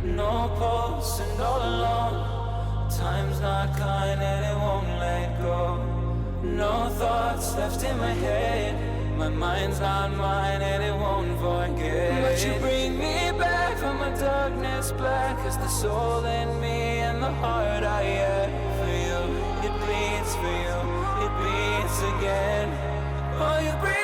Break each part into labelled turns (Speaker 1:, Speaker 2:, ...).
Speaker 1: No pulse and all alone. Time's not kind and it won't let go. No thoughts left in my head. My mind's not mine and it won't forget. But you bring me back from my darkness black. As the soul in me and the heart I have for you. It bleeds for you, it beats again. Oh, you bring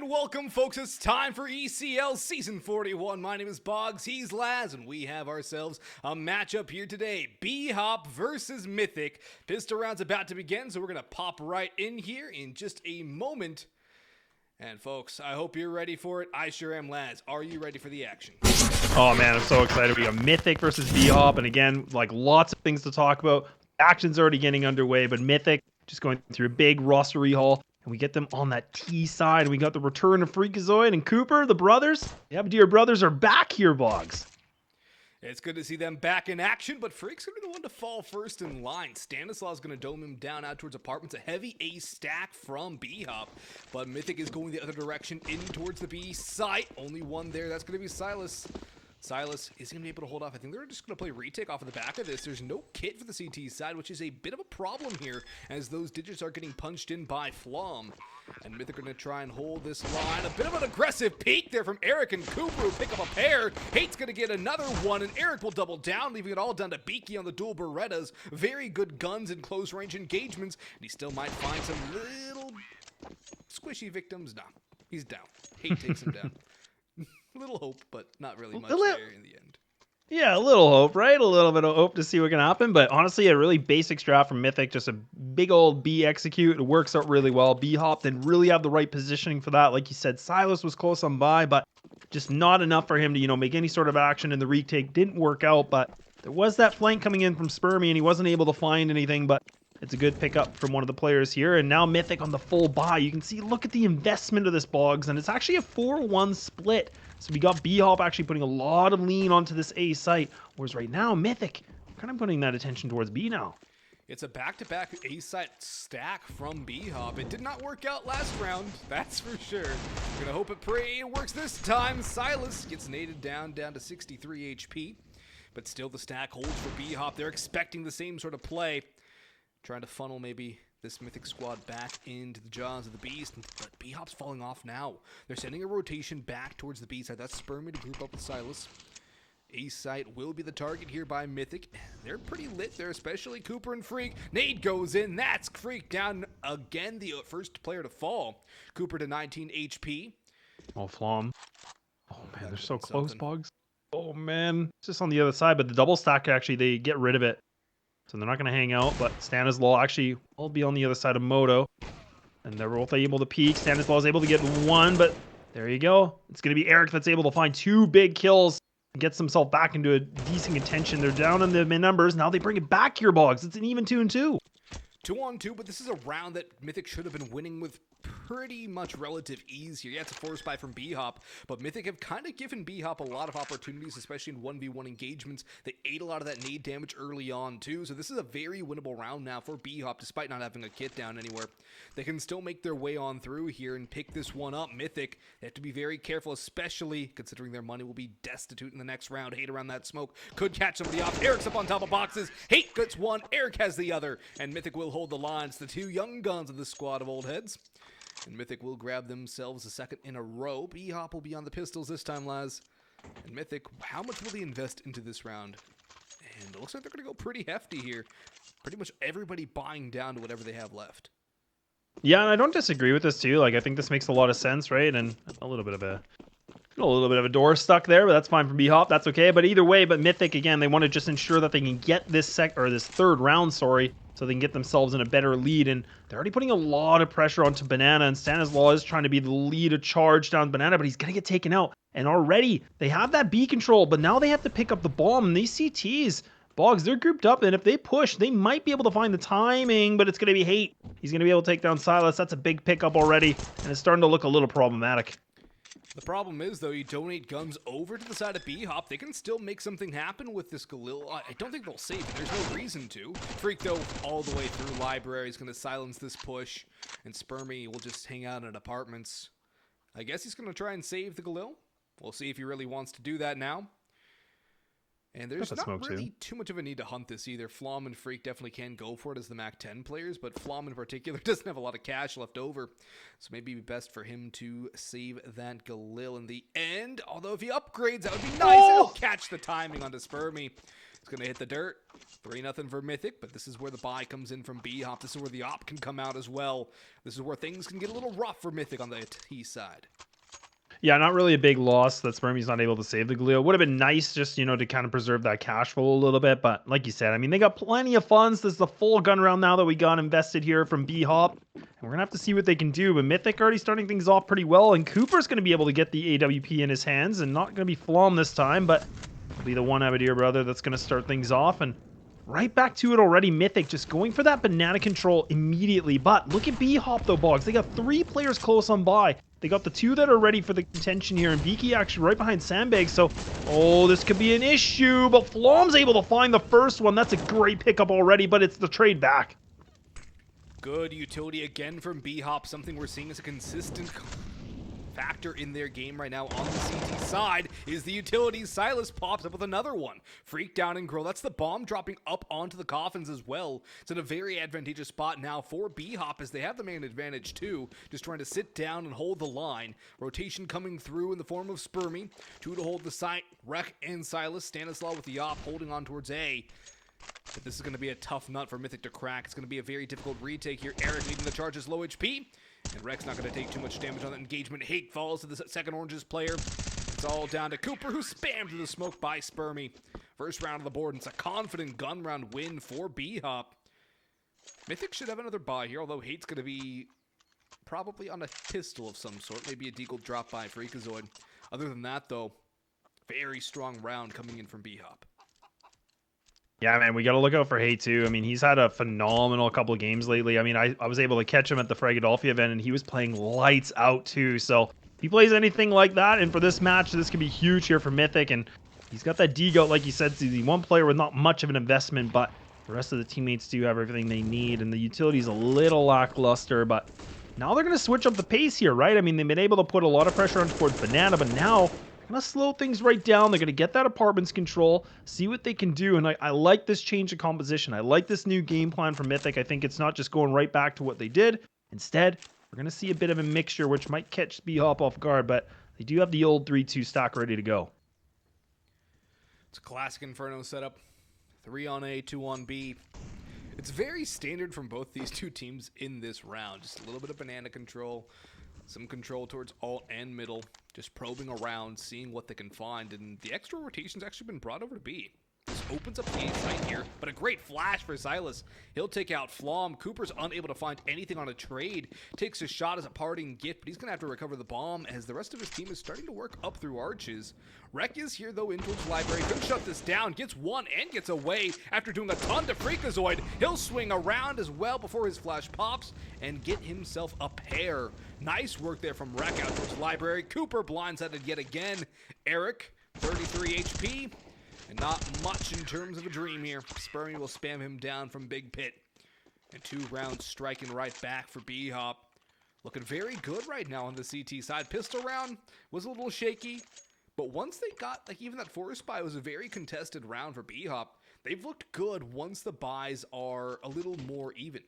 Speaker 2: And welcome, folks. It's time for ECL Season 41. My name is Boggs, he's Laz, and we have ourselves a matchup here today. BHOP versus Mythic. Pistol round's about to begin, so we're going to pop right in here in just a moment. And folks, I hope you're ready for it. I sure am, Laz. Are you ready for the action?
Speaker 3: Oh man, I'm so excited. We got Mythic versus BHOP, and again, like lots of things to talk about. Action's already getting underway, but Mythic just going through a big roster rehaul. And we get them on that T side. We got the return of Freakazoid and Cooper, the brothers. Yep, dear brothers are back here, Boggs.
Speaker 2: It's good to see them back in action, but Freak's going to be the one to fall first in line. Stanislav's going to dome him down out towards apartments. A heavy A stack from BHOP, but Mythic is going the other direction in towards the B site. Only one there. That's going to be Silas. Silas is going to be able to hold off. I think they're just going to play retake off of the back of this. There's no kit for the CT side, which is a bit of a problem here as those digits are getting punched in by Flom. And Mythic are going to try and hold this line. A bit of an aggressive peek there from Eric and Cooper who pick up a pair. Hate's going to get another one, and Eric will double down, leaving it all down to Beaky on the dual Berettas. Very good guns in close range engagements, and he still might find some little squishy victims. Nah, he's down. Hate takes him down. Little hope, but not really much there in the end.
Speaker 3: Yeah, a little hope, right? A little bit of hope to see what can happen. But honestly, a really basic strat from Mythic, just a big old B execute. It works out really well. B hop didn't really have the right positioning for that. Like you said, Silas was close on by, but just not enough for him to, make any sort of action. And the retake didn't work out. But there was that flank coming in from Spermy, and he wasn't able to find anything. But it's a good pickup from one of the players here. And now Mythic on the full buy. You can see, look at the investment of this Boggs, and it's actually a 4-1 split. So we got BHOP actually putting a lot of lean onto this A site, whereas right now, Mythic, kind of putting that attention towards B now.
Speaker 2: It's a back-to-back A-site stack from BHOP. It did not work out last round, that's for sure. We're gonna hope and pray it works this time. Silas gets naded down to 63 HP, but still the stack holds for BHOP. They're expecting the same sort of play, trying to funnel maybe this Mythic squad back into the jaws of the beast, but BHOP's falling off now. They're sending a rotation back towards the B side. That's Spermy to group up with Silas. A site will be the target here by Mythic. They're pretty lit there, especially Cooper and Freak. Nade goes in. That's Freak down again, the first player to fall. Cooper to 19 HP.
Speaker 3: Oh, Flom. Oh, man, they're so close, Boggs. Oh, man. It's just on the other side, but the double stack, actually, they get rid of it. So they're not going to hang out, but Stanislaw actually will be on the other side of Moto. And they're both able to peek. Stanislaw is able to get one, but there you go. It's going to be Eric that's able to find 2 big kills and gets himself back into a decent contention. They're down in the numbers. Now they bring it back here, Boggs. It's an even 2-2.
Speaker 2: 2-on-2, but this is a round that Mythic should have been winning with pretty much relative ease here. Yeah, it's a force buy from BHOP, but Mythic have kind of given BHOP a lot of opportunities, especially in 1v1 engagements. They ate a lot of that nade damage early on, too, so this is a very winnable round now for BHOP, despite not having a kit down anywhere. They can still make their way on through here and pick this one up. Mythic, they have to be very careful, especially considering their money will be destitute in the next round. Hate around that smoke could catch somebody off. Eric's up on top of boxes. Hate gets one, Eric has the other, and Mythic will hold the line. It's the 2 young guns of this squad of old heads. And Mythic will grab themselves a second in a row. BHOP will be on the pistols this time, Laz. And Mythic, how much will they invest into this round? And it looks like they're going to go pretty hefty here. Pretty much everybody buying down to whatever they have left.
Speaker 3: Yeah, and I don't disagree with this too. Like, I think this makes a lot of sense, right? And a little bit of a door stuck there, but that's fine for BHOP. That's okay. But either way, Mythic, again, they want to just ensure that they can get this third round, so they can get themselves in a better lead. And they're already putting a lot of pressure onto Banana, and Stanislaw is trying to be the lead of charge down Banana, but he's going to get taken out. And already, they have that B control, but now they have to pick up the bomb. And these CTs, Boggs, they're grouped up, and if they push, they might be able to find the timing, but it's going to be Hate. He's going to be able to take down Silas. That's a big pickup already, and it's starting to look a little problematic.
Speaker 2: The problem is, though, you donate guns over to the side of BHOP, they can still make something happen with this Galil. I don't think they'll save it. There's no reason to. Freak, though, all the way through Library is going to silence this push, and Spermy will just hang out in apartments. I guess he's going to try and save the Galil. We'll see if he really wants to do that now. And there's not really too much of a need to hunt this either. Flom and Freak definitely can go for it as the Mac 10 players, but Flom in particular doesn't have a lot of cash left over. So maybe it'd be best for him to save that Galil in the end. Although if he upgrades, that would be nice. And he'll catch the timing onto Spermy. It's going to hit the dirt. 3-0 for Mythic, but this is where the buy comes in from BHOP. This is where the op can come out as well. This is where things can get a little rough for Mythic on the T side.
Speaker 3: Yeah, not really a big loss that Spermy's not able to save the Galil. Would have been nice just, to kind of preserve that cash flow a little bit. But like you said, I mean, they got plenty of funds. This is the full gun round now that we got invested here from BHOP. And we're going to have to see what they can do. But Mythic already starting things off pretty well. And Cooper's going to be able to get the AWP in his hands. And not going to be Flom this time. But it'll be the one Abadir brother that's going to start things off. And right back to it already. Mythic just going for that banana control immediately. But look at BHOP though, Boggs. They got 3 players close on by. They got the 2 that are ready for the contention here, and Beaky actually right behind Sandbag, so, this could be an issue, but Flom's able to find the first one. That's a great pickup already, but it's the trade back.
Speaker 2: Good utility again from BHOP, something we're seeing as a consistent factor in their game right now on the CT side is the utility. Silas pops up with another one. Freak down and grow. That's the bomb dropping up onto the coffins as well. It's in a very advantageous spot now for BHOP as they have the man advantage too. Just trying to sit down and hold the line. Rotation coming through in the form of Spermy. 2 to hold the site. Rek and Silas. Stanislaw with the op holding on towards A. But this is going to be a tough nut for Mythic to crack. It's going to be a very difficult retake here. Eric leading the charges, low HP. And Rek's not going to take too much damage on that engagement. Hate falls to the second Oranges player. It's all down to Cooper, who spammed to the smoke by Spermy. First round of the board, and it's a confident gun round win for BHOP. Mythic should have another buy here, although Hate's going to be probably on a pistol of some sort. Maybe a deagle drop by Freakazoid. Other than that, though, very strong round coming in from BHOP.
Speaker 3: Yeah, man, we got to look out for Hay, too. I mean, he's had a phenomenal couple of games lately. I mean, I was able to catch him at the Fragadolfi event, and he was playing lights out, too. So if he plays anything like that, and for this match, this could be huge here for Mythic. And he's got that D-Goat, like you said, CZ. One player with not much of an investment, but the rest of the teammates do have everything they need. And the utility's a little lackluster, but now they're going to switch up the pace here, right? I mean, they've been able to put a lot of pressure on towards Banana, but now they're going to slow things right down. They're going to get that apartments control, see what they can do. And I like this change of composition. I like this new game plan for Mythic. I think it's not just going right back to what they did. Instead, we're going to see a bit of a mixture, which might catch BHOP off guard, but they do have the old 3-2 stack ready to go.
Speaker 2: It's a classic Inferno setup. 3 on A, 2 on B. It's very standard from both these two teams in this round. Just a little bit of banana control, some control towards alt and middle, just probing around, seeing what they can find, and the extra rotation's actually been brought over to B. This opens up the A site here, but a great flash for Silas. He'll take out Flom. Cooper's unable to find anything on a trade. Takes a shot as a parting gift, but he's going to have to recover the bomb as the rest of his team is starting to work up through arches. Rek is here, though, in towards Library. Could shut this down. Gets one and gets away after doing a ton to Freakazoid. He'll swing around as well before his flash pops and get himself a pair. Nice work there from Rek out towards Library. Cooper blindsided yet again. Eric, 33 HP. And not much in terms of a dream here. Spermy will spam him down from Big Pit. And 2 rounds striking right back for BHOP. Looking very good right now on the CT side. Pistol round was a little shaky. But once they got, like, even that forest buy was a very contested round for BHOP. They've looked good once the buys are a little more even.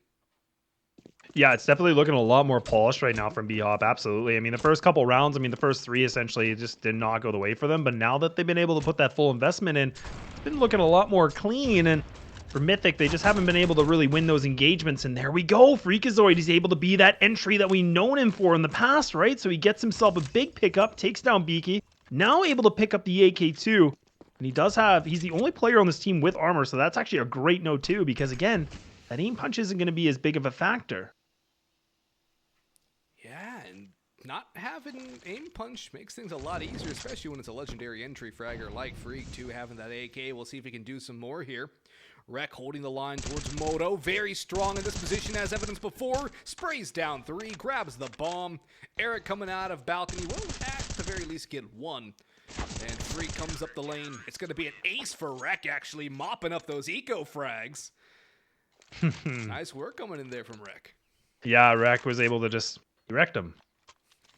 Speaker 3: Yeah, it's definitely looking a lot more polished right now from BHOP, absolutely. I mean, the first couple rounds, I mean, the first 3 essentially just did not go the way for them. But now that they've been able to put that full investment in, it's been looking a lot more clean. And for Mythic, they just haven't been able to really win those engagements. And there we go. Freakazoid, he's able to be that entry that we've known him for in the past, right? So he gets himself a big pickup, takes down Beaky, now able to pick up the AK-2. And he does have, he's the only player on this team with armor. So that's actually a great note too, because again, that aim punch isn't going to be as big of a factor.
Speaker 2: Yeah, and not having aim punch makes things a lot easier, especially when it's a legendary entry fragger like Freak, too, having that AK. We'll see if he can do some more here. Rek holding the line towards Moto. Very strong in this position, as evidenced before. Sprays down 3, grabs the bomb. Eric coming out of balcony will, at the very least, get 1. And Freak comes up the lane. It's going to be an ace for Rek, actually, mopping up those eco frags. Nice work coming in there from Rek.
Speaker 3: Yeah, Rek was able to just direct him.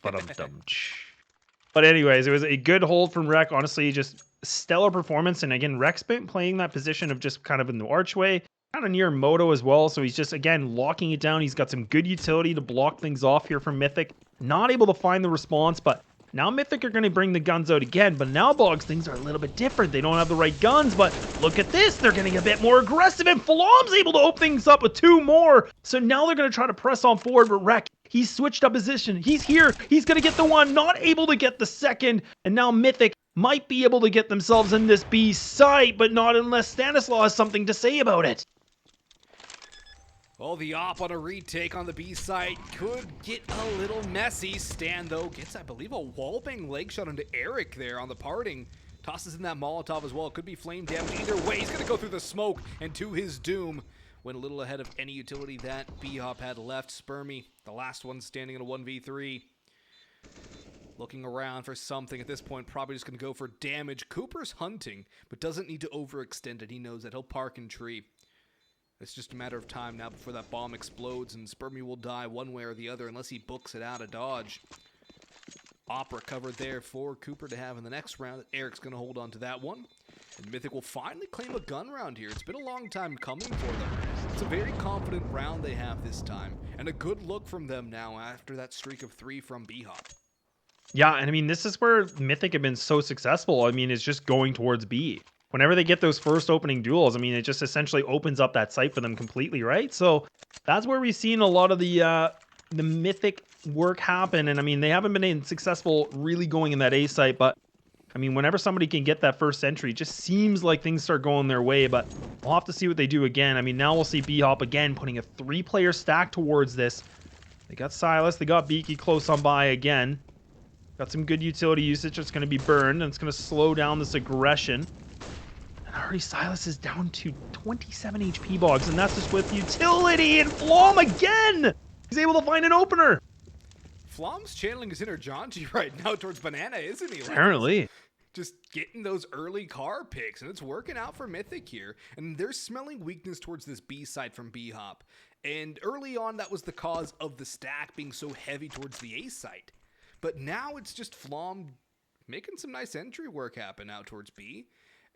Speaker 3: But anyways, it was a good hold from Rek. Honestly, just stellar performance. And again, Rek's been playing that position of just kind of in the archway, kind of near Moto as well. So he's just, again, locking it down. He's got some good utility to block things off here from Mythic. Not able to find the response, but now Mythic are going to bring the guns out again. But now Boggs, things are a little bit different. They don't have the right guns, but look at this. They're getting a bit more aggressive, and Flom's able to open things up with 2 more. So now they're going to try to press on forward, but Rek, he's switched up position. He's here. He's going to get the 1, not able to get the 2nd. And now Mythic might be able to get themselves in this B site, but not unless Stanislaw has something to say about it.
Speaker 2: Well, the op on a retake on the B site could get a little messy. Stan, though, gets, I believe, a wallbang leg shot into Eric there on the parting. Tosses in that Molotov as well. Could be flame damage either way. He's going to go through the smoke, and to his doom, went a little ahead of any utility that BHOP had left. Spermy, the last one standing in a 1v3. Looking around for something at this point, probably just going to go for damage. Cooper's hunting, but doesn't need to overextend it. He knows that he'll park in tree. It's just a matter of time now before that bomb explodes, and Spermy will die one way or the other unless he books it out of dodge. Opera covered there for Cooper to have in the next round. Eric's going to hold on to that one. And Mythic will finally claim a gun round here. It's been a long time coming for them. It's a very confident round they have this time, and a good look from them now after that streak of 3 from BHOP.
Speaker 3: Yeah, and I mean, this is where Mythic have been so successful. I mean, it's just going towards B. Whenever they get those first opening duels, I mean, it just essentially opens up that site for them completely, right? So that's where we've seen a lot of the Mythic work happen. And I mean, they haven't been successful really going in that A site, but I mean, whenever somebody can get that first entry, it just seems like things start going their way, but we'll have to see what they do again. I mean, now we'll see BHOP again putting a 3-player stack towards this. They got Silas, they got Beaky close on by again. Got some good utility usage. It's going to be burned, and it's going to slow down this aggression. And already Silas is down to 27 HP bogs, and that's just with utility, and Flom again! He's able to find an opener!
Speaker 2: Flom's channeling his inner Janji right now towards Banana, isn't he?
Speaker 3: Apparently.
Speaker 2: Just getting those early car picks, and it's working out for Mythic here. And they're smelling weakness towards this B side from BHOP. And early on, that was the cause of the stack being so heavy towards the A site. But now it's just Flom making some nice entry work happen out towards B,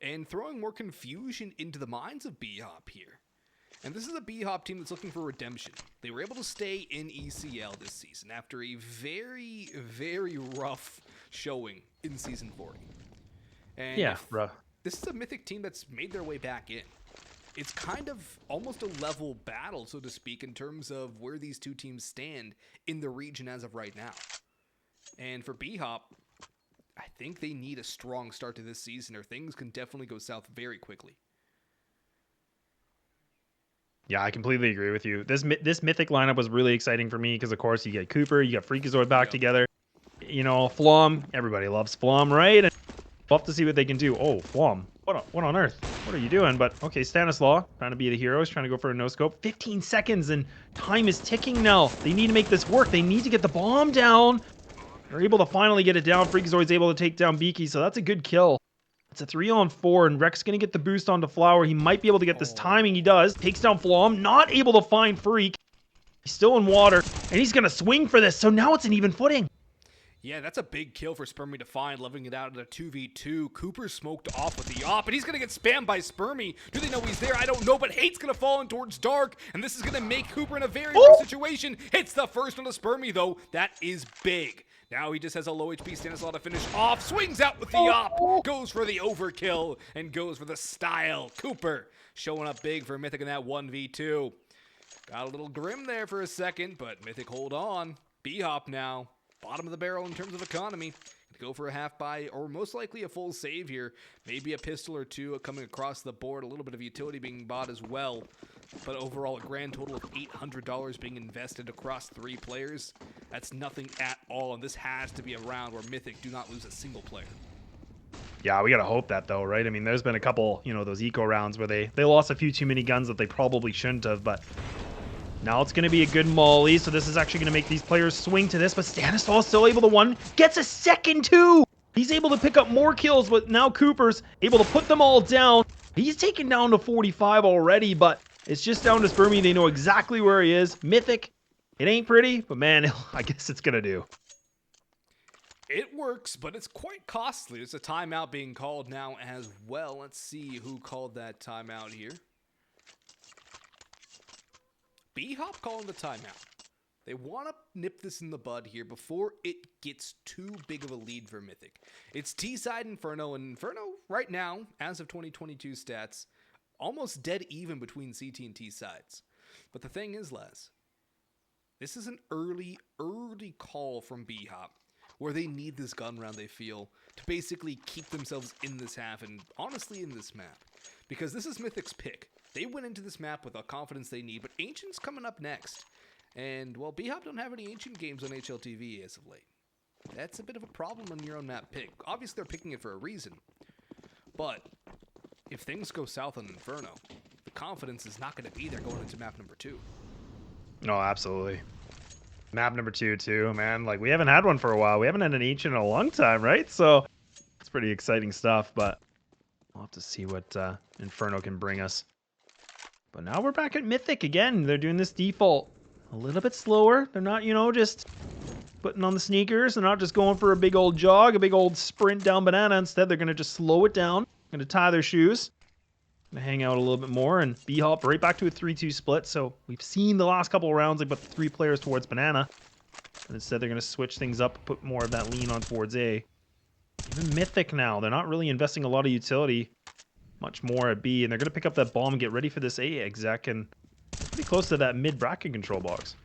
Speaker 2: and throwing more confusion into the minds of BHOP here. And this is a BHOP team that's looking for redemption. They were able to stay in ECL this season after a very, very rough showing in Season 40. And
Speaker 3: Yeah, rough.
Speaker 2: this is a Mythic team that's made their way back in. It's kind of almost a level battle, so to speak, in terms of where these two teams stand in the region as of right now. And for BHOP, I think they need a strong start to this season, or things can definitely go south very quickly.
Speaker 3: Yeah, I completely agree with you. This Mythic lineup was really exciting for me because, of course, you get Cooper, you got Freakazoid back together. You know, Flom, everybody loves Flom, right? And we'll have to see what they can do. Oh, Flom, what on earth? What are you doing? But, okay, Stanislaw, trying to be the hero. He's trying to go for a no-scope. 15 seconds, and time is ticking now. They need to make this work. They need to get the bomb down. They're able to finally get it down. Freakazoid's able to take down Beaky, so that's a good kill. It's a 3-on-4, and Rek's going to get the boost onto Flower. He might be able to get this timing. He does. Takes down Flom. Not able to find Freak. He's still in water, and he's going to swing for this, so now it's an even footing.
Speaker 2: Yeah, that's a big kill for Spermy to find, leveling it out at a 2v2. Cooper smoked off with the op, and he's going to get spammed by Spermy. Do they know he's there? I don't know, but Hate's going to fall in towards Dark, and this is going to make Cooper in a very big situation. Hits the first on the Spermy, though. That is big. Now he just has a low HP Stanislaw to finish off. Swings out with the op. Goes for the overkill and goes for the style. Cooper showing up big for Mythic in that 1v2. Got a little grim there for a second, but Mythic hold on. BHOP now. Bottom of the barrel in terms of economy. Go for a half buy or most likely a full save here. Maybe a pistol or two coming across the board. A little bit of utility being bought as well. But overall, a grand total of $800 being invested across 3 players. That's nothing at all, and this has to be a round where Mythic do not lose a single player.
Speaker 3: Yeah, we got to hope that, though, right? I mean, there's been a couple, those eco rounds where they lost a few too many guns that they probably shouldn't have, but now it's going to be a good molly, so this is actually going to make these players swing to this, but Stanislaw is still able to one, gets a second, too! He's able to pick up more kills, but now Cooper's able to put them all down. He's taken down to 45 already, but it's just down to Spermy. They know exactly where he is. Mythic, it ain't pretty, but man, I guess it's going to do.
Speaker 2: It works, but it's quite costly. There's a timeout being called now as well. Let's see who called that timeout here. BHOP calling the timeout. They want to nip this in the bud here before it gets too big of a lead for Mythic. It's T-side Inferno, and Inferno right now, as of 2022 stats, almost dead even between CT and T sides. But the thing is, Les, this is an early call from BHOP where they need this gun round, they feel, to basically keep themselves in this half and honestly in this map. Because this is Mythic's pick. They went into this map with the confidence they need, but Ancient's coming up next. And, well, BHOP don't have any Ancient games on HLTV as of late. That's a bit of a problem on your own map pick. Obviously, they're picking it for a reason. But if things go south on Inferno, the confidence is not going to be there going into map number 2.
Speaker 3: No, absolutely. Map number 2, too, man. Like, we haven't had one for a while. We haven't had an Ancient in a long time, right? So, it's pretty exciting stuff, but we'll have to see what Inferno can bring us. But now we're back at Mythic again. They're doing this default a little bit slower. They're not, just putting on the sneakers. They're not just going for a big old jog, a big old sprint down Banana. Instead, they're going to just slow it down. Going to tie their shoes. Going to hang out a little bit more. And BHOP right back to a 3-2 split. So we've seen the last couple of rounds, like, but 3 players towards Banana. And instead, they're going to switch things up, put more of that lean on towards A. Even Mythic now. They're not really investing a lot of utility. Much more at B. And they're going to pick up that bomb and get ready for this A exec. And pretty close to that mid-bracket control box.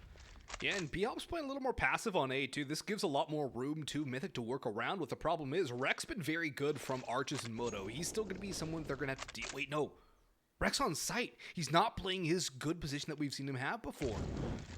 Speaker 2: Yeah, and BHOP's playing a little more passive on A, too. This gives a lot more room to Mythic to work around with. The problem is, Rek's been very good from Arches and Moto. He's still going to be someone they're going to have to deal... Wait, no. Rek's on site. He's not playing his good position that we've seen him have before.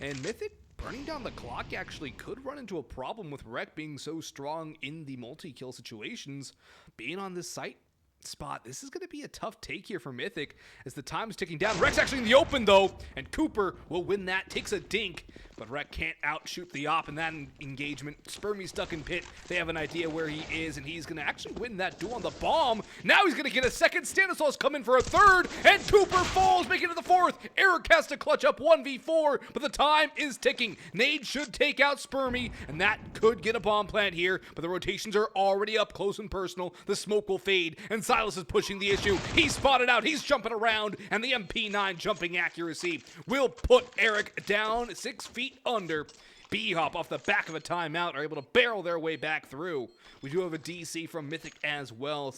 Speaker 2: And Mythic, burning down the clock, actually could run into a problem with Rek being so strong in the multi-kill situations. Being on this site spot, this is going to be a tough take here for Mythic as the time is ticking down. Rek's actually in the open, though, and Cooper will win that. Takes a dink, but Rek can't outshoot the op in that engagement. Spermie's stuck in pit. They have an idea where he is, and he's going to actually win that duel on the bomb. Now he's going to get a second. Stanislaus coming for a third, and Cooper falls, making it to the fourth. Eric has to clutch up 1v4, but the time is ticking. Nade should take out Spermie, and that could get a bomb plant here, but the rotations are already up close and personal. The smoke will fade, and Silas is pushing the issue. He's spotted out. He's jumping around, and the MP9 jumping accuracy will put Eric down 6 feet under. BHOP off the back of a timeout are able to barrel their way back through. We do have a DC from Mythic as well.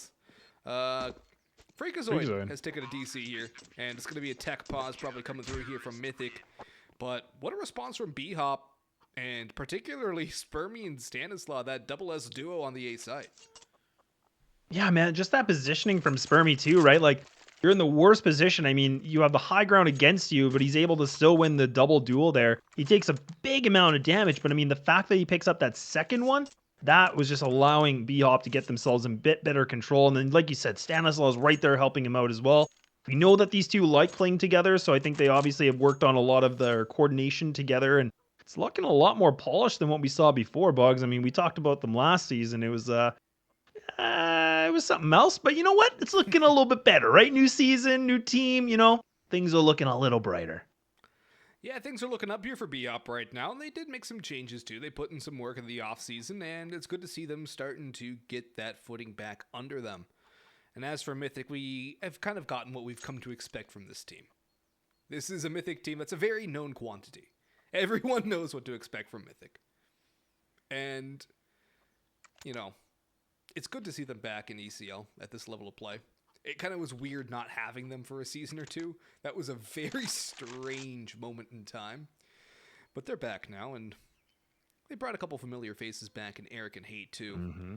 Speaker 2: Freakazoid has taken a DC here, and it's going to be a tech pause probably coming through here from Mythic. But what a response from BHOP, and particularly Spermie and Stanislaw, that double S duo on the A site.
Speaker 3: Yeah, man, just that positioning from Spermie too, right? Like, you're in the worst position. I mean, you have the high ground against you, but he's able to still win the double duel there. He takes a big amount of damage, but I mean, the fact that he picks up that second one, that was just allowing BHOP to get themselves in a bit better control. And then, like you said, Stanislaus right there helping him out as well. We know that these two like playing together, so I think they obviously have worked on a lot of their coordination together, and it's looking a lot more polished than what we saw before, Bugs. I mean, we talked about them last season. It was something else, but you know what? It's looking a little bit better, right? New season, new team, you know, things are looking a little brighter.
Speaker 2: Yeah, things are looking up here for BHOP right now, and they did make some changes too. They put in some work in the offseason, and it's good to see them starting to get that footing back under them. And as for Mythic, we have kind of gotten what we've come to expect from this team. This is a Mythic team that's a very known quantity. Everyone knows what to expect from Mythic. And, you know, it's good to see them back in ECL at this level of play. It kind of was weird not having them for a season or two. That was a very strange moment in time. But they're back now, and they brought a couple familiar faces back in Eric and Hate, too.
Speaker 3: Mm-hmm.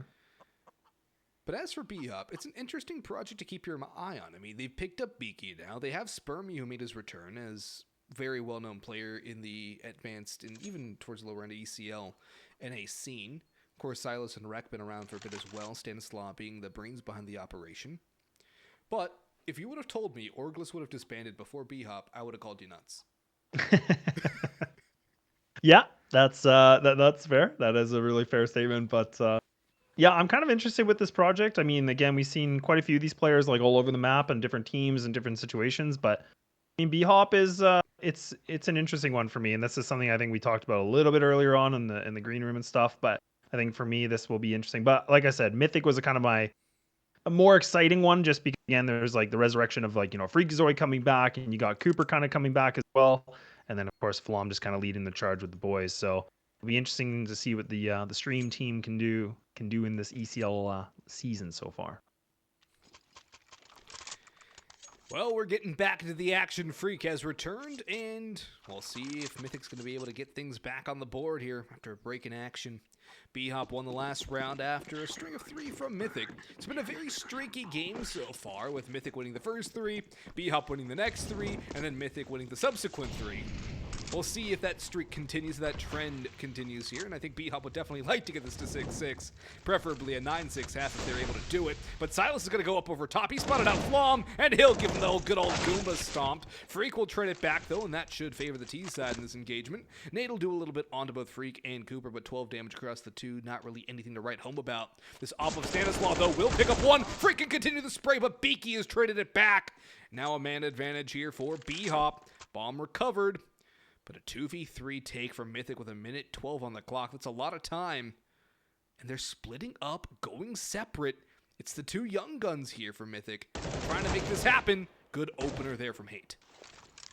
Speaker 2: But as for BHOP, it's an interesting project to keep your eye on. I mean, they've picked up Beaky now. They have Spermie, who made his return as a very well-known player in the advanced and even towards the lower end of ECL NA scene. Of course, Silas and Rek been around for a bit as well, Stanislaw being the brains behind the operation. But if you would have told me Orglis would have disbanded before BHOP, I would have called you nuts.
Speaker 3: Yeah, that's fair. That is a really fair statement. But yeah, I'm kind of interested with this project. I mean, again, we've seen quite a few of these players like all over the map and different teams and different situations. But I mean, BHOP is it's an interesting one for me, and this is something I think we talked about a little bit earlier on in the green room and stuff. But I think for me, this will be interesting. But like I said, Mythic was a more exciting one, just because again, there's like the resurrection of like, you know, Freakazoid coming back, and you got Cooper kind of coming back as well, and then of course Flom just kind of leading the charge with the boys. So it'll be interesting to see what the stream team can do in this ECL season so far.
Speaker 2: Well, we're getting back into the action. Freak has returned, and we'll see if Mythic's going to be able to get things back on the board here after a break in action. BHOP won the last round after a string of 3 from Mythic. It's been a very streaky game so far, with Mythic winning the first 3, BHOP winning the next 3, and then Mythic winning the subsequent 3. We'll see if that streak continues, that trend continues here, and I think BHOP would definitely like to get this to 6-6, preferably a 9-6 half if they're able to do it. But Silas is going to go up over top. He spotted out Flom, and he'll give him the good old Goomba stomp. Freak will trade it back, though, and that should favor the T side in this engagement. Nate will do a little bit onto both Freak and Cooper, but 12 damage across the two, not really anything to write home about. This off of Stanislaw, though, will pick up one. Freak can continue the spray, but Beaky has traded it back. Now a man advantage here for BHOP. Bomb recovered. But a 2v3 take from Mythic with 1:12 on the clock. That's a lot of time. And they're splitting up, going separate. It's the two young guns here for Mythic, trying to make this happen. Good opener there from Hate.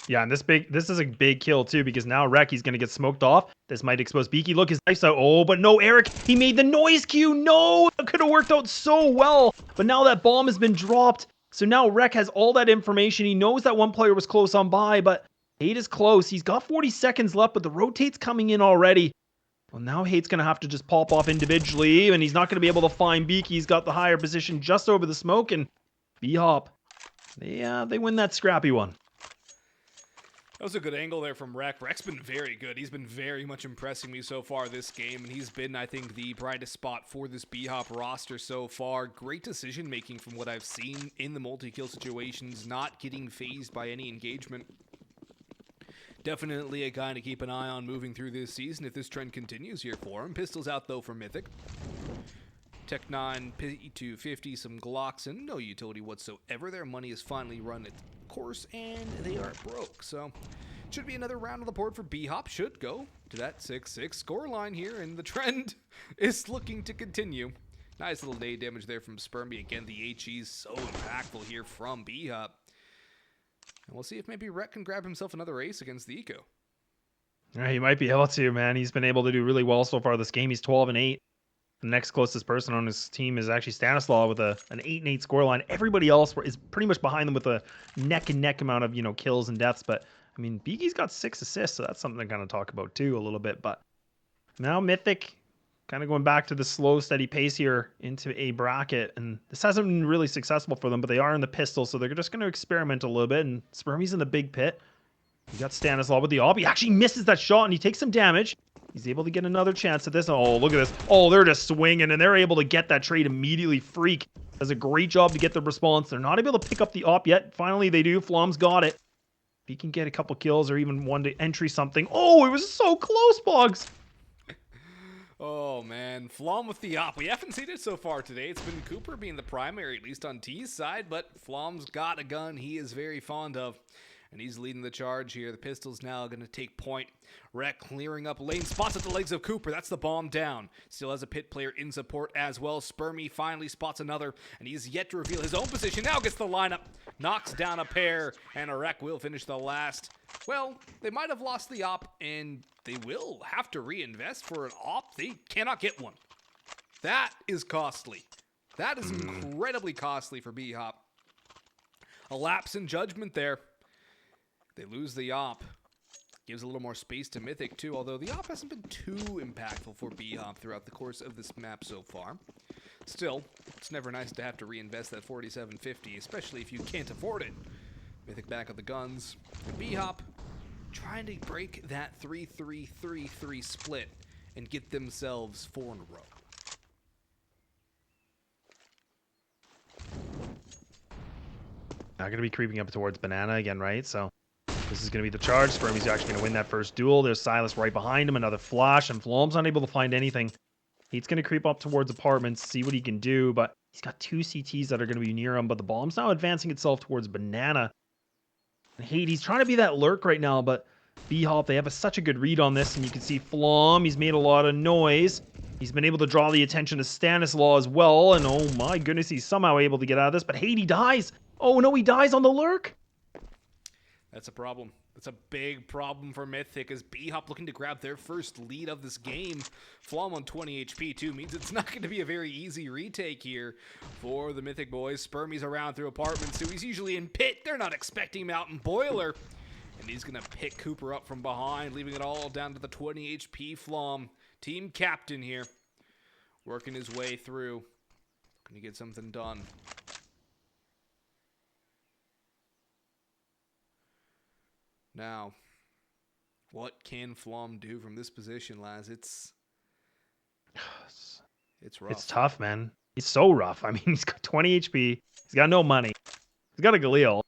Speaker 3: Yeah, and this is a big kill too, because now Reki's going to get smoked off. This might expose Beaky. Look, his knife's out. Oh, but no, Eric, he made the noise cue. No, that could have worked out so well. But now that bomb has been dropped. So now Rek has all that information. He knows that one player was close on by, but Hate is close. He's got 40 seconds left, but the rotate's coming in already. Well, now Hate's going to have to just pop off individually, and he's not going to be able to find Beaky. He's got the higher position just over the smoke, and BHOP, they win that scrappy one.
Speaker 2: That was a good angle there from Rek. Rek's been very good. He's been very much impressing me so far this game, and he's been, I think, the brightest spot for this BHOP roster so far. Great decision-making from what I've seen in the multi-kill situations, not getting phased by any engagement. Definitely a guy to keep an eye on moving through this season if this trend continues here for him. Pistols out, though, for Mythic. Tech 9, P250, some Glocks, and no utility whatsoever. Their money is finally run its course, and they are broke. So, should be another round on the board for BHOP. Should go to that 6-6 score line here, and the trend is looking to continue. Nice little nade damage there from Spermy. Again, the HE is so impactful here from BHOP. And we'll see if maybe Rek can grab himself another ace against the Eco.
Speaker 3: Yeah, he might be able to, man. He's been able to do really well so far this game. He's 12-8. The next closest person on his team is actually Stanislaw with an 8-8 scoreline. Everybody else is pretty much behind them with a neck-and-neck amount of, kills and deaths. But, I mean, Beaky's got 6 assists, so that's something to kind of talk about, too, a little bit. But now Mythic kind of going back to the slow, steady pace here into a bracket. And this hasn't been really successful for them, but they are in the pistol, so they're just going to experiment a little bit. And Spermy's in the big pit. You got Stanislaw with the AWP. He actually misses that shot, and he takes some damage. He's able to get another chance at this. Oh, look at this. Oh, they're just swinging, and they're able to get that trade immediately. Freak does a great job to get the response. They're not able to pick up the AWP yet. Finally, they do. Flom's got it. If he can get a couple kills or even one to entry something. Oh, it was so close, Boggs.
Speaker 2: Oh, man. Flom with the op. We haven't seen it so far today. It's been Cooper being the primary, at least on T's side, but Flom's got a gun he is very fond of. And he's leading the charge here. The pistol's now going to take point. Rek clearing up lane. Spots at the legs of Cooper. That's the bomb down. Still has a pit player in support as well. Spermy finally spots another. And he's yet to reveal his own position. Now gets the lineup. Knocks down a pair. And Rek will finish the last. Well, they might have lost the op. And they will have to reinvest for an op. They cannot get one. That is costly. That is incredibly costly for BHOP. A lapse in judgment there. They lose the op. Gives a little more space to Mythic too, although the op hasn't been too impactful for BHOP throughout the course of this map so far. Still, it's never nice to have to reinvest that 4750, especially if you can't afford it. Mythic back at the guns. And BHOP trying to break that 3-3-3-3 split and get themselves 4 in a row.
Speaker 3: Not going to be creeping up towards Banana again, right? So this is going to be the charge. Spermy's actually going to win that first duel. There's Silas right behind him. Another flash, and Flom's unable to find anything. He's going to creep up towards apartments, see what he can do, but he's got 2 CTs that are going to be near him, but the bomb's now advancing itself towards Banana. And he's trying to be that lurk right now, but BHOP, they have such a good read on this, and you can see Flom, he's made a lot of noise. He's been able to draw the attention of Stanislaw as well, and oh my goodness, he's somehow able to get out of this, but Haiti dies. Oh no, he dies on the lurk.
Speaker 2: That's a problem. That's a big problem for Mythic as BHOP looking to grab their first lead of this game. Flom on 20 HP too means it's not going to be a very easy retake here for the Mythic boys. Spermy's around through apartments too. He's usually in pit. They're not expecting him out in boiler. And he's going to pick Cooper up from behind, leaving it all down to the 20 HP Flom. Team captain here. Working his way through. Going to get something done. Now, what can Flom do from this position, lads? It's rough.
Speaker 3: It's tough, man. He's so rough. I mean, he's got 20 HP. He's got no money. He's got a Galil.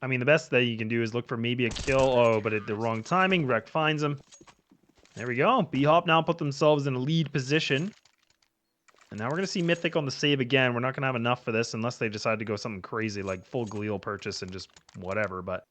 Speaker 3: I mean, the best that you can do is look for maybe a kill. Oh, but at the wrong timing. Rek finds him. There we go. BHOP now put themselves in a lead position. And now we're going to see Mythic on the save again. We're not going to have enough for this unless they decide to go something crazy like full Galil purchase and just whatever. But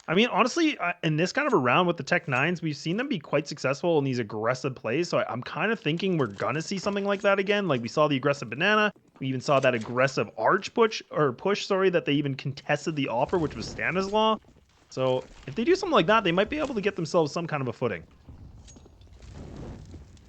Speaker 3: I mean, honestly, in this kind of a round with the Tech 9s, we've seen them be quite successful in these aggressive plays. So I'm kind of thinking we're going to see something like that again. Like we saw the aggressive Banana. We even saw that aggressive arch push, that they even contested the offer, which was Stanislaw. So if they do something like that, they might be able to get themselves some kind of a footing.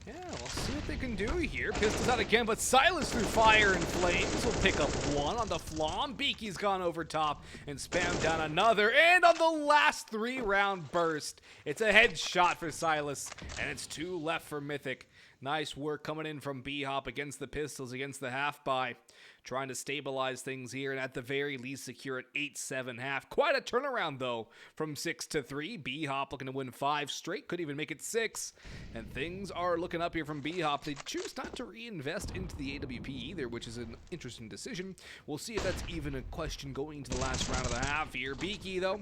Speaker 2: Yeah, we'll see what they can can do here. Pistols out again, but Silas through fire and flames will pick up one on the Flom. Beaky's gone over top and spammed down another. And on the last 3-round burst, it's a headshot for Silas, and it's 2 left for Mythic. Nice work coming in from BHOP against the Pistols, against the half-buy. Trying to stabilize things here and at the very least secure at 8-7 half. Quite a turnaround though from 6-3. BHOP looking to win 5 straight, could even make it 6. And things are looking up here from BHOP. They choose not to reinvest into the AWP either, which is an interesting decision. We'll see if that's even a question going into the last round of the half here. Beaky though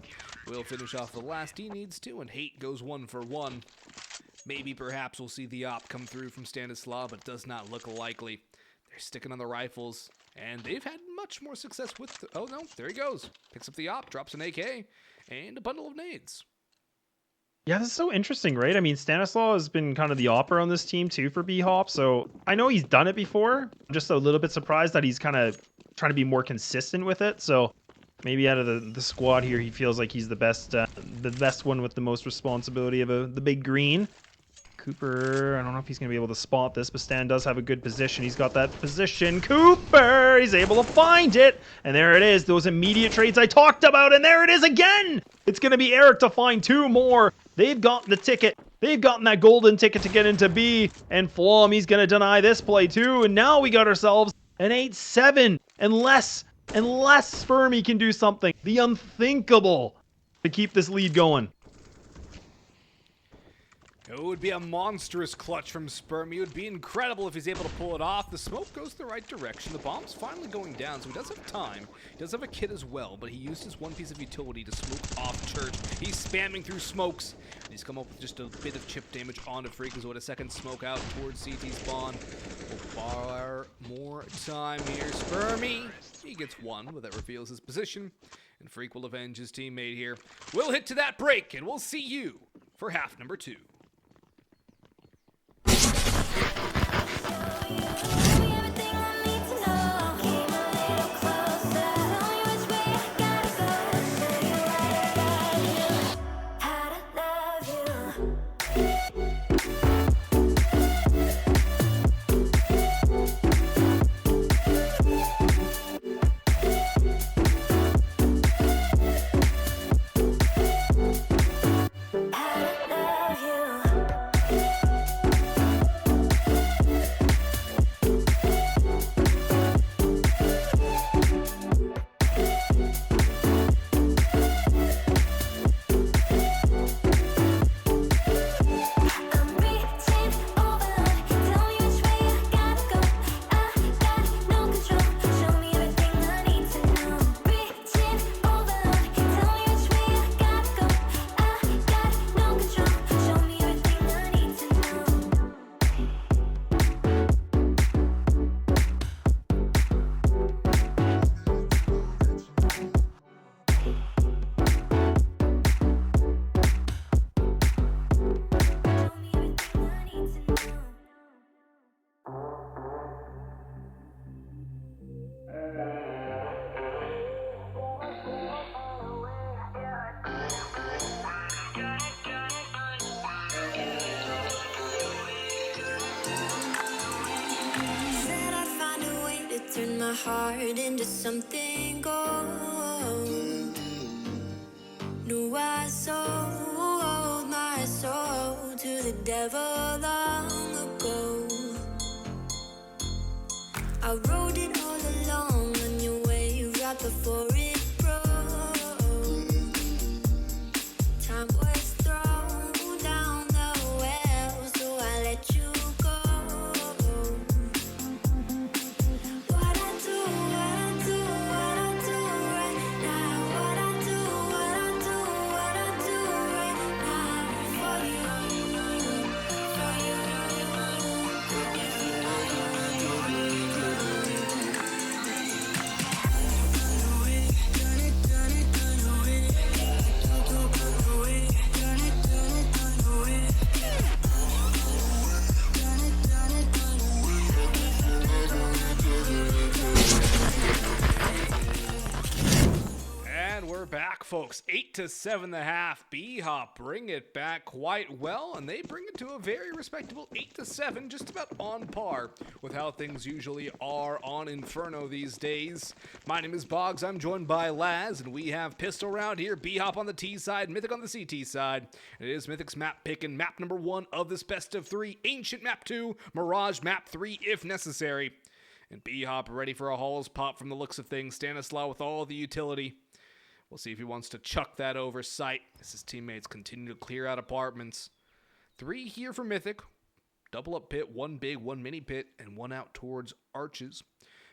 Speaker 2: will finish off the last he needs to, and Hate goes 1 for 1. Maybe perhaps we'll see the op come through from Stanislav, but does not look likely. They're sticking on the rifles, and they've had much more success with... oh, no, there he goes. Picks up the op, drops an AK, and a bundle of nades.
Speaker 3: Yeah, this is so interesting, right? I mean, Stanislav has been kind of the opera on this team, too, for BHOP, so I know he's done it before. I'm just a little bit surprised that he's kind of trying to be more consistent with it, so maybe out of the squad here, he feels like he's the best one with the most responsibility of the big green. Cooper, I don't know if he's going to be able to spot this, but Stan does have a good position. He's got that position. Cooper, he's able to find it. And there it is, those immediate trades I talked about. And there it is again. It's going to be Eric to find 2 more. They've gotten the ticket. They've gotten that golden ticket to get into B. And Flom, he's going to deny this play too. And now we got ourselves an 8-7. Unless Spermy can do something. The unthinkable to keep this lead going.
Speaker 2: It would be a monstrous clutch from Spermy. It would be incredible if he's able to pull it off. The smoke goes the right direction. The bomb's finally going down, so he does have time. He does have a kit as well, but he used his one piece of utility to smoke off Church. He's spamming through smokes, and he's come up with just a bit of chip damage onto Freak. So with a second smoke out towards CT spawn. Will bar more time here. Spermy, he gets 1, but that reveals his position, and Freak will avenge his teammate here. We'll hit to that break, and we'll see you for half number 2.
Speaker 4: My heart into something gold. Knew I sold my soul to the devil long ago. I rode it all along on your wave right before it broke. Time was thrown down the well, so I let you go.
Speaker 2: back, folks. 8-7.5. BHOP bring it back quite well, and they bring it to a very respectable 8-7, just about on par with how things usually are on Inferno these days. My name is Boggs. I'm joined by Laz, and we have Pistol round here. BHOP on the T side, Mythic on the CT side. It is Mythic's map pick, and map number 1 of this best of 3. Ancient map 2, Mirage map 3 if necessary. And BHOP ready for a Halls pop from the looks of things. Stanislaw with all the utility. We'll see if he wants to chuck that over site as his teammates continue to clear out apartments. 3 here for Mythic. Double up pit, 1 big, 1 mini pit, and 1 out towards Arches.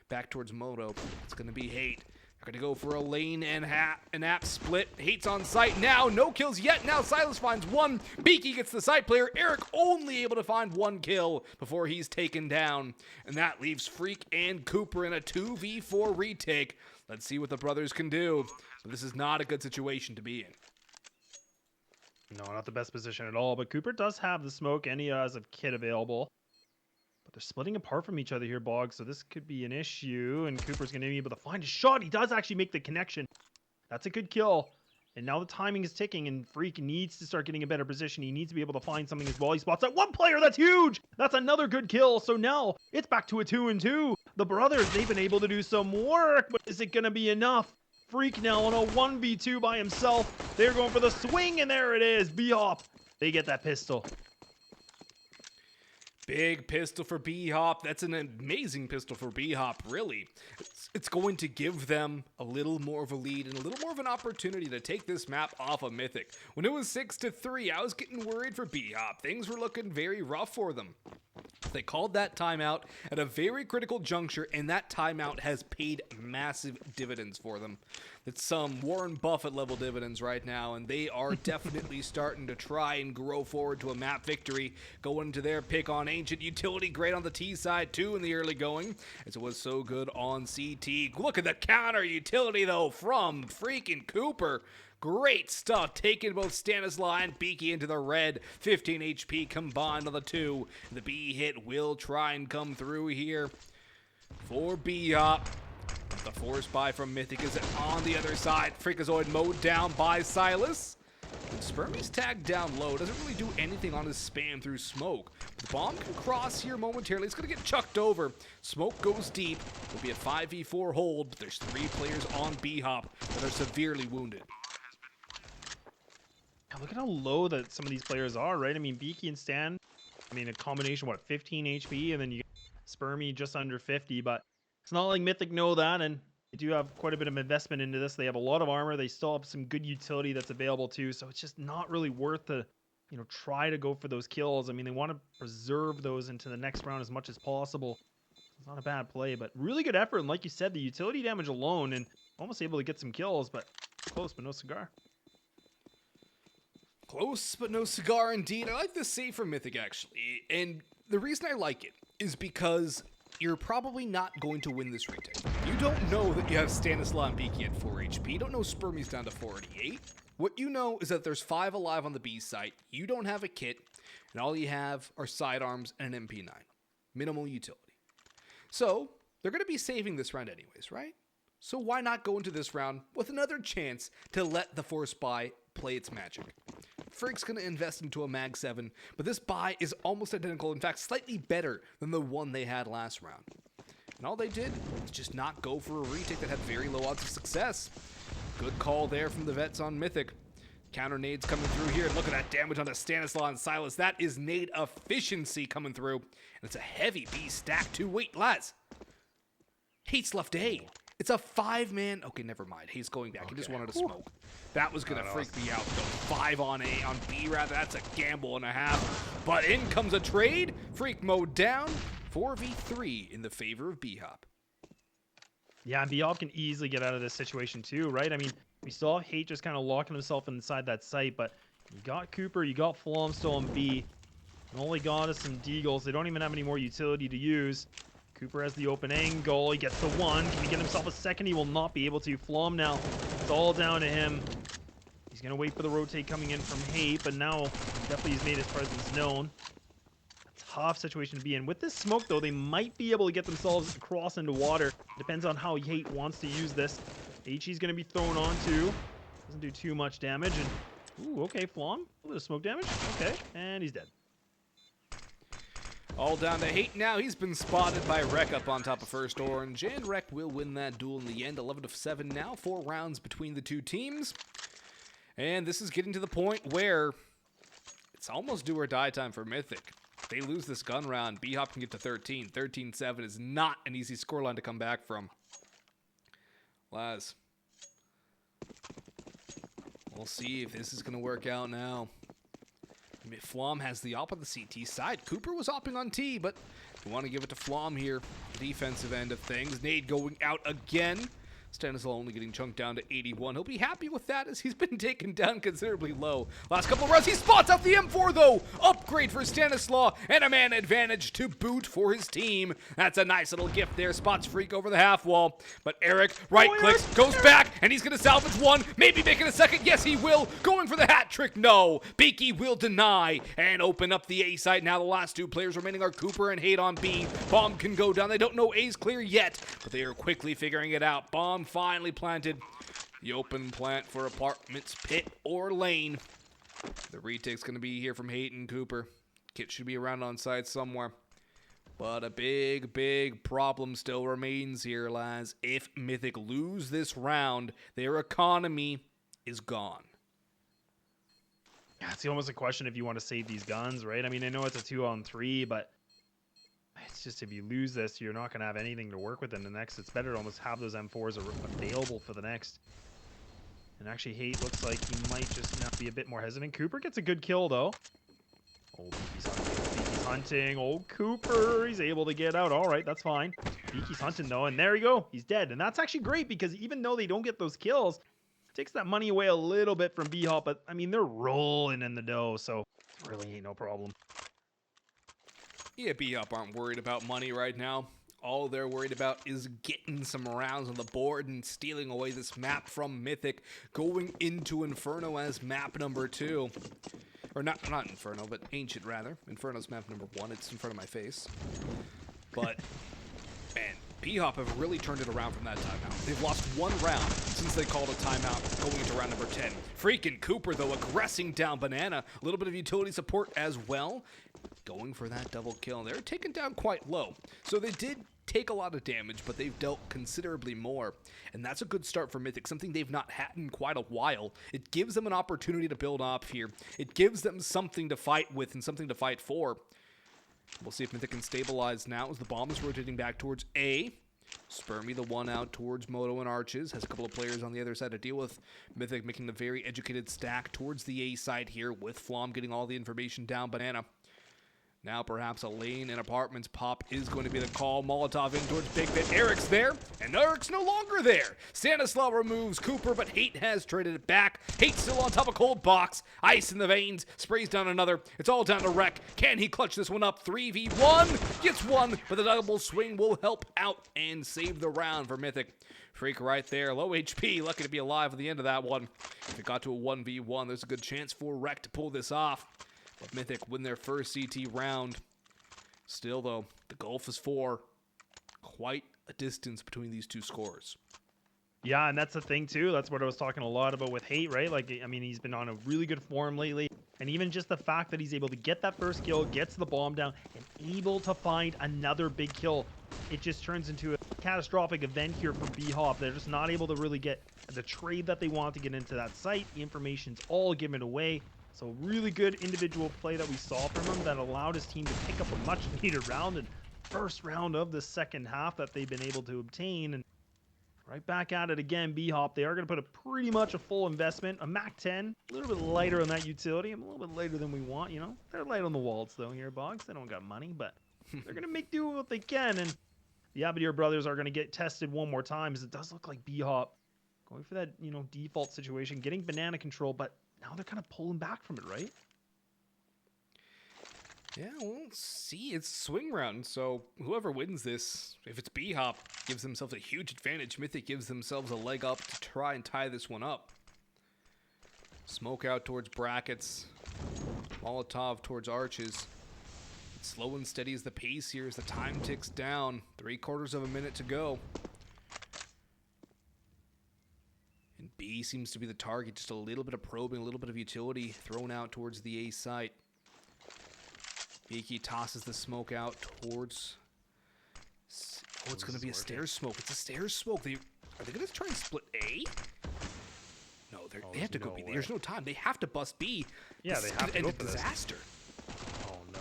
Speaker 2: Back towards Moto. It's going to be Hate. They're going to go for a lane and app split. Hate's on site now. No kills yet. Now Silas finds 1. Beaky gets the site player. Eric only able to find 1 kill before he's taken down. And that leaves Freak and Cooper in a 2v4 retake. Let's see what the brothers can do. But this is not a good situation to be in.
Speaker 3: No, not the best position at all. But Cooper does have the smoke and he has a kit available. But they're splitting apart from each other here, Bog, so this could be an issue. And Cooper's going to be able to find a shot. He does actually make the connection. That's a good kill. And now the timing is ticking, and Freak needs to start getting a better position. He needs to be able to find something as well. He spots that 1 player. That's huge. That's another good kill. So now it's back to a 2-2. The brothers, they've been able to do some work, but is it going to be enough? Freak now on a 1v2 by himself. They're going for the swing, and there it is. BHOP. They get that pistol.
Speaker 2: Big pistol for BHOP. That's an amazing pistol for BHOP, really. It's going to give them a little more of a lead and a little more of an opportunity to take this map off of Mythic. When it was 6-3, I was getting worried for BHOP. Things were looking very rough for them. They called that timeout at a very critical juncture, and that timeout has paid massive dividends for them. It's some Warren Buffett level dividends right now, and they are definitely starting to try and grow forward to a map victory, going to their pick on Ancient. Utility great on the T side too in the early going, as it was so good on CT. Look at the counter utility though from freaking Cooper. Great stuff, taking both Stanislaw and Beaky into the red. 15 HP combined on the 2. The B hit will try and come through here for BHOP. The force buy from Mythic is on the other side. Freakazoid mowed down by Silas. And Spermie's tagged down low. Doesn't really do anything on his spam through smoke. The bomb can cross here momentarily. It's going to get chucked over. Smoke goes deep. It'll be a 5v4 hold, but there's 3 players on BHOP that are severely wounded.
Speaker 3: Look at how low that some of these players are, right? I mean, Beaky and Stan, I mean, a combination, what, 15 HP, and then you get Spermie just under 50, but it's not like Mythic know that, and they do have quite a bit of investment into this. They have a lot of armor. They still have some good utility that's available too, so it's just not really worth the, try to go for those kills. I mean, they want to preserve those into the next round as much as possible. It's not a bad play, but really good effort, and like you said, the utility damage alone, and almost able to get some kills, but close, but no cigar.
Speaker 2: Close, but no cigar indeed. I like this save from Mythic, actually. And the reason I like it is because you're probably not going to win this retake. You don't know that you have Stanislaw and Beaky at 4 HP. You don't know Spermie's down to 48. What you know is that there's 5 alive on the B site. You don't have a kit, and all you have are sidearms and an MP9. Minimal utility. So, they're going to be saving this round anyways, right? So why not go into this round with another chance to let the force buy play its magic? Freak's going to invest into a Mag 7, but this buy is almost identical, in fact slightly better than the one they had last round. And all they did was just not go for a retake that had very low odds of success. Good call there from the vets on Mythic. Counter nades coming through here. Look at that damage onto Stanislaw and Silas. That is nade efficiency coming through. And it's a heavy B stack too. Wait, Laz. Hate's left A. It's a 5-man. Okay, never mind. He's going back. Okay. He just wanted to smoke. That was going to freak me out, though. 5 on A, on B, rather. That's a gamble and a half. But in comes a trade. Freak mode down. 4v3 in the favor of BHOP.
Speaker 3: Yeah, and BHOP can easily get out of this situation, too, right? I mean, we saw Hate just kind of locking himself inside that site, but you got Cooper, you got Flom still on B. And all he got is some Deagles. They don't even have any more utility to use. Cooper has the open angle. He gets the 1. Can he get himself a second? He will not be able to. Flom now. It's all down to him. He's going to wait for the rotate coming in from Hate, but now definitely he's made his presence known. A tough situation to be in. With this smoke, though, they might be able to get themselves across into water. Depends on how Hate wants to use this. HE's going to be thrown on too. Doesn't do too much damage. And ooh, okay, Flom. A little smoke damage. Okay, and he's dead.
Speaker 2: All down to Hate now. He's been spotted by Rek up on top of first orange, and Rek will win that duel in the end. 11-7 now, 4 rounds between the two teams. And this is getting to the point where it's almost do or die time for Mythic. If they lose this gun round, BHOP can get to 13. 13-7 is not an easy scoreline to come back from. Laz. We'll see if this is going to work out now. Flom has the op on the CT side. Cooper was opping on T, but we want to give it to Flom here. Defensive end of things. Nade going out again. Stanislaw only getting chunked down to 81. He'll be happy with that as he's been taken down considerably low. Last couple of rounds, he spots out the M4 though. Upgrade for Stanislaw and a man advantage to boot for his team. That's a nice little gift there. Spots Freak over the half wall. But Eric right clicks, goes back, and he's going to salvage one. Maybe make it a second. Yes, he will. Going for the hat trick. No. Beaky will deny and open up the A site. Now the last two players remaining are Cooper and Hate on B. Bomb can go down. They don't know A's clear yet, but they are quickly figuring it out. Bomb finally planted. The open plant for apartments, pit, or lane. The retake's going to be here from Hate and Cooper. Kit should be around on site somewhere. But a big, big problem still remains here, lads. If Mythic lose this round, their economy is gone.
Speaker 3: Yeah, it's almost a question if you want to save these guns, right? I mean, I know it's a 2-on-3, but it's just if you lose this, you're not going to have anything to work with in the next. It's better to almost have those M4s available for the next. And actually, Hate looks like he might just now be a bit more hesitant. Cooper gets a good kill, though. Oh, Beaky's hunting. Oh, Cooper, he's able to get out. All right, that's fine. Beaky's hunting, though, and there you go. He's dead. And that's actually great because even though they don't get those kills, it takes that money away a little bit from BHOP. But, I mean, they're rolling in the dough, so it really ain't no problem.
Speaker 2: Yeah, BHOP aren't worried about money right now. All they're worried about is getting some rounds on the board and stealing away this map from Mythic, going into Inferno as map number 2. Or not Inferno, but Ancient rather. Inferno's map number 1. It's in front of my face. But, man, BHOP have really turned it around from that timeout. They've lost 1 round since they called a timeout going into round number 10. Freaking Cooper, though, aggressing down Banana. A little bit of utility support as well. Going for that double kill. They're taken down quite low. So they did take a lot of damage, but they've dealt considerably more. And that's a good start for Mythic, something they've not had in quite a while. It gives them an opportunity to build up here. It gives them something to fight with and something to fight for. We'll see if Mythic can stabilize now as the bomb is rotating back towards A. Spermy, the one out towards Moto and Arches, has a couple of players on the other side to deal with. Mythic making the very educated stack towards the A side here with Flom getting all the information down Banana. Now perhaps a lane in apartments pop is going to be the call. Molotov in towards Big Pit. Eric's there, and Eric's no longer there. Stanislaw removes Cooper, but Hate has traded it back. Hate still on top of Cold Box. Ice in the veins. Sprays down another. It's all down to Rek. Can he clutch this one up? 3v1. Gets one, but the double swing will help out and save the round for Mythic. Freak right there. Low HP. Lucky to be alive at the end of that one. If it got to a 1v1, there's a good chance for Rek to pull this off. But Mythic win their first CT round. Still, though, the gulf is 4. Quite a distance between these two scores.
Speaker 3: Yeah, and that's the thing, too. That's what I was talking a lot about with Hate, right? Like, I mean, he's been on a really good form lately. And even just the fact that he's able to get that first kill, gets the bomb down, and able to find another big kill, it just turns into a catastrophic event here for BHOP. They're just not able to really get the trade that they want to get into that site. The information's all given away. So really good individual play that we saw from him that allowed his team to pick up a much needed round and first round of the second half that they've been able to obtain. And right back at it again, BHOP. They are going to put a pretty much a full investment. A Mac 10, a little bit lighter on that utility. A little bit later than we want, you know. They're light on the wallets though here, Boggs. They don't got money, but they're going to make do with what they can. And the Abadir brothers are going to get tested one more time as it does look like BHOP going for that, you know, default situation, getting banana control, but now they're kind of pulling back from it, right?
Speaker 2: Yeah, we'll see. It's swing round, so whoever wins this, if it's BHOP, gives themselves a huge advantage. Mythic gives themselves a leg up to try and tie this one up. Smoke out towards brackets. Molotov towards arches. Slow and steady is the pace here as the time ticks down. 3/4 of a minute to go. And B seems to be the target. Just a little bit of probing, a little bit of utility thrown out towards the A site. Beaky tosses the smoke out towards... Oh, it's going to be a stairs smoke. It's a stairs smoke. Are they going to try and split A? No, they have to go B. There's no time. They have to bust B.
Speaker 3: Yeah, they have to
Speaker 2: end
Speaker 3: go
Speaker 2: a
Speaker 3: for this.
Speaker 2: disaster.
Speaker 3: Oh, no.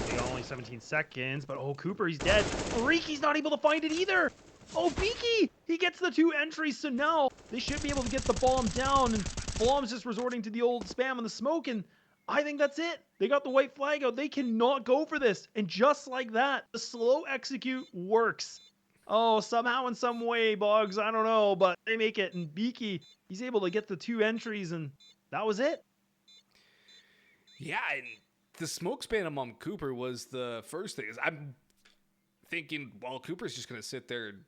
Speaker 3: They got only 17 seconds, but oh, Cooper, he's dead. Freaky's not able to find it either. Oh, Beaky! He gets the 2 entries, so now they should be able to get the bomb down, and Blom's just resorting to the old spam and the smoke, and I think that's it. They got the white flag out. They cannot go for this. And just like that, the slow execute works. Oh, somehow in some way, Boggs, I don't know, but they make it. And Beaky, he's able to get the 2 entries, and that was it.
Speaker 2: Yeah, and the smoke spam among Cooper was the first thing. I'm thinking, well, Cooper's just going to sit there and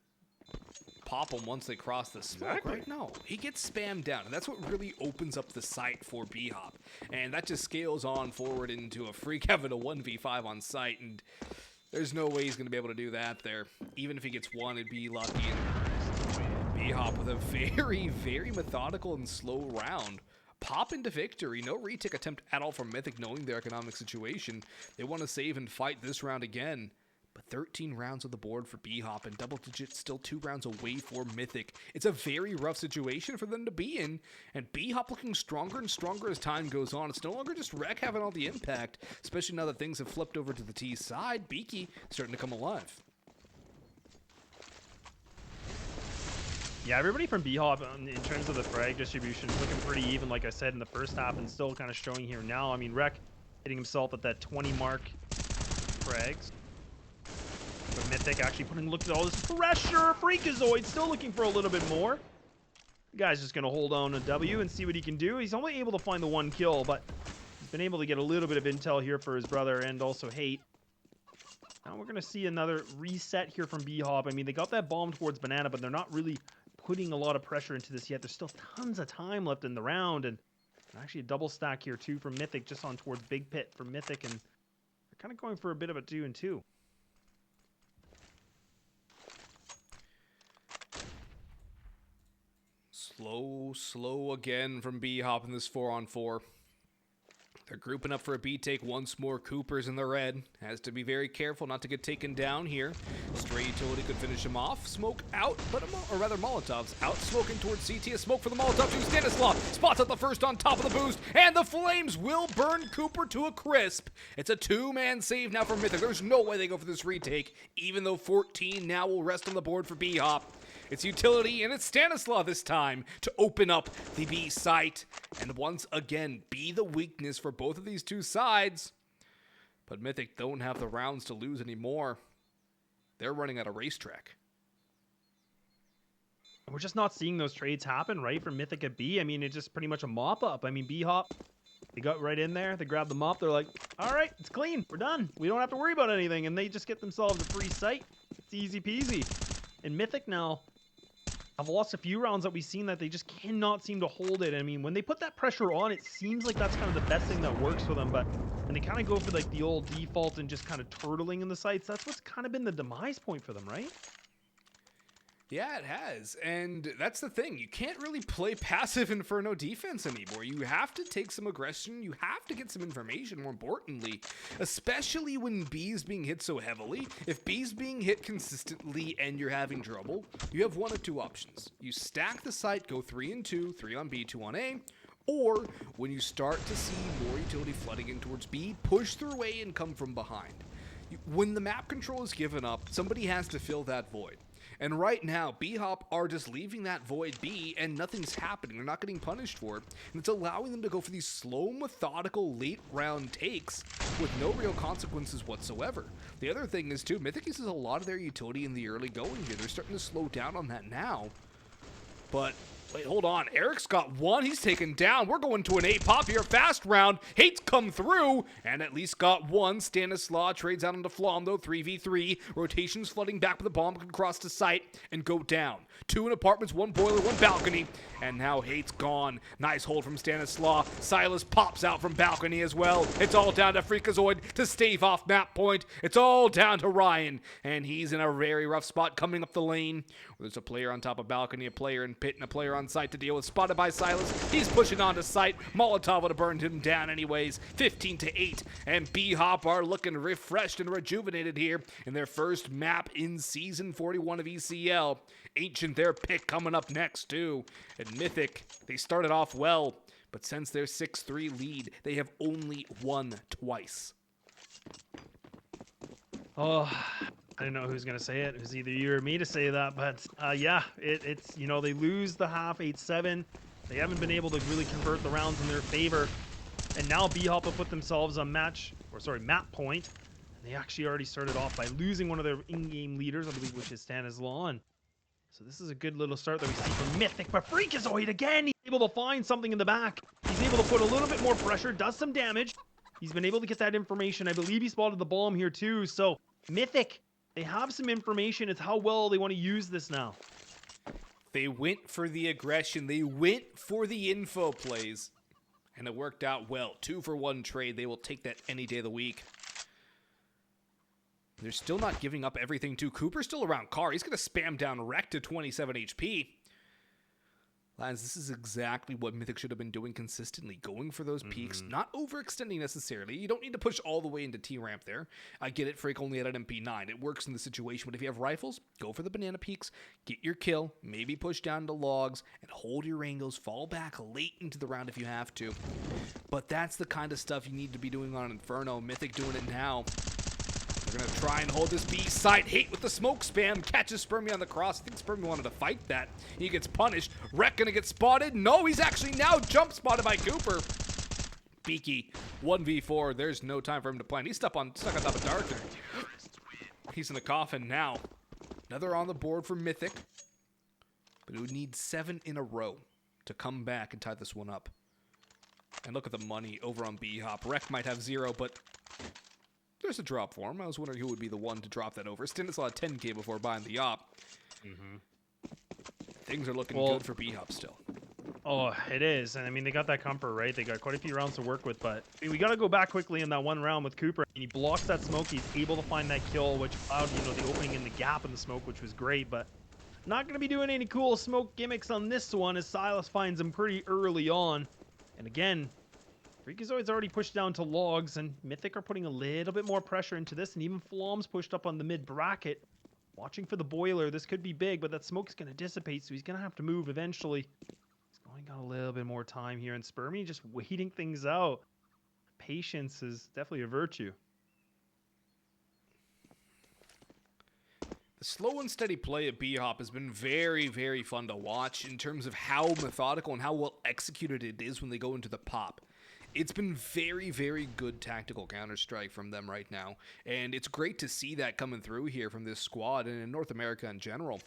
Speaker 2: pop them once they cross the smoke, right? No, he gets spammed down, and that's what really opens up the site for BHOP. And that just scales on forward into a freak having a 1v5 on site, and there's no way he's going to be able to do that there. Even if he gets one, it'd be lucky. And BHOP with a very, very methodical and slow round. Pop into victory. No retake attempt at all from Mythic, knowing their economic situation. They want to save and fight this round again. But 13 rounds on the board for BHOP, and double digits still 2 rounds away for Mythic. It's a very rough situation for them to be in, and BHOP looking stronger and stronger as time goes on. It's no longer just Rec having all the impact, especially now that things have flipped over to the T side. Beaky starting to come alive.
Speaker 3: Yeah, everybody from BHOP in terms of the frag distribution is looking pretty even, like I said, in the first half, and still kind of showing here now. I mean, Rec hitting himself at that 20 mark frags. But Mythic actually look at all this pressure. Freakazoid still looking for a little bit more. The guy's just going to hold on to W and see what he can do. He's only able to find the 1 kill, but he's been able to get a little bit of intel here for his brother and also Hate. Now we're going to see another reset here from BHOP. I mean, they got that bomb towards Banana, but they're not really putting a lot of pressure into this yet. There's still tons of time left in the round, and actually a double stack here too from Mythic just on towards Big Pit for Mythic, and they're kind of going for a bit of a 2 and 2.
Speaker 2: Slow again from BHOP in this 4-on-4. They're grouping up for a B take once more. Cooper's in the red. Has to be very careful not to get taken down here. Stray utility could finish him off. Smoke out, but or rather Molotov's out. Smoking towards CT. A smoke for the Molotov to Stanislav. Spots up the first on top of the boost. And the flames will burn Cooper to a crisp. It's a 2-man save now for Mythic. There's no way they go for this retake, even though 14 now will rest on the board for BHOP. It's utility, and it's Stanislav this time to open up the B site. And once again, be the weakness for both of these 2 sides. But Mythic don't have the rounds to lose anymore. They're running at a racetrack.
Speaker 3: We're just not seeing those trades happen, right, for Mythic at B. I mean, it's just pretty much a mop-up. I mean, BHOP, they got right in there. They grabbed the mop. They're like, all right, it's clean. We're done. We don't have to worry about anything. And they just get themselves a free site. It's easy peasy. And Mythic now have lost a few rounds that we've seen that they just cannot seem to hold it. I mean, when they put that pressure on, it seems like that's kind of the best thing that works for them. But when they kind of go for like the old default and just kind of turtling in the sites, that's what's kind of been the demise point for them, right?
Speaker 2: Yeah, it has. And that's the thing. You can't really play passive Inferno defense anymore. You have to take some aggression. You have to get some information, more importantly. Especially when B's being hit so heavily. If B's being hit consistently and you're having trouble, you have 1 of 2 options. You stack the site, go 3 and 2, 3 on B, 2 on A. Or, when you start to see more utility flooding in towards B, push through A and come from behind. When the map control is given up, somebody has to fill that void. And right now, BHOP are just leaving that void be, and nothing's happening. They're not getting punished for it. And it's allowing them to go for these slow, methodical, late-round takes with no real consequences whatsoever. The other thing is, too, Mythic uses a lot of their utility in the early going here. They're starting to slow down on that now. But wait, hold on. Eric's got 1. He's taken down. We're going to an 8-pop here. Fast round. Hate's come through and at least got 1. Stanislav trades out onto Flom, though. 3v3. Rotations flooding back, but the bomb can cross the site and go down. 2 in apartments, 1 boiler, 1 balcony. And now Hate's gone. Nice hold from Stanislav. Silas pops out from balcony as well. It's all down to Freakazoid to stave off map point. It's all down to Ryan. And he's in a very rough spot coming up the lane. There's a player on top of balcony, a player in pit, and a player on on site to deal with. Spotted by Silas. He's pushing onto site. Molotov would have burned him down anyways. 15-8. And BHOP are looking refreshed and rejuvenated here in their first map in Season 41 of ECL. Ancient, their pick, coming up next too. And Mythic, they started off well, but since their 6-3 lead, they have only won twice.
Speaker 3: Oh, I didn't know who was going to say it. It was either you or me to say that, but yeah, it's, you know, they lose the half 8-7. They haven't been able to really convert the rounds in their favor. And now BHOP have put themselves on map point. And they actually already started off by losing one of their in-game leaders, I believe, which is Stanislaw. So this is a good little start that we see from Mythic, but Freakazoid again, he's able to find something in the back. He's able to put a little bit more pressure, does some damage. He's been able to get that information. I believe he spotted the bomb here too. So Mythic, they have some information. It's how well they want to use this now.
Speaker 2: They went for the aggression. They went for the info plays. And it worked out well. 2-for-1 trade. They will take that any day of the week. They're still not giving up everything too. Cooper's still around Car. He's going to spam down Wreck to 27 HP. Lads, this is exactly what Mythic should have been doing consistently. Going for those peaks, not overextending necessarily. You don't need to push all the way into T-ramp there. I get it, Freak only had an MP9. It works in the situation, but if you have rifles, go for the banana peaks, get your kill, maybe push down to logs, and hold your angles, fall back late into the round if you have to. But that's the kind of stuff you need to be doing on Inferno. Mythic doing it now. They're going to try and hold this B site. Hate with the smoke spam. Catches Spermy on the cross. I think Spermy wanted to fight that. He gets punished. Wreck going to get spotted. No, he's actually now jump spotted by Cooper. Beaky, 1v4. There's no time for him to plan. He's stuck on top of Darker. He's in the coffin now. Another on the board for Mythic. But it would need 7 in a row to come back and tie this one up. And look at the money over on BHOP. Wreck might have 0, but there's a drop for him. I was wondering who would be the one to drop that over. Stanislaw had 10k before buying the op. Things are looking good for BHOP still.
Speaker 3: Oh, it is. And I mean, they got that comfort, right? They got quite a few rounds to work with, but I mean, we got to go back quickly in that one round with Cooper. And he blocks that smoke. He's able to find that kill, which allowed, you know, the opening in the gap in the smoke, which was great, but not going to be doing any cool smoke gimmicks on this one as Silas finds him pretty early on. And again, Freakazoid's already pushed down to logs, and Mythic are putting a little bit more pressure into this, and even Flom's pushed up on the mid bracket. Watching for the boiler. This could be big, but that smoke's going to dissipate, so he's going to have to move eventually. He's only got a little bit more time here, and Spermy just waiting things out. Patience is definitely a virtue.
Speaker 2: The slow and steady play at BHOP has been very, very fun to watch in terms of how methodical and how well executed it is when they go into the pop. It's been very, very good tactical Counter-Strike from them right now, and it's great to see that coming through here from this squad and in North America in general.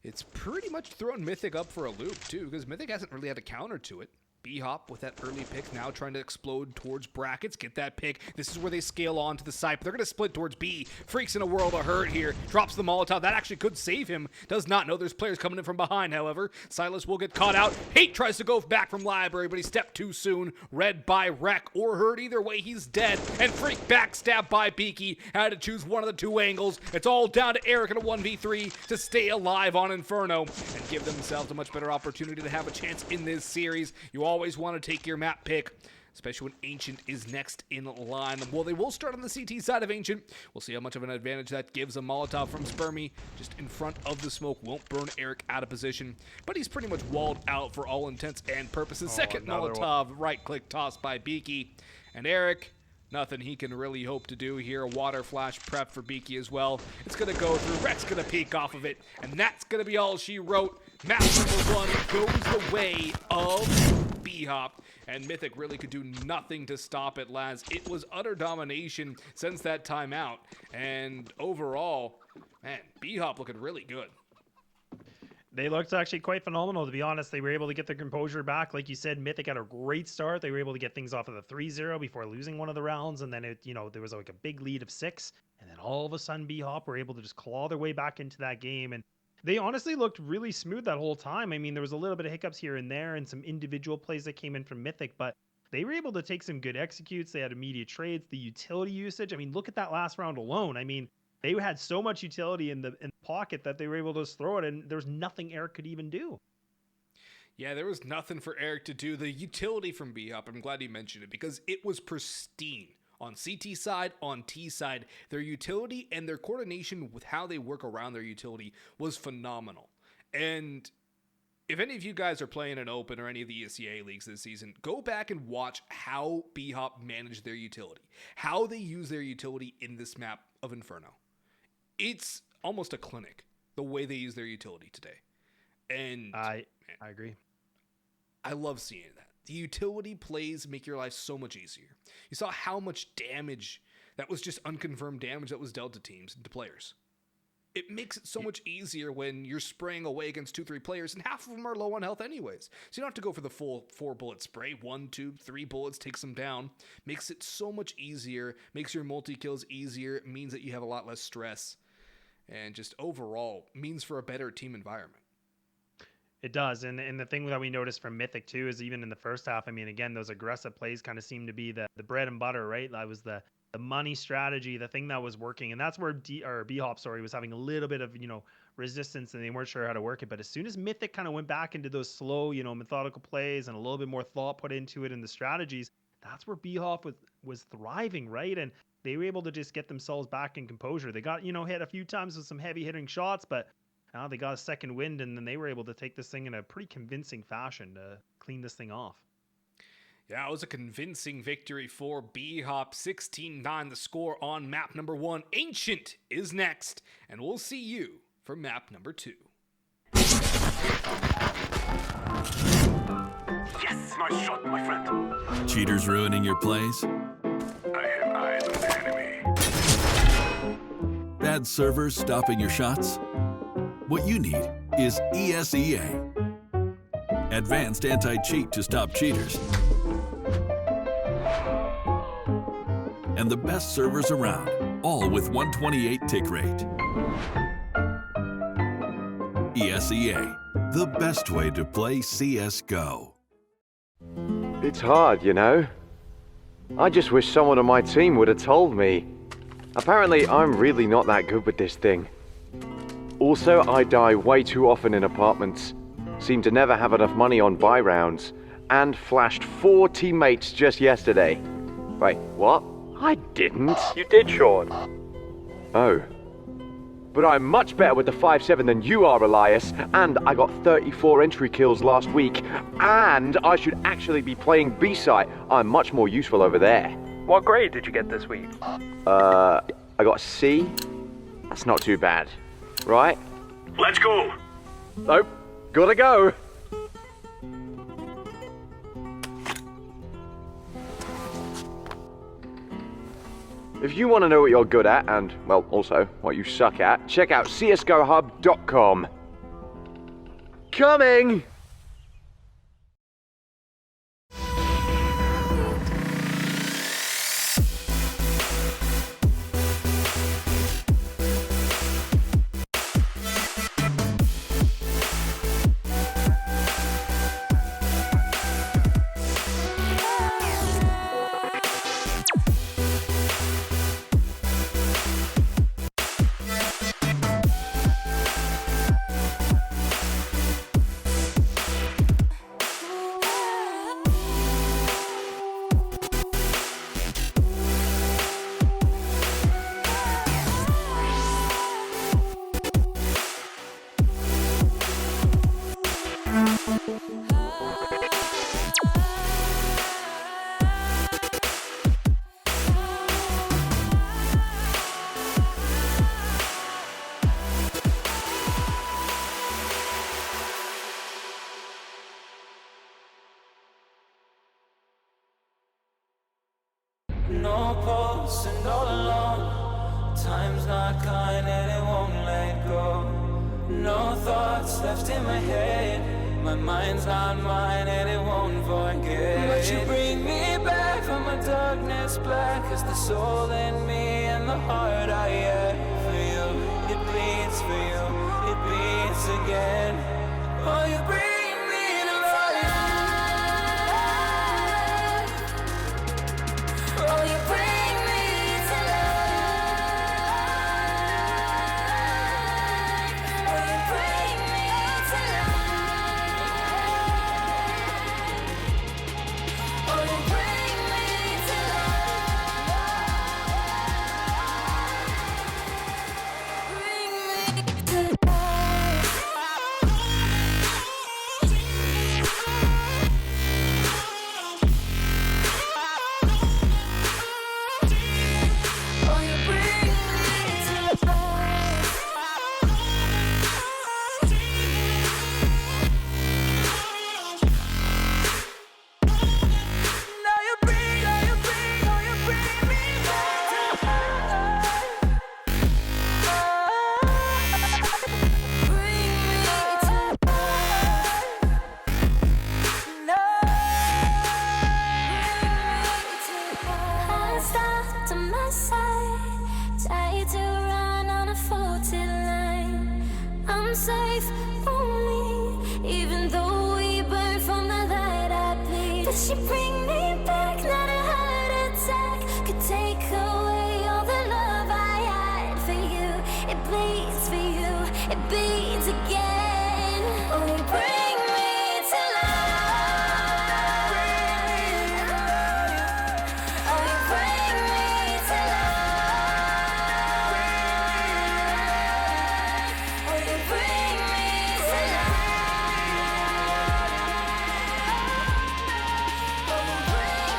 Speaker 2: It's pretty much thrown Mythic up for a loop, too, because Mythic hasn't really had a counter to it. BHOP with that early pick now trying to explode towards brackets. Get that pick. This is where they scale on to the side, but they're going to split towards B. Freak's in a world of hurt here. Drops the Molotov. That actually could save him. Does not know there's players coming in from behind, however. Silas will get caught out. Hate tries to go back from Library, but he stepped too soon. Red by Wreck or hurt. Either way, he's dead. And Freak backstabbed by Beaky. Had to choose one of the two angles. It's all down to Eric in a 1v3 to stay alive on Inferno and give themselves a much better opportunity to have a chance in this series. You always want to take your map pick, especially when Ancient is next in line. Well, they will start on the CT side of Ancient. We'll see how much of an advantage that gives. A Molotov from Spermy just in front of the smoke. Won't burn Eric out of position, but he's pretty much walled out for all intents and purposes. Second Molotov, right-click toss by Beaky. And Eric, nothing he can really hope to do here. Water flash prep for Beaky as well. It's going to go through. Rex going to peek off of it, and that's going to be all she wrote. Map number 1 goes the way of BHOP, and Mythic really could do nothing to stop it, lads. It was utter domination since that timeout, and overall, man, BHOP looking really good.
Speaker 3: They looked actually quite phenomenal, to be honest. They were able to get their composure back. Like you said, Mythic had a great start. They were able to get things off of the 3-0 before losing one of the rounds, and then it, you know, there was like a big lead of 6, and then all of a sudden BHOP were able to just claw their way back into that game, and they honestly looked really smooth that whole time. I mean, there was a little bit of hiccups here and there and some individual plays that came in from Mythic, but they were able to take some good executes. They had immediate trades, the utility usage. I mean, look at that last round alone. I mean, they had so much utility in the pocket that they were able to just throw it, and there's nothing Eric could even do.
Speaker 2: Yeah, there was nothing for Eric to do. The utility from BHOP, I'm glad you mentioned it, because it was pristine. On CT side, on T side, their utility and their coordination with how they work around their utility was phenomenal. And if any of you guys are playing an Open or any of the ESEA leagues this season, go back and watch how BHOP managed their utility, how they use their utility in this map of Inferno. It's almost a clinic, the way they use their utility today. And
Speaker 3: I agree.
Speaker 2: I love seeing that. The utility plays make your life so much easier. You saw how much damage that was just unconfirmed damage that was dealt to teams and to players. It makes it so much easier when you're spraying away against 2-3 players and half of them are low on health anyways. So you don't have to go for the full 4-bullet spray. 1, 2, 3 bullets takes them down. Makes it so much easier. Makes your multi-kills easier. It means that you have a lot less stress. And just overall means for a better team environment.
Speaker 3: It does, and the thing that we noticed from Mythic too is even in the first half, I mean, again, those aggressive plays kind of seemed to be the bread and butter, right? That was the money strategy, the thing that was working, and that's where BHOP, was having a little bit of resistance, and they weren't sure how to work it. But as soon as Mythic kind of went back into those slow, methodical plays and a little bit more thought put into it and the strategies, that's where BHOP was thriving, right? And they were able to just get themselves back in composure. They got hit a few times with some heavy hitting shots, but now they got a second wind, and then they were able to take this thing in a pretty convincing fashion to clean this thing off.
Speaker 2: Yeah, it was a convincing victory for BHOP. 16-9 the score on map number 1. Ancient is next, and we'll see you for map number 2.
Speaker 5: Yes, nice shot, my friend.
Speaker 6: Cheaters ruining your plays?
Speaker 5: I have eyes on the enemy.
Speaker 6: Bad servers stopping your shots? What you need is ESEA. Advanced anti-cheat to stop cheaters. And the best servers around, all with 128 tick rate. ESEA, the best way to play CSGO.
Speaker 7: It's hard, I just wish someone on my team would have told me. Apparently, I'm really not that good with this thing. Also, I die way too often in apartments, seem to never have enough money on buy rounds, and flashed 4 teammates just yesterday. Wait, what? I didn't.
Speaker 8: You did, Sean.
Speaker 7: Oh. But I'm much better with the 5.7 than you are, Elias, and I got 34 entry kills last week, and I should actually be playing B-site. I'm much more useful over there.
Speaker 8: What grade did you get this week?
Speaker 7: I got a C. That's not too bad. Right?
Speaker 5: Let's go.
Speaker 7: Nope. Gotta go. If you want to know what you're good at, and, well, also what you suck at, check out csgohub.com. Coming!
Speaker 1: No pulse and all alone. Time's not kind and it won't let go. No thoughts left in my head. My mind's on mine and it won't forget. But you bring me back from my darkness black. Cause the soul in me and the heart I have for you. It bleeds for you, it beats again. Oh, you bring me to life. Oh, you bring me to life. Oh, you bring me to life.
Speaker 4: life only. Even though we burn from the light I bleed. Did she bring me back? Not a heart attack could take away all the love I had for you. It bleeds for you, it bleeds again. Oh, you bring me to life. Oh, you bring me to life. Oh, you bring me to life. Oh, you bring me to life. Oh, you bring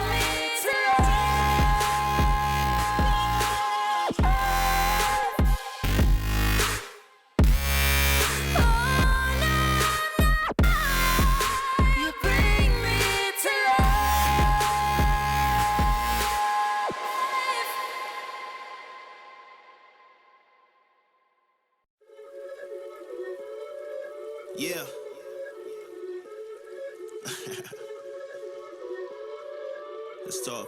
Speaker 4: me to you bring me to life.
Speaker 9: Yeah. Let's talk.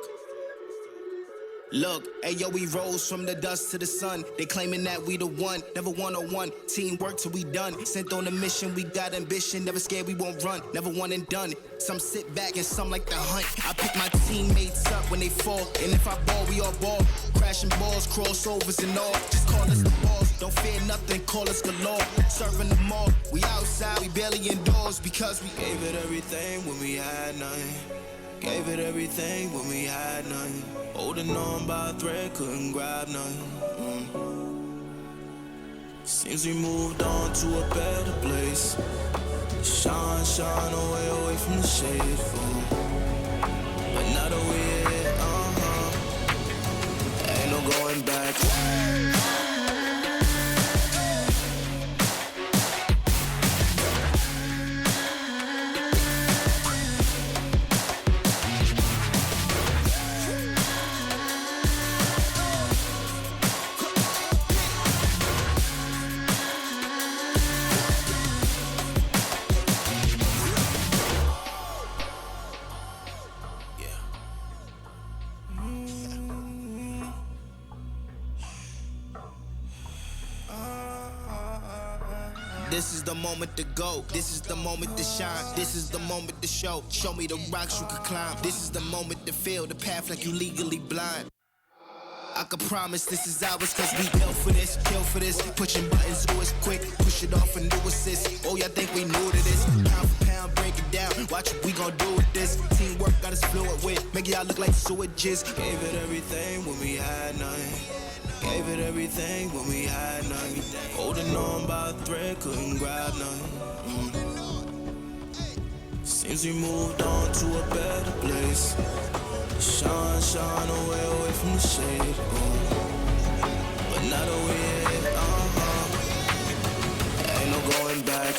Speaker 9: Look, ayo, we rose from the dust to the sun. They claiming that we the one, never one-on-one. Teamwork till we done. Sent on a mission, we got ambition. Never scared, we won't run. Never one and done. Some sit back and some like to hunt. I pick my teammates up when they fall. And if I ball, we all ball. Crashing balls, crossovers and all. Just call us the balls. Don't fear nothing, call us galore. Serving them all. We outside, we barely indoors. Because we gave it everything when we had nothing. Gave it everything when we had nothing. Holding on by a thread, couldn't grab nothing. Seems we moved on to a better place. Shine, shine away from the shade. But now that we're here, ain't no going back. This is the moment to go. This is the moment to shine. This is the moment to show. Show me the rocks you can climb. This is the moment to feel the path like you legally blind. I can promise this is ours cause we built for this, kill for this. Pushing buttons, do it quick, push it off and do assist. Oh, y'all think we new to this? Pound for pound, break it down. Watch what we gon' do with this. Teamwork got us fluid with. Make y'all look like sewages. Gave it everything when we had nothing. Gave it everything when we had nothing. Holding on by a thread, couldn't grab nothing. Seems we moved on to a better place. Shine, shine away from the shade. But now that we're here, ain't no going back.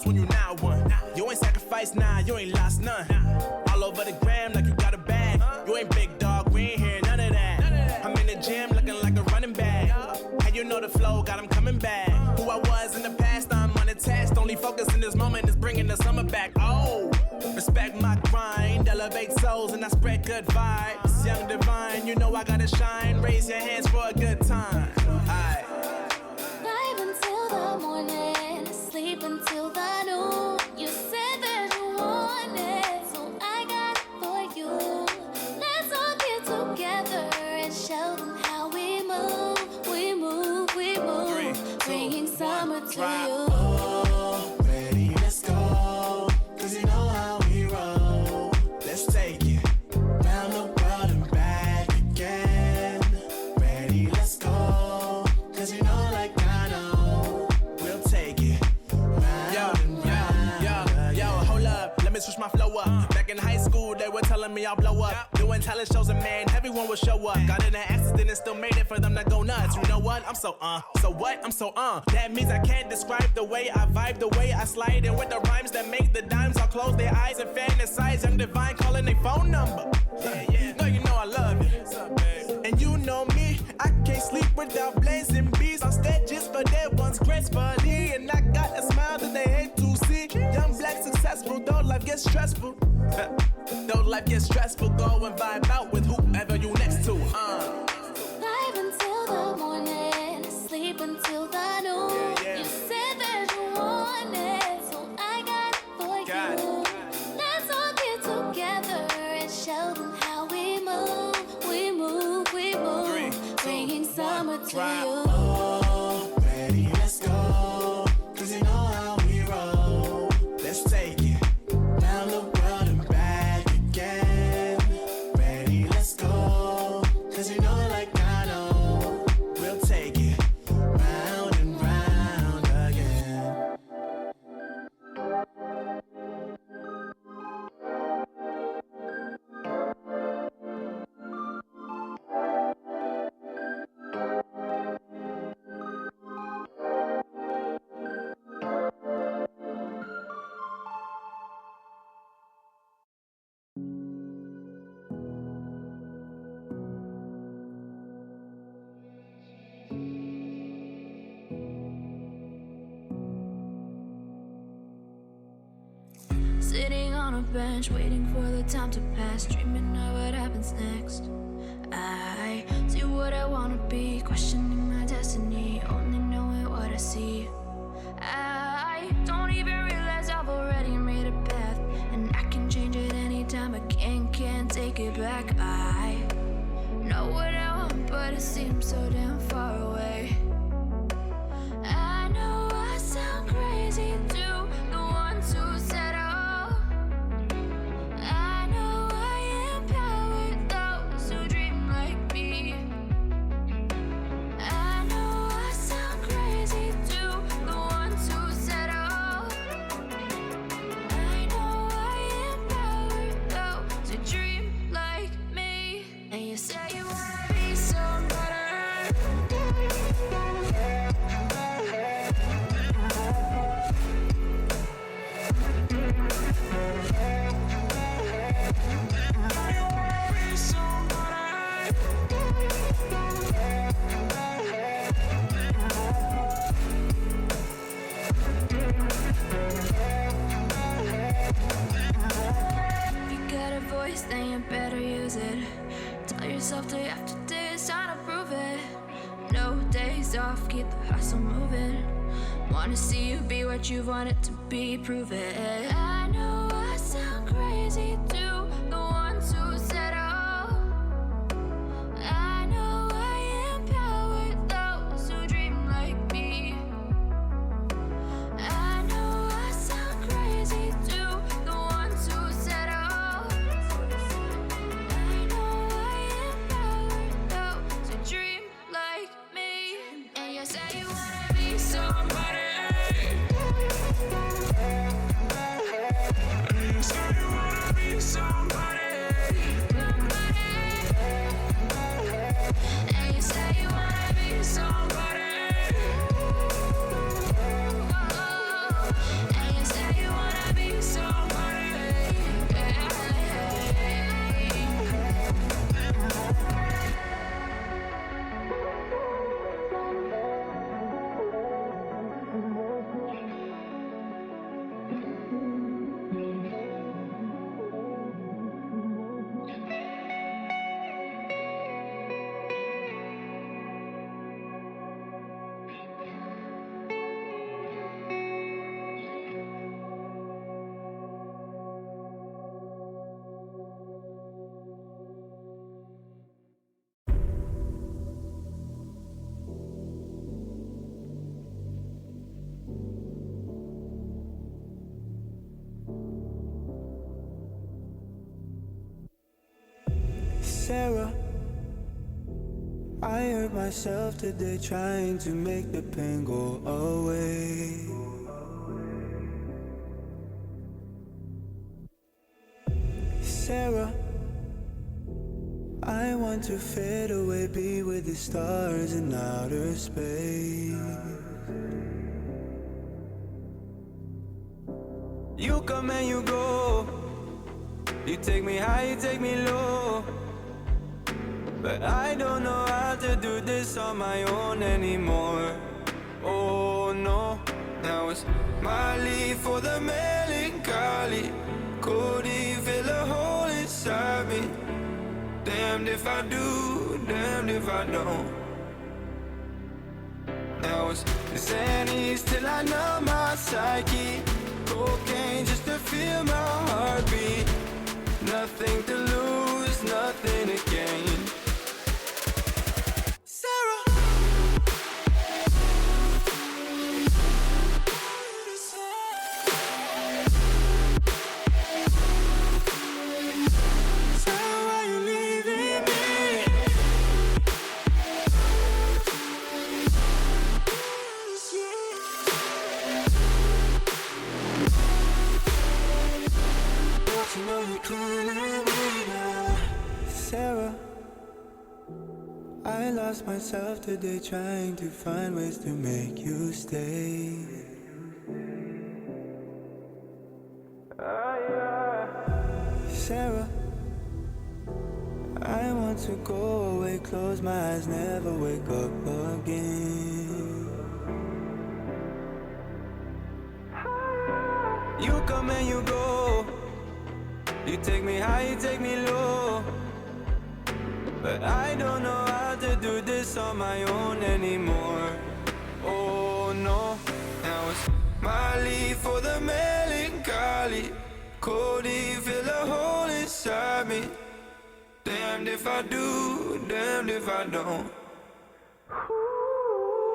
Speaker 9: lost when you not one. You ain't sacrificed, nah, you ain't lost none. All over the gram like you got a bag. You ain't big dog, we ain't hear none of that. I'm in the gym looking like a running back. How you know the flow, got him coming back. Who I was in the past, I'm unattached. Only focus in this moment is bringing the summer back. Oh, respect my grind, elevate souls and I spread good vibes. Young divine, you know I gotta shine. Raise your hands for a good time. Aight.
Speaker 4: Vibe until the morning, sleep until the noon. You said that you want it, so I got it for you. Let's all get together and show them how we move. We move, we move,
Speaker 9: 3, 2,
Speaker 4: bringing
Speaker 9: 1,
Speaker 4: summer to
Speaker 9: drop.
Speaker 4: you.
Speaker 9: Oh, ready, let's go. 'Cause you know how we roll. Let's take it round the world and back again. Ready, let's go. 'Cause you know, like I know, we'll take it round and round. Yo, hold up, let me switch my flow up. Back in high school, they were telling me I'll blow up. Doing talent shows and man, everyone will show up. Got in an accident and still made it for them to go nuts. You know what? I'm so so what? I'm so That means I can't describe the way I vibe, the way I slide. And with the rhymes that make the dimes, I'll close their eyes and fantasize. Young divine calling their phone number. Yeah. No, you know I love it. And you know me, I can't sleep without blazing beats on stages for their ones gracefully. And I got a smile that they hate to see. Young black successful, though life gets stressful. Though life gets stressful, go and vibe out with whoever you next to.
Speaker 4: Vibe until the morning, sleep until the noon.
Speaker 9: Yeah.
Speaker 4: You said that you want it, so I got it for
Speaker 9: Got
Speaker 4: you. Let's all get together and show them how we move. We move, we move,
Speaker 9: 3, 2,
Speaker 4: bringing summer
Speaker 9: 1,
Speaker 4: to
Speaker 9: drop.
Speaker 4: you.
Speaker 9: Oh, ready, let's go. 'Cause you know how we roll. Let's take it round the world and back again. Ready, let's go. 'Cause you know, like I know, we'll take it round and round again.
Speaker 4: Sitting on a bench, waiting for the time to pass, dreaming of what happens next. I see what I wanna be, questioning my destiny, only knowing what I see. I don't even realize I've already made a path, and I can change it anytime. I can't take it back. I know what I want, but it seems so damn far away. I know I sound crazy to the ones who said I know I empower those who dream like me. I know I sound crazy to the ones who said I know I empower those who dream like me. And you say you wanna be somebody. Then you better use it. Tell yourself day after day it's time to prove it. No days off, keep the hustle moving. Wanna see you be what you wanted to be, prove it. I know I sound crazy to the ones who said I know I empower those who dream like me. I know I sound crazy to the ones who said I know I empower those who dream like me. And you say you wanna be somebody.
Speaker 1: Sarah, I hurt myself today trying to make the pain go away. Sarah, I want to fade away, be with the stars in outer space. You come and you go, you take me high, you take me low, but I don't know how to do this on my own anymore. Oh no, now it's my leave for the melancholy. Could he fill a hole inside me? Damned if I do, damned if I don't. Now it's Xannies till I numb my psyche. Cocaine just to feel my heartbeat. Nothing to lose, nothing to gain. Sarah, Sarah, why you leaving me? Don't you know you can't leave me now? Sarah, I lost myself today trying to find ways to make you stay. Sarah, I want to go away, close my eyes, never wake up again. You come and you go, you take me high, you take me low, but I don't know how to do this on my own anymore. Oh no, now it's my leave for the melancholy. Could he fill a hole inside me? Damned if I do, damned if I don't.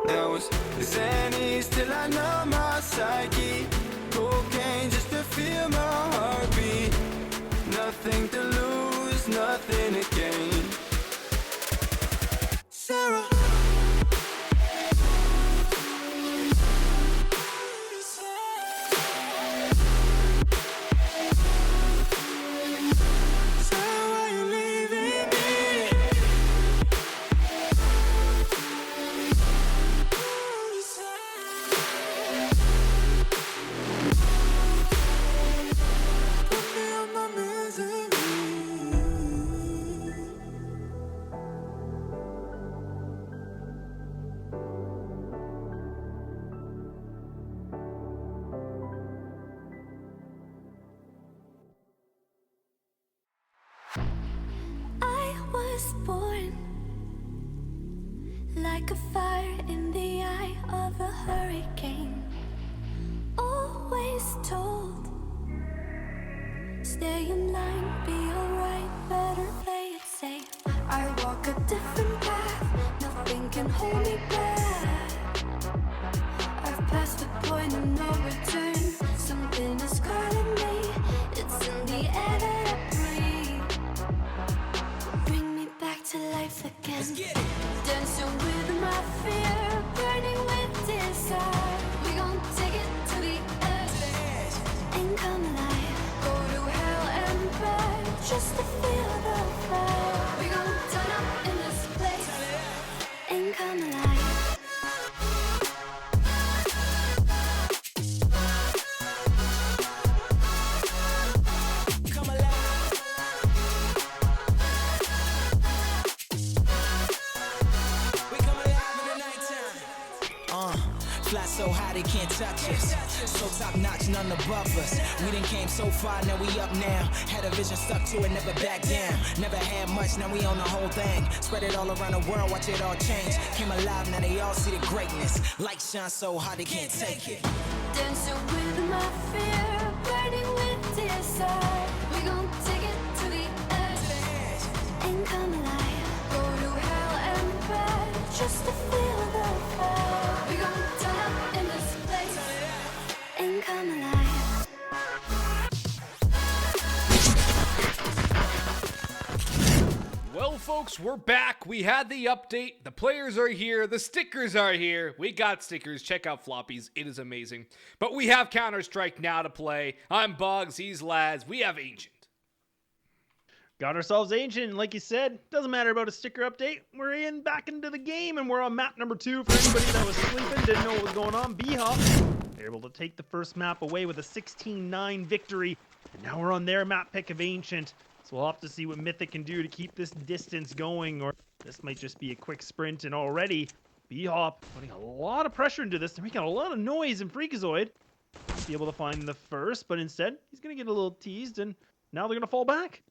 Speaker 1: Now it's Xannies till I numb my psyche. Cocaine just to feel my heartbeat. Nothing to lose, nothing to gain. Sarah, Sarah, why you leaving me? Put me on my misery.
Speaker 4: I was born like a fire in the eye of a hurricane. Always told, stay in line, be alright, better play it safe. I walk a different path, nothing can hold me back. I've passed the point of no return, something is calling me. It's in the air that I breathe. Bring me back to life again. Dancing with my fear, burning with desire. We gon' take it to the edge and come alive. Go to hell and back just to feel the fire. We gon' turn up in this place and come alive.
Speaker 1: Come alive. We come alive in the nighttime.
Speaker 10: Fly so high they can't touch us. So top notch, none above us. We done came so far, now we up now. Had a vision, stuck to it, never back down. Never had much, now we own the whole thing. Spread it all around the world, watch it all change. Came alive, now they all see the greatness. Light shine so hard they can't take it.
Speaker 4: Dancing with my fear, burning with desire. We gon' take it to the edge and come alive. Go to hell and back just to feel the fire. We gon' turn up in this place and come alive.
Speaker 2: Well folks, we're back. We had the update. The players are here. The stickers are here. We got stickers. Check out Floppies. It is amazing. But we have Counter-Strike now to play. I'm Bugs. He's Laz. We have Ancient.
Speaker 3: Got ourselves Ancient, and like you said, doesn't matter about a sticker update. We're back into the game, and we're on map number 2 for anybody that was sleeping, didn't know what was going on. BHOP, they're able to take the first map away with a 16-9 victory, and now we're on their map pick of Ancient. So we'll have to see what Mythic can do to keep this distance going, or this might just be a quick sprint, and already BHOP putting a lot of pressure into this. They're making a lot of noise in Freakazoid. Be able to find the first, but instead, he's going to get a little teased, and now they're going to fall back.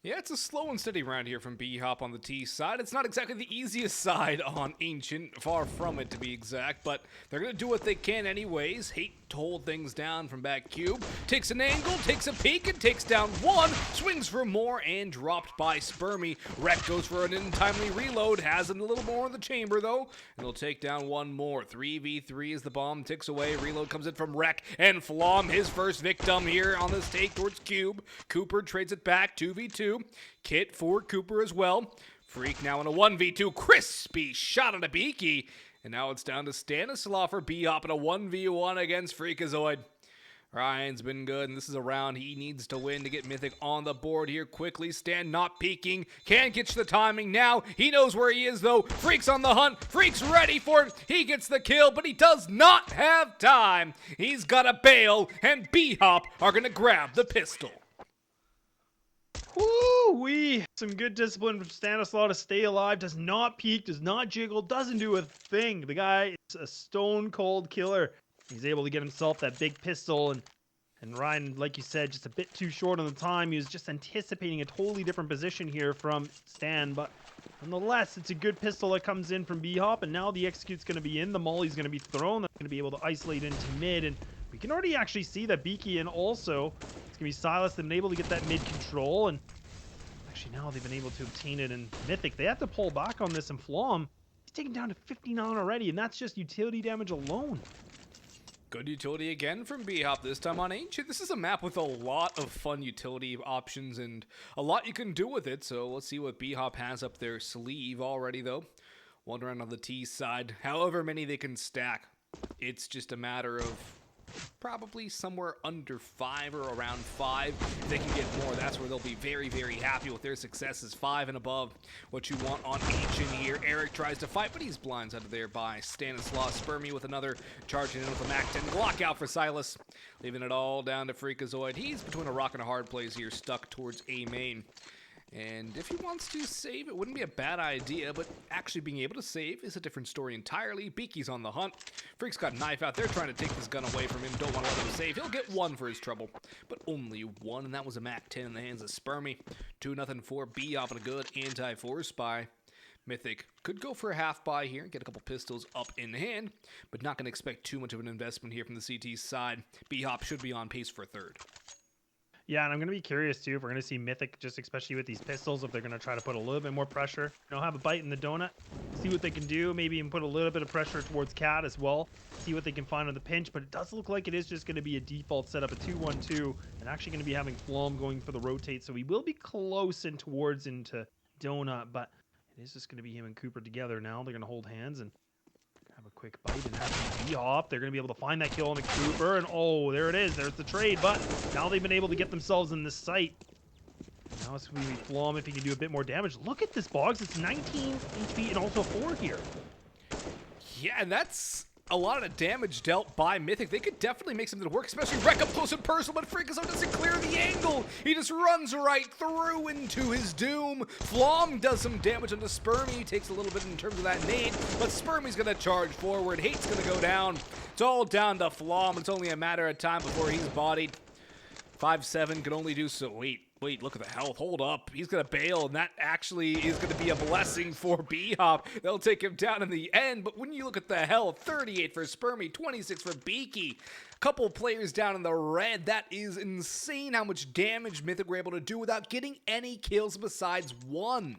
Speaker 2: Yeah, it's a slow and steady round here from BHOP on the T side. It's not exactly the easiest side on Ancient, far from it to be exact, but they're going to do what they can anyways. Hate to hold things down from back cube. Takes an angle, takes a peek, and takes down one. Swings for more and dropped by Spermy. Wreck goes for an untimely reload. Has a little more in the chamber though, and he'll take down one more. 3v3 as the bomb ticks away. Reload comes in from Wreck and Flom, his first victim here on this take towards Cube. Cooper trades it back, 2v2. Kit for Cooper as well. Freak now in a 1v2. Crispy shot on a Beaky. And now it's down to Stanislaw for BHOP in a 1v1 against Freakazoid. Ryan's been good, and this is a round he needs to win to get Mythic on the board here quickly. Stan not peeking. Can't catch the timing now. He knows where he is, though. Freak's on the hunt. Freak's ready for it. He gets the kill, but he does not have time. He's got to bail, and BHOP are going to grab the pistol.
Speaker 3: Woo-wee! Some good discipline from Stanislaw to stay alive. Does not peek, does not jiggle, doesn't do a thing. The guy is a stone-cold killer. He's able to get himself that big pistol, and Ryan, like you said, just a bit too short on the time. He was just anticipating a totally different position here from Stan, but nonetheless, it's a good pistol that comes in from BHOP, and now the execute's going to be in. The molly's going to be thrown. That's going to be able to isolate into mid, and we can already actually see that Beaky and also it's going to be Silas. They've been able to get that mid control, and actually now they've been able to obtain it in Mythic. They have to pull back on this, and Flom, he's taken down to 59 already, and that's just utility damage alone.
Speaker 2: Good utility again from BHOP, this time on Ancient. This is a map with a lot of fun utility options and a lot you can do with it, so let's see what BHOP has up their sleeve already, though. One round on the T side, however many they can stack. It's just a matter of probably somewhere under 5 or around 5. If they can get more, that's where they'll be very, very happy with their successes. 5 and above, what you want on Ancient here. Eric tries to fight, but he's blindsided there by Stanislaw. Spermy with another, charging in with a Mac 10. Glock out for Silas, leaving it all down to Freakazoid. He's between a rock and a hard place here, stuck towards A main. And if he wants to save, it wouldn't be a bad idea, but actually being able to save is a different story entirely. Beaky's on the hunt. Freak's got a knife out. They're trying to take this gun away from him. Don't want to let him save. He'll get 1 for his trouble, but only 1, and that was a Mac 10 in the hands of Spermy. 2-0 for BHOP and a good anti-force buy. Mythic could go for a half buy here, get a couple pistols up in hand, but not going to expect too much of an investment here from the CT side. BHOP should be on pace for 3rd.
Speaker 3: Yeah, and I'm going to be curious, too, if we're going to see Mythic, just especially with these pistols, if they're going to try to put a little bit more pressure. Have a bite in the donut, see what they can do, maybe even put a little bit of pressure towards Cat as well, see what they can find on the pinch, but it does look like it is just going to be a default setup, a 2-1-2, and actually going to be having Flom going for the rotate, so he will be close and towards into donut, but it is just going to be him and Cooper together now. They're going to hold hands and have a quick bite and have some BHOP. They're going to be able to find that kill on the Cooper, and oh, there it is. There's the trade, but now they've been able to get themselves in this site. Now it's going to be Flom if he can do a bit more damage. Look at this, Boggs. It's 19 HP and also 4 here.
Speaker 2: Yeah, and that's a lot of damage dealt by Mythic. They could definitely make something to work, especially Wreck up close and personal, but Freakazoid doesn't clear the angle. He just runs right through into his doom. Flom does some damage onto Spermy, takes a little bit in terms of that nade, but Spermy's going to charge forward. Hate's going to go down. It's all down to Flom. It's only a matter of time before he's bodied. 5-7 can only do so. Wait, look at the health. Hold up. He's going to bail, and that actually is going to be a blessing for BHOP. They'll take him down in the end, but when you look at the health, 38 for Spermy, 26 for Beaky. Couple players down in the red. That is insane how much damage Mythic were able to do without getting any kills besides 1.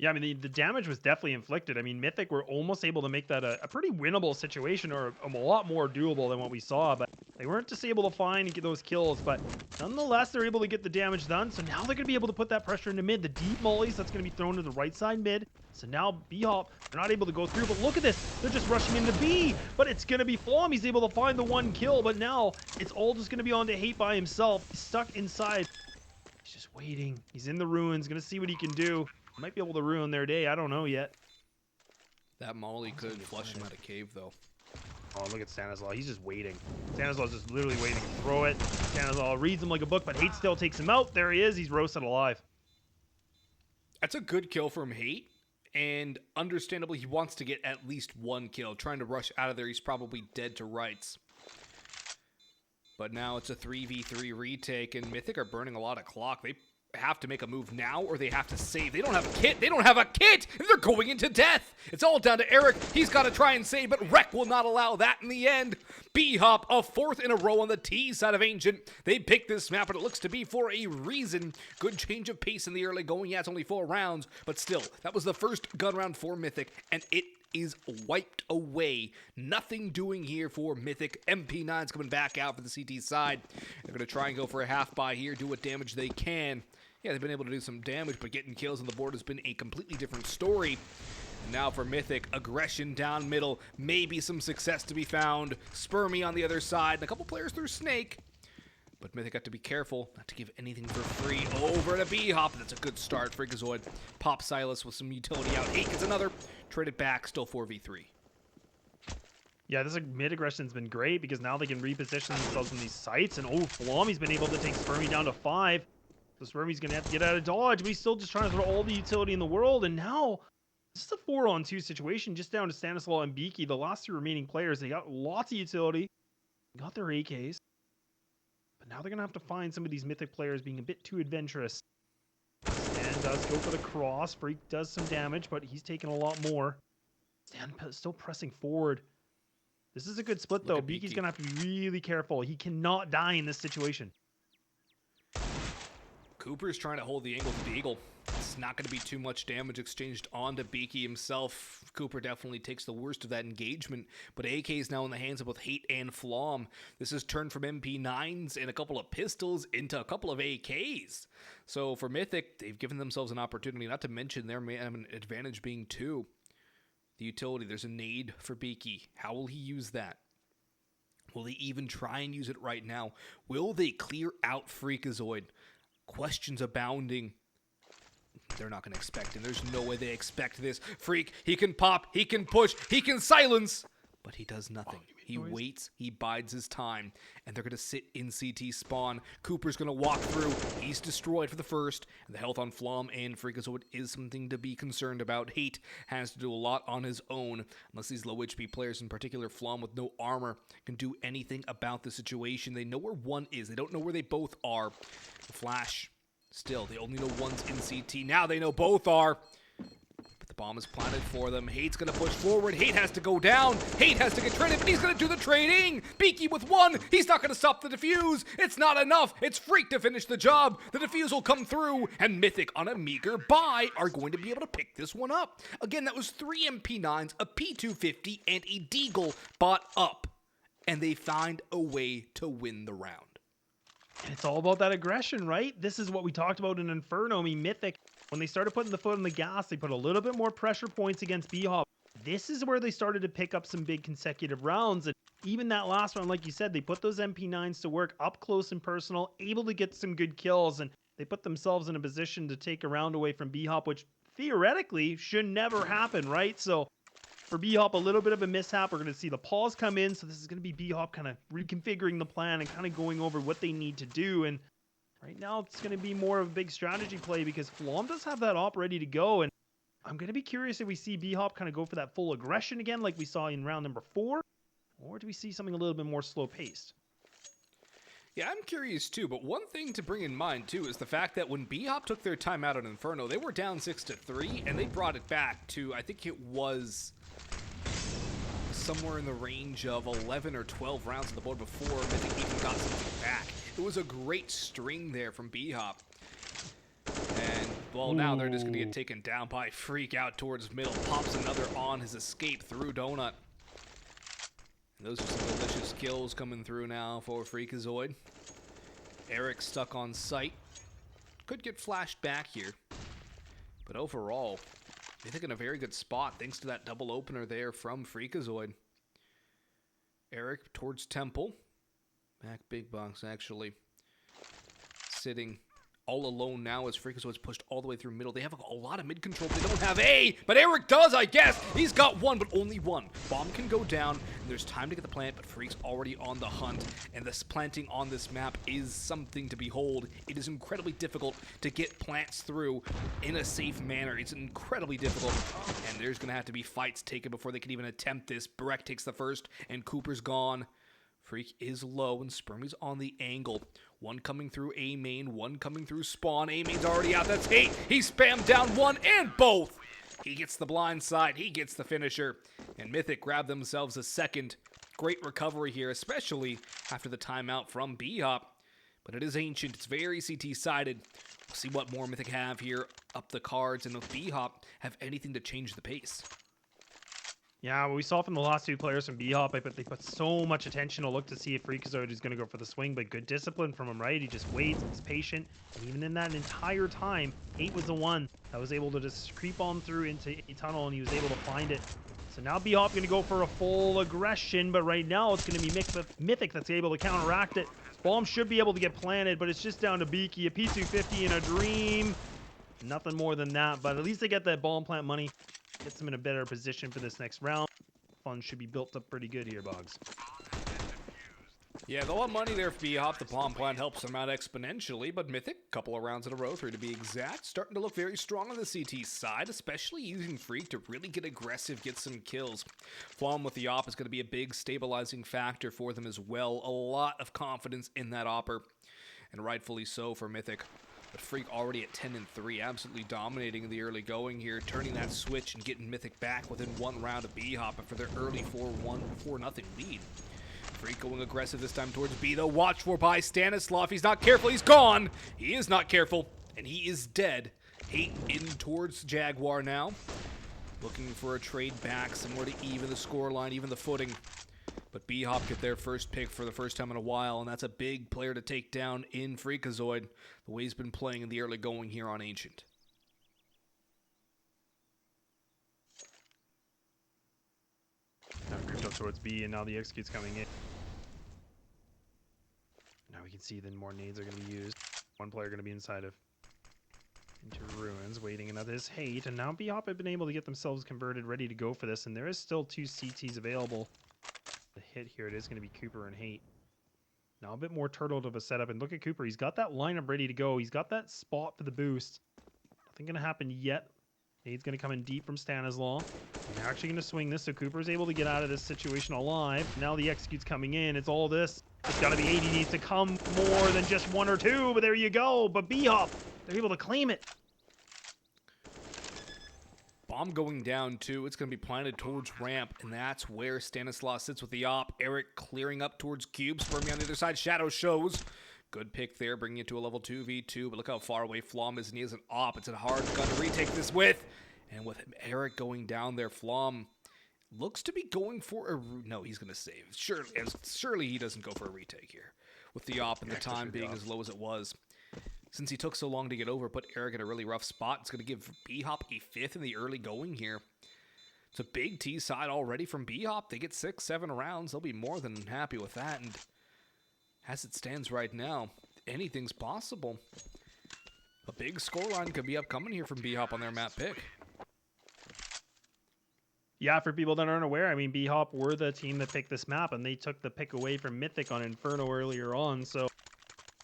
Speaker 3: Yeah, I mean, the damage was definitely inflicted. I mean, Mythic were almost able to make that a pretty winnable situation, or a lot more doable than what we saw, but they weren't just able to find and get those kills. But nonetheless, they're able to get the damage done, so now they're going to be able to put that pressure into mid. The deep mollies, that's going to be thrown to the right side mid. So now BHOP, they're not able to go through, but look at this. They're just rushing into B, but it's going to be Flom. He's able to find the one kill, but now it's all just going to be on to Hate by himself. He's stuck inside. He's just waiting. He's in the ruins, going to see what he can do. Might be able to ruin their day. I don't know yet.
Speaker 2: That molly could flush him out of cave, though.
Speaker 3: Oh, look at Stanislaw. He's just waiting. Stanislaw's just literally waiting to throw it. Stanislaw reads him like a book, but Hate still takes him out. There he is. He's roasted alive.
Speaker 2: That's a good kill from Hate. And understandably, he wants to get at least one kill. Trying to rush out of there, he's probably dead to rights. But now it's a 3v3 retake, and Mythic are burning a lot of clock. They have to make a move now, or they have to save. They don't have a kit. They don't have a kit. They're going into death. It's all down to Eric. He's got to try and save, but Rec will not allow that in the end. BHOP, a fourth in a row on the T side of Ancient. They picked this map, and it looks to be for a reason. Good change of pace in the early going. Yeah, it's only 4 rounds, but still, that was the first gun round for Mythic, and it is wiped away. Nothing doing here for Mythic. MP9's coming back out for the CT side. They're going to try and go for a half buy here, do what damage they can. Yeah, they've been able to do some damage, but getting kills on the board has been a completely different story. And now for Mythic, aggression down middle, maybe some success to be found. Spermy on the other side, and a couple players through Snake. But Mythic got to be careful not to give anything for free. Over to BHOP. That's a good start. Freakazoid pop Silas with some utility out. Hate gets another. Trade it back. Still 4v3.
Speaker 3: Yeah, this mid aggression's been great because now they can reposition themselves in these sites. And oh, Flami's been able to take Spermy down to 5. So Spermy's going to have to get out of dodge, but he's still just trying to throw all the utility in the world. And now, this is a 4-on-2 situation, just down to Stanislaw and Beaky. The last 2 remaining players, they got lots of utility. Got their AKs. But now they're going to have to find some of these Mythic players being a bit too adventurous. Stan does go for the cross. Freak does some damage, but he's taking a lot more. Stan still pressing forward. This is a good split, though. Beaky's going to have to be really careful. He cannot die in this situation.
Speaker 2: Cooper's trying to hold the angle to the Eagle. It's not going to be too much damage exchanged onto Beaky himself. Cooper definitely takes the worst of that engagement, but AK is now in the hands of both Hate and Flom. This has turned from MP9s and a couple of pistols into a couple of AKs. So for Mythic, they've given themselves an opportunity, not to mention their advantage being 2. The utility, there's a nade for Beaky. How will he use that? Will they even try and use it right now? Will they clear out Freakazoid? Questions abounding. They're not going to expect it. There's no way they expect this. Freak, he can pop, he can push, he can silence, but he does nothing. He waits, he bides his time, and they're going to sit in CT spawn. Cooper's going to walk through. He's destroyed for the first, and the health on Flom and Freakazoid is something to be concerned about. Hate has to do a lot on his own, unless these low HP players, in particular Flom with no armor, can do anything about the situation. They know where one is. They don't know where they both are. The Flash, still, they only know one's in CT. Now they know both are. But the bomb is planted for them. Hate's going to push forward. Hate has to go down. Hate has to get traded, but he's going to do the trading. Beaky with 1. He's not going to stop the defuse. It's not enough. It's Freak to finish the job. The defuse will come through, and Mythic on a meager buy are going to be able to pick this one up. Again, that was 3 MP9s, a P250, and a Deagle bought up. And they find a way to win the round.
Speaker 3: And it's all about that aggression, right? This is what we talked about in Inferno. I mean, Mythic, when they started putting the foot on the gas, they put a little bit more pressure points against BHOP. This is where they started to pick up some big consecutive rounds. And even that last round, like you said, they put those MP9s to work up close and personal, able to get some good kills. And they put themselves in a position to take a round away from BHOP, which theoretically should never happen, right? So for BHOP, a little bit of a mishap. We're going to see the pause come in. So this is going to be BHOP kind of reconfiguring the plan and kind of going over what they need to do. And right now, it's going to be more of a big strategy play because Flom does have that op ready to go. And I'm going to be curious if we see BHOP kind of go for that full aggression again like we saw in round number 4. Or do we see something a little bit more slow-paced?
Speaker 2: Yeah, I'm curious too, but one thing to bring in mind too is the fact that when BHOP took their time out on Inferno, they were down 6-3, and they brought it back to, I think it was somewhere in the range of 11 or 12 rounds on the board before Mythic even got something back. It was a great string there from BHOP. And Well, now they're just going to get taken down by Freak out towards middle. Pops another on his escape through Donut. And those are some delicious kills coming through now for Freakazoid. Eric stuck on site. Could get flashed back here. But overall, I think in a very good spot thanks to that double opener there from Freakazoid. Eric towards Temple. Back big box, actually. Sitting all alone now as Freakazoid's pushed all the way through middle. They have a lot of mid control. They don't have A, but Eric does, I guess. He's got one, but only one. Bomb can go down, and there's time to get the plant, but Freak's already on the hunt, and this planting on this map is something to behold. It is incredibly difficult to get plants through in a safe manner. It's incredibly difficult, and there's going to have to be fights taken before they can even attempt this. Breck takes the first, and Cooper's gone. Freak is low, and Spermy's on the angle. One coming through A main, one coming through spawn. A main's already out. That's 8. He spammed down one and both. He gets the blind side. He gets the finisher. And Mythic grabbed themselves a second. Great recovery here, especially after the timeout from BHOP. But it is Ancient. It's very CT-sided. We'll see what more Mythic have here up the cards. And if BHOP have anything to change the pace.
Speaker 3: Yeah, what we saw from the last two players from BHOP, but they put so much attention to look to see if Freakazoid is going to go for the swing, but good discipline from him, right? He just waits, he's patient, and even in that entire time, 8 was the one that was able to just creep on through into a tunnel, and he was able to find it. So now BHOP going to go for a full aggression, but right now it's going to be Mythic that's able to counteract it. Bomb should be able to get planted, but it's just down to Beaky, a P250 and a Dream. Nothing more than that, but at least they get that bomb plant money. Gets them in a better position for this next round. Funds should be built up pretty good here, Boggs.
Speaker 2: Yeah, they'll have money there for BHOP. The bomb plant helps them out exponentially, but Mythic, couple of rounds in a row, 3 to be exact, starting to look very strong on the CT side, especially using Freak to really get aggressive, get some kills. Flom with the op is going to be a big stabilizing factor for them as well. A lot of confidence in that opper, and rightfully so for Mythic. But Freak already at 10-3, absolutely dominating in the early going here, turning that switch and getting Mythic back within 1 round of BHOP for their early 4-0 lead. Freak going aggressive this time towards B, though. Watch for by Stanislav. He's not careful. He's gone. He is not careful, and he is dead. 8 in towards Jaguar now. Looking for a trade back, somewhere to even the scoreline, even the footing. But BHOP get their first pick for the first time in a while, and that's a big player to take down in Freakazoid, the way he's been playing in the early going here on Ancient.
Speaker 3: Now grouped up towards B, and now the execute's coming in. Now we can see then more nades are going to be used. One player going to be inside of into ruins, waiting another his hate, and now BHOP have been able to get themselves converted, ready to go for this, and there is still 2 CTs available. The hit here, it is going to be Cooper and Hate. Now a bit more turtled of a setup, and look at Cooper. He's got that lineup ready to go. He's got that spot for the boost. Nothing going to happen yet. Hate's going to come in deep from Stanislaw. And they're actually going to swing this, so Cooper's able to get out of this situation alive. Now the execute's coming in. It's all this. It's got to be 80 needs to come more than just 1 or 2, but there you go. But BHOP, they're able to claim it.
Speaker 2: Bomb going down too. It's going to be planted towards ramp, and that's where Stanislav sits with the op. Eric clearing up towards Cube. Spermy on the other side. Shadow shows. Good pick there, bringing it to a level 2v2, but look how far away Flom is, and he has an op. It's a hard gun to retake this with. And with Eric going down there, Flom looks to be going for a... No, he's going to save. Surely he doesn't go for a retake here, with the op and the time being as low as it was. Since he took so long to get over, put Eric in a really rough spot. It's going to give BHOP a 5th in the early going here. It's a big T side already from BHOP. They get 6-7 rounds. They'll be more than happy with that. And as it stands right now, anything's possible. A big scoreline could be upcoming here from BHOP on their map pick.
Speaker 3: Yeah, for people that aren't aware, I mean, BHOP were the team that picked this map, and they took the pick away from Mythic on Inferno earlier on, so...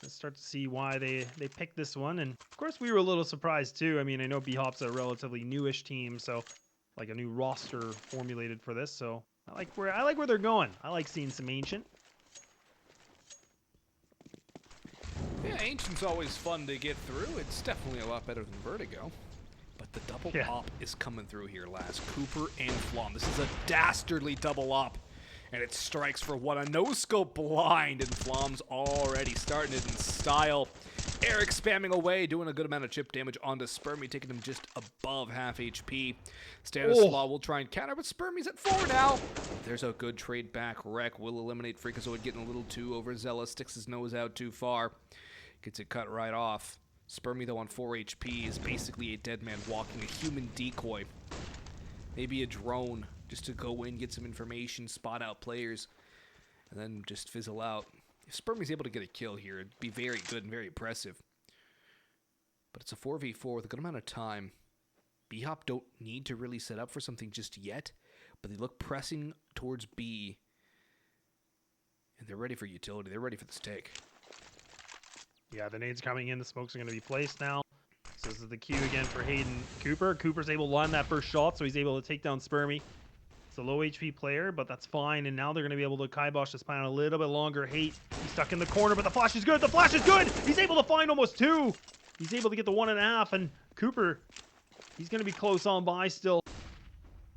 Speaker 3: Let's start to see why they picked this one, and of course we were a little surprised too. I mean, I know BHOP's a relatively newish team, so like a new roster formulated for this. So I like where they're going. I like seeing some Ancient.
Speaker 2: Yeah, Ancient's always fun to get through. It's definitely a lot better than Vertigo. But the double op is coming through here last. Cooper and Flom. This is a dastardly double op. And it strikes for what? A no-scope blind, and Flom's already starting it in style. Eric spamming away, doing a good amount of chip damage onto Spermy, taking him just above half HP. Stanislaw will try and counter, but Spermy's at 4 now. There's a good trade back. Wreck will eliminate Freakazoid, getting a little too overzealous, sticks his nose out too far. Gets it cut right off. Spermy, though, on 4 HP, is basically a dead man walking, a human decoy. Maybe a drone, just to go in, get some information, spot out players, and then just fizzle out. If Spermy's able to get a kill here, it'd be very good and very impressive. But it's a 4v4 with a good amount of time. BHOP don't need to really set up for something just yet, but they look pressing towards B. And they're ready for utility. They're ready for this take.
Speaker 3: Yeah, the nade's coming in. The smokes are going to be placed now. So this is the cue again for Hayden Cooper. Cooper's able to line that first shot, so he's able to take down Spermy. It's a low HP player, but that's fine. And now they're going to be able to kibosh this plan a little bit longer. Hate, he's stuck in the corner, but the flash is good. The flash is good. He's able to find almost 2. He's able to get the 1.5, and Cooper, he's going to be close on by still.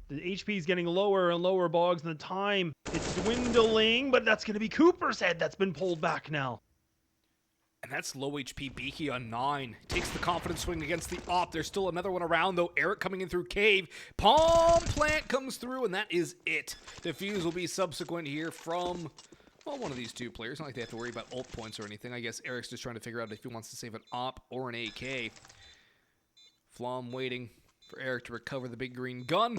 Speaker 3: The HP is getting lower and lower, Boggs, and the time, it's dwindling, but that's going to be Cooper's head that's been pulled back now.
Speaker 2: And that's low HP Beaky on 9. Takes the confidence swing against the op. There's still another one around, though. Eric coming in through Cave. Palm Plant comes through, and that is it. Defuse will be subsequent here from, well, one of these two players. Not like they have to worry about ult points or anything. I guess Eric's just trying to figure out if he wants to save an op or an AK. Flom waiting for Eric to recover the big green gun.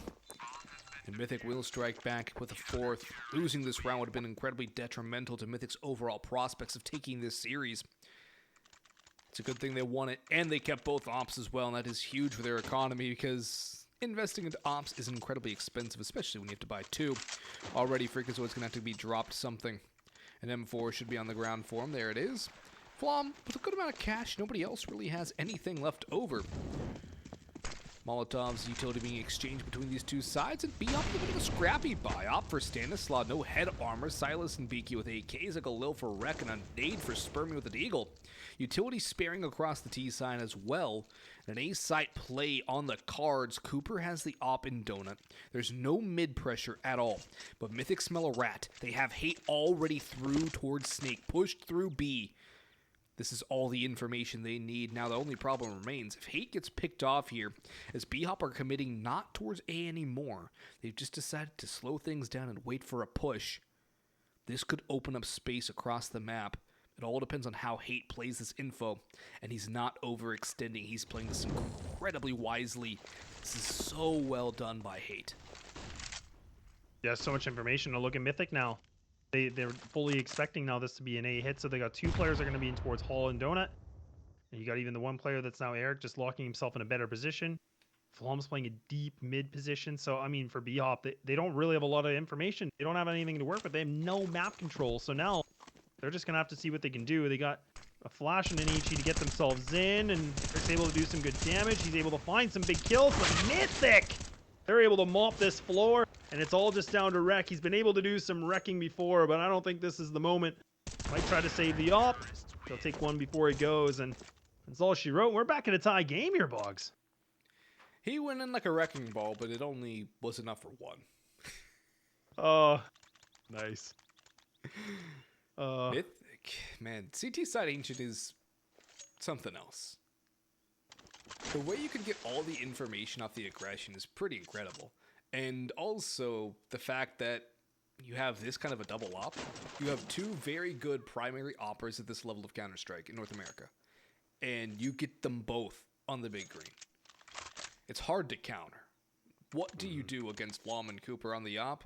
Speaker 2: And Mythic will strike back with a 4th. Losing this round would have been incredibly detrimental to Mythic's overall prospects of taking this series. It's a good thing they won it, and they kept both ops as well, and that is huge for their economy because investing into ops is incredibly expensive, especially when you have to buy 2. Already, Freakazoid's going to have to be dropped something. An M4 should be on the ground for him. There it is. Flom, with a good amount of cash, nobody else really has anything left over. Molotov's utility being exchanged between these two sides, and BHOP a bit of a scrappy buy. Op for Stanislaw, no head armor. Silas and Beaky with AKs, like a Lil for Wreck, and a nade for Spermy with an Eagle. Utility sparing across the T side as well. An A-site play on the cards. Cooper has the op in Donut. There's no mid pressure at all, but Mythic smell a rat. They have Hate already through towards Snake, pushed through B. This is all the information they need. Now the only problem remains, if Hate gets picked off here, as BHOP are committing not towards A anymore, they've just decided to slow things down and wait for a push. This could open up space across the map. It all depends on how Hate plays this info, and he's not overextending. He's playing this incredibly wisely. This is so well done by Hate.
Speaker 3: Yeah, so much information to look at Mythic now. They're fully expecting now this to be an A hit, so they got 2 players that are going to be in towards Hall and Donut. And you got even the 1 player that's now Eric, just locking himself in a better position. Flom's playing a deep mid position, so I mean for BHOP, they don't really have a lot of information. They don't have anything to work with. They have no map control, so now they're just going to have to see what they can do. They got a flash and an HE to get themselves in, and Eric's able to do some good damage. He's able to find some big kills, but Mythic! They're able to mop this floor, and it's all just down to Wreck. He's been able to do some wrecking before, but I don't think this is the moment. Might try to save the op. He'll take one before he goes, and that's all she wrote. We're back in a tie game here, Boggs.
Speaker 2: He went in like a wrecking ball, but it only was enough for 1.
Speaker 3: Oh, nice.
Speaker 2: Mythic, man, CT side Ancient is something else. The way you can get all the information off the aggression is pretty incredible. And also, the fact that you have this kind of a double op. You have 2 very good primary operas at this level of Counter-Strike in North America. And you get them both on the big green. It's hard to counter. What do you do against Flom and Cooper on the op?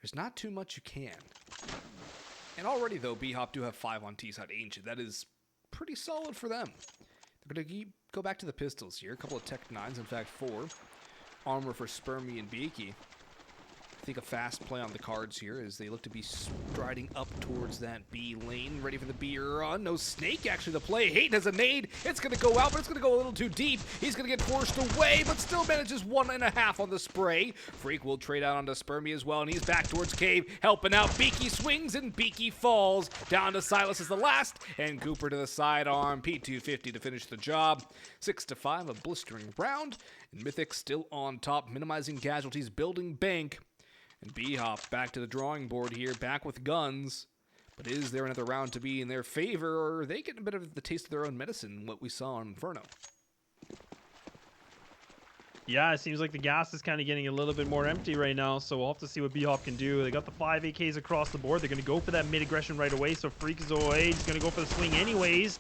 Speaker 2: There's not too much you can. And already, though, BHOP do have 5 on T-side Ancient. That is pretty solid for them. They're going to go back to the pistols here. A couple of Tech 9s, in fact 4. Armor for Spermy and Beaky. I think a fast play on the cards here as they look to be striding up towards that B lane. Ready for the B run. No Snake actually the play. Hate has a nade. It's going to go out, but it's going to go a little too deep. He's going to get forced away, but still manages 1.5 on the spray. Freak will trade out onto Spermy as well, and he's back towards Cave, helping out. Beaky swings, and Beaky falls. Down to Silas as the last, and Cooper to the sidearm. P250 to finish the job. 6-5, a blistering round. And Mythic still on top, minimizing casualties, building bank. And BHOP back to the drawing board here, back with guns. But is there another round to be in their favor, or are they getting a bit of the taste of their own medicine, what we saw on Inferno?
Speaker 3: Yeah, it seems like the gas is kind of getting a little bit more empty right now, so we'll have to see what BHOP can do. They got the 5 AKs across the board. They're going to go for that mid-aggression right away, so Freakazoid is going to go for the swing anyways.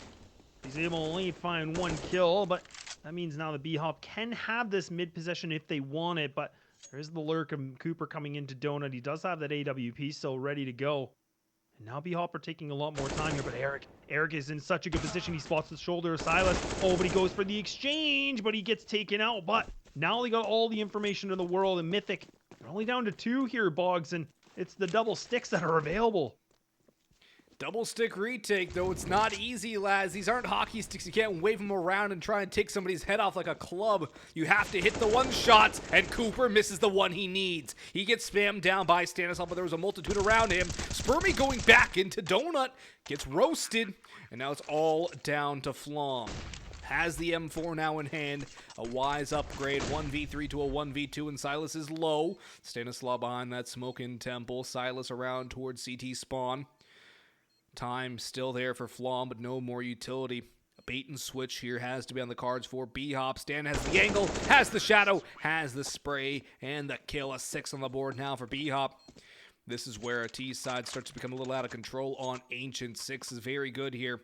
Speaker 3: He's able to only find 1 kill, but that means now the BHOP can have this mid-possession if they want it, but there is the lurk of Cooper coming into Donut. He does have that AWP still ready to go. And now BHOP are taking a lot more time here, but Eric is in such a good position. He spots the shoulder of Silas. Oh, but he goes for the exchange, but he gets taken out. But now they got all the information in the world, and Mythic, they're only down to 2 here, Boggs, and it's the double sticks that are available.
Speaker 2: Double stick retake, though it's not easy, lads. These aren't hockey sticks. You can't wave them around and try and take somebody's head off like a club. You have to hit the one shots, and Cooper misses the one he needs. He gets spammed down by Stanislav, but there was a multitude around him. Spermy going back into Donut, gets roasted, and now it's all down to Flom. Has the M4 now in hand, a wise upgrade, 1v3 to a 1v2, and Silas is low. Stanislav behind that smoke in Temple, Silas around towards CT spawn. Time still there for Flom, but no more utility. A bait and switch here has to be on the cards for BHOP. Stan has the angle, has the shadow, has the spray, and the kill. A 6 on the board now for BHOP. This is where a T side starts to become a little out of control on Ancient. 6 is very good here.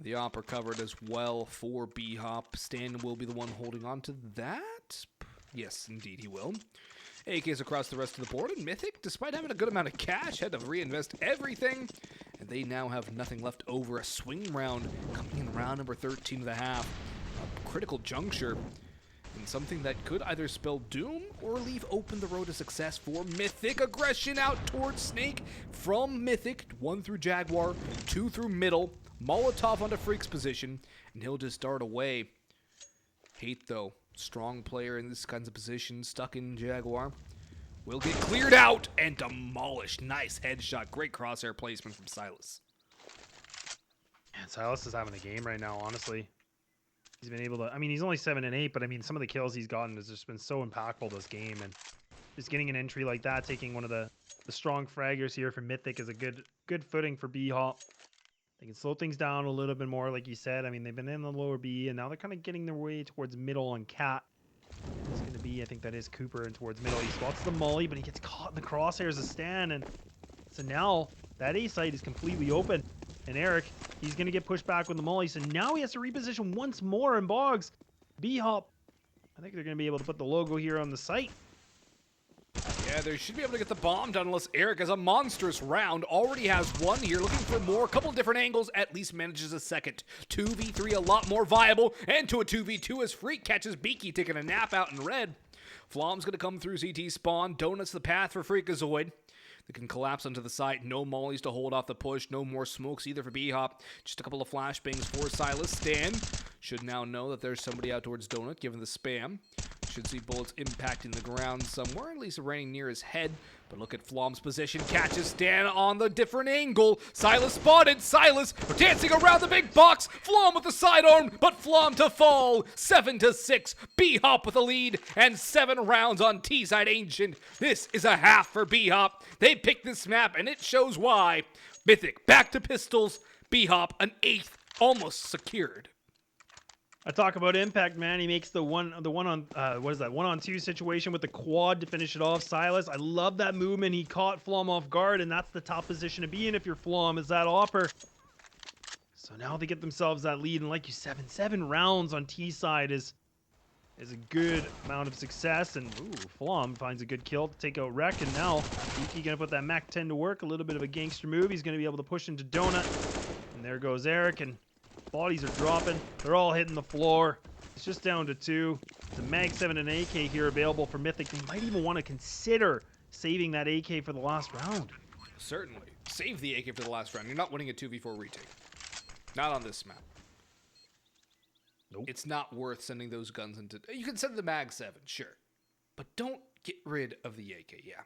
Speaker 2: The op recovered as well for BHOP. Stan will be the one holding on to that. Yes, indeed he will. AKs across the rest of the board, and Mythic, despite having a good amount of cash, had to reinvest everything, and they now have nothing left over. A swing round coming in round number 13 of the half. A critical juncture, and something that could either spell doom or leave open the road to success for Mythic. Aggression out towards Snake from Mythic. 1 through Jaguar, 2 through middle. Molotov onto Freak's position, and he'll just dart away. Hate, though. Strong player in this kinds of positions, stuck in Jaguar. Will get cleared out and demolished. Nice headshot. Great crosshair placement from Silas.
Speaker 3: And Silas is having a game right now, honestly. He's been able to, I mean, he's only 7 and 8, but I mean, some of the kills he's gotten has just been so impactful this game. And just getting an entry like that, taking one of the strong fraggers here for Mythic is a good footing for BHOP. They can slow things down a little bit more, like you said. I mean, they've been in the lower B, and now they're kind of getting their way towards middle on Cat. It's going to be, I think that is Cooper, and towards middle. He spots the molly, but he gets caught in the crosshairs of Stan, and so now that A site is completely open. And Eric, he's going to get pushed back with the molly, so now he has to reposition once more, and Boggs, BHOP, I think they're going to be able to put the logo here on the site.
Speaker 2: Yeah, they should be able to get the bomb done unless Eric has a monstrous round. Already has 1 here, looking for more. A couple different angles, at least manages a second. 2v3, a lot more viable. And to a 2v2 as Freak catches Beaky taking a nap out in red. Flom's going to come through CT spawn. Donut's the path for Freakazoid. They can collapse onto the site. No mollies to hold off the push. No more smokes either for BHOP. Just a couple of flashbangs for Silas. Stan should now know that there's somebody out towards Donut, given the spam. Should see bullets impacting the ground somewhere, at least raining near his head. But look at Flom's position. Catches Stan on the different angle. Silas spotted. Silas dancing around the big box. Flom with the sidearm, but Flom to fall. 7-6. BHOP with the lead, and 7 rounds on T-side Ancient. This is a half for BHOP. They picked this map, and it shows why. Mythic back to pistols. BHOP an 8th, almost secured.
Speaker 3: I talk about impact, man. He makes the one on 1-on-2 situation with the quad to finish it off. Silas, I love that movement. He caught Flom off guard, and that's the top position to be in if you're Flom, is that offer. So now they get themselves that lead, and like you said, 7 rounds on T side is a good amount of success. And ooh, Flom finds a good kill to take out Wreck, and now Yuki gonna put that Mac 10 to work. A little bit of a gangster move. He's gonna be able to push into Donut, and there goes Eric, and bodies are dropping. They're all hitting the floor. It's just down to 2. It's a Mag 7 and an AK here available for Mythic. They might even want to consider saving that AK for the last round.
Speaker 2: Certainly. Save the AK for the last round. You're not winning a 2v4 retake. Not on this map.
Speaker 3: Nope.
Speaker 2: It's not worth sending those guns into... You can send the Mag 7, sure. But don't get rid of the AK, yeah.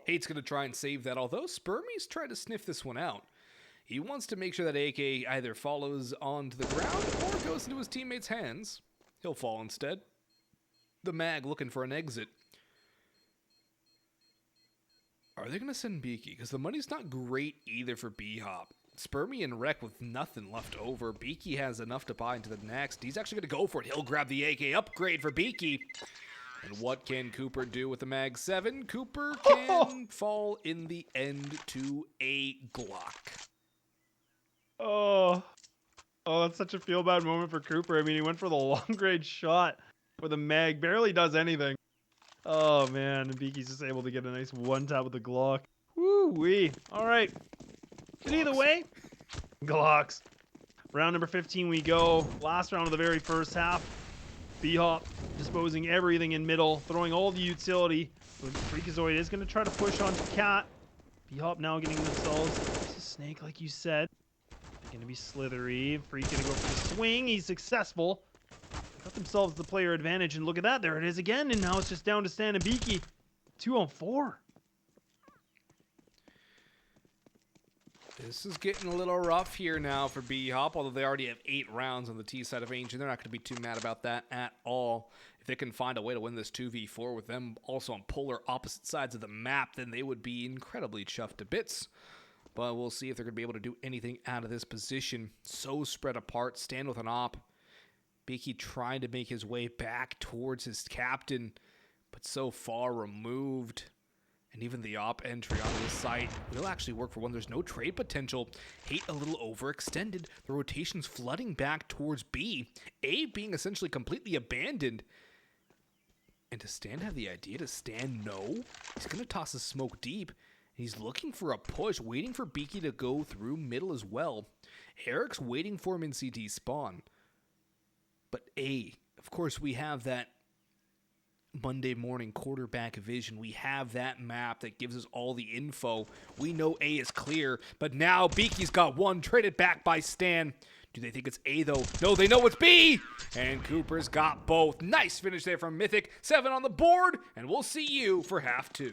Speaker 2: Hate's going to try and save that, although Spermy's trying to sniff this one out. He wants to make sure that AK either follows onto the ground or goes into his teammates' hands. He'll fall instead. The Mag looking for an exit. Are they going to send Beaky? Because the money's not great either for BHOP. Spermy and Wreck with nothing left over. Beaky has enough to buy into the next. He's actually going to go for it. He'll grab the AK upgrade for Beaky. And what can Cooper do with the Mag 7? Cooper can fall in the end to a Glock.
Speaker 3: Oh, that's such a feel-bad moment for Cooper. I mean, he went for the long-range shot where the mag barely does anything. Oh, man. And Beaky's just able to get a nice one-tap with the Glock. Woo-wee. All right. But either way, Glocks. Round number 15 we go. Last round of the very first half. BHOP disposing everything in middle, throwing all the utility. Freakazoid is going to try to push onto Cat. BHOP now getting themselves a snake, like you said. Going to be slithery. Freak going to go for the swing. He's successful. Got themselves the player advantage, and look at that. There it is again, and now it's just down to Stan and Beaky. 2-on-4.
Speaker 2: This is getting a little rough here now for BHOP, although they already have 8 rounds on the T side of Ancient. They're not going to be too mad about that at all. If they can find a way to win this 2v4 with them also on polar opposite sides of the map, then they would be incredibly chuffed to bits. But we'll see if they're going to be able to do anything out of this position. So spread apart, stand with an op. Beaky trying to make his way back towards his captain, but so far removed. And even the op entry onto the site will actually work for one. There's no trade potential. Hate a little overextended. The rotation's flooding back towards B. A being essentially completely abandoned. And does Stan have the idea to stand no? He's going to toss the smoke deep. He's looking for a push, waiting for Beaky to go through middle as well. Eric's waiting for him in CT spawn. But A, of course, we have that Monday morning quarterback vision. We have that map that gives us all the info. We know A is clear, but now Beaky's got one traded back by Stan. Do they think it's A though? No, they know it's B! And Cooper's got both. Nice finish there from Mythic. 7 on the board, and we'll see you for half 2.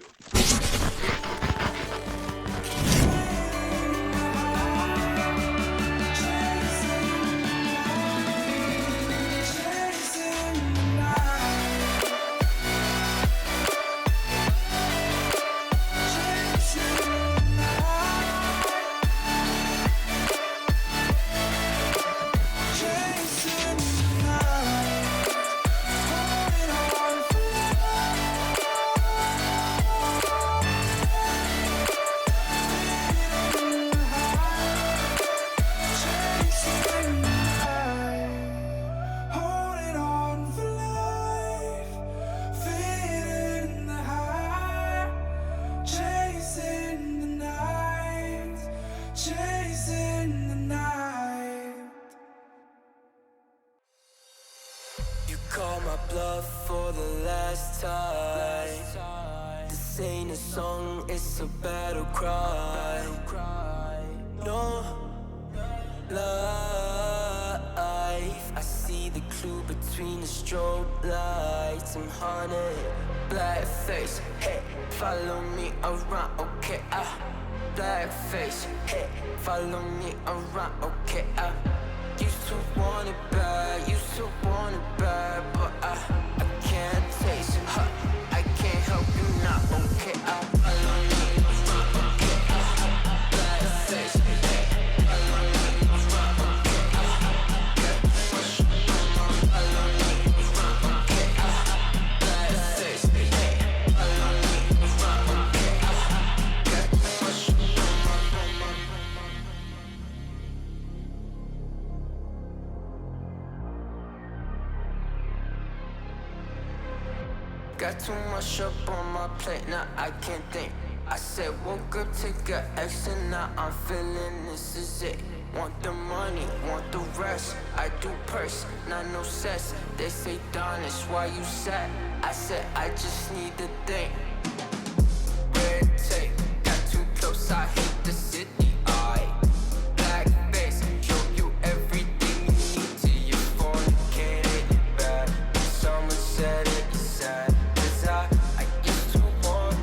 Speaker 1: Call my bluff for the last time. This ain't a song, it's a battle cry. No life. I see the clue between the strobe lights. I'm haunted, black face. Hey, follow me around, okay? Black face. Hey, follow me around, okay? Used to want it bad, used to want it bad, but I can't taste it. I can't help you now, okay? Follow me around, okay? Black face, hey, follow me around, okay? Follow me around, okay? Black face, hey, follow me around, okay? Got too much up on my plate, now I can't think. I said woke up, take a X, and now I'm feeling this is it. Want the money, want the rest. I do purse, not no cess. They say, Don, it's why you sad. I said, I just need the thing. Red tape, got too close, I hit the city. Black face, show you everything you need till you fornicate it bad. Someone said it's sad. I used to want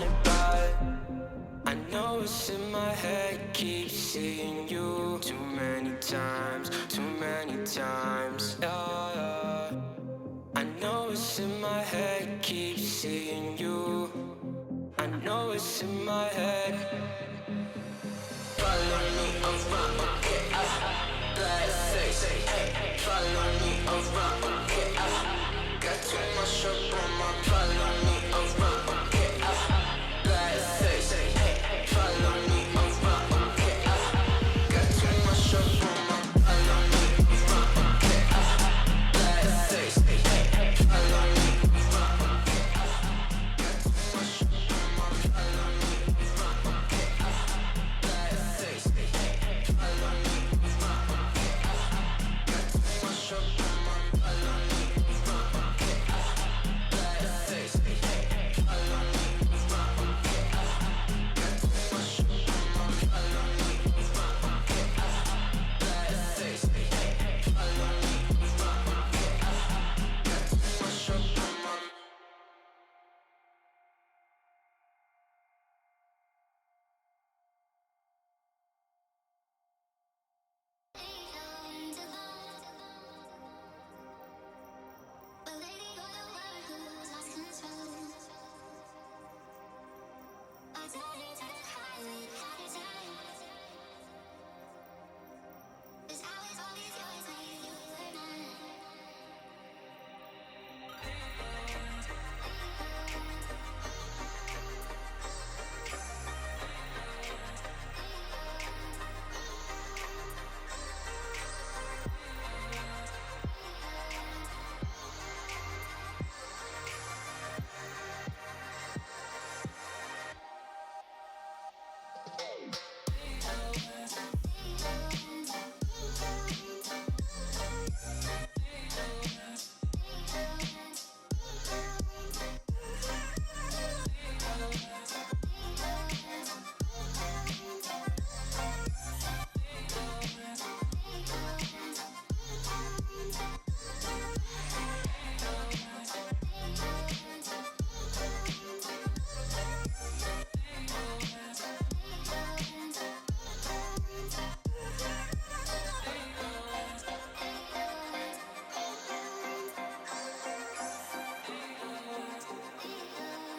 Speaker 1: it bad. I know it's in my head, keep seeing you too many times. Yeah. I know it's in my head, keep seeing you. voice in my head. Follow me around, black face. Follow me around, got too much up on my. Follow me around, black face. Follow me around, got too much up on my. Follow me around, black face. Follow me around, got too much up on my. Follow me around, black face. Follow me around, got too much up on my. Follow me around, black face. Follow me around, got too much up on my. Follow me around, black face. Follow me around, got too much up on my.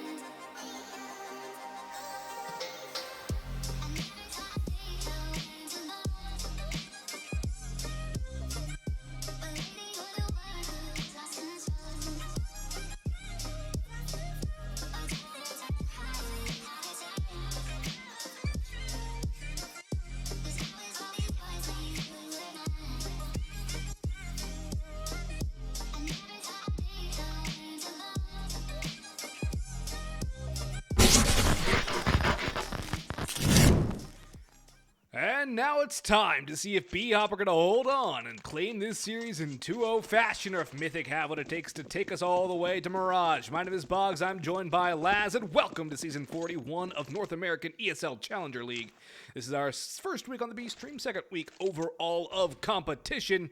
Speaker 2: And now it's time to see if BHOP are going to hold on and claim this series in 2-0 fashion, or if Mythic have what it takes to take us all the way to Mirage. My name is Boggs, I'm joined by Laz, and welcome to Season 41 of North American ESL Challenger League. This is our first week on the B stream, second week overall of competition.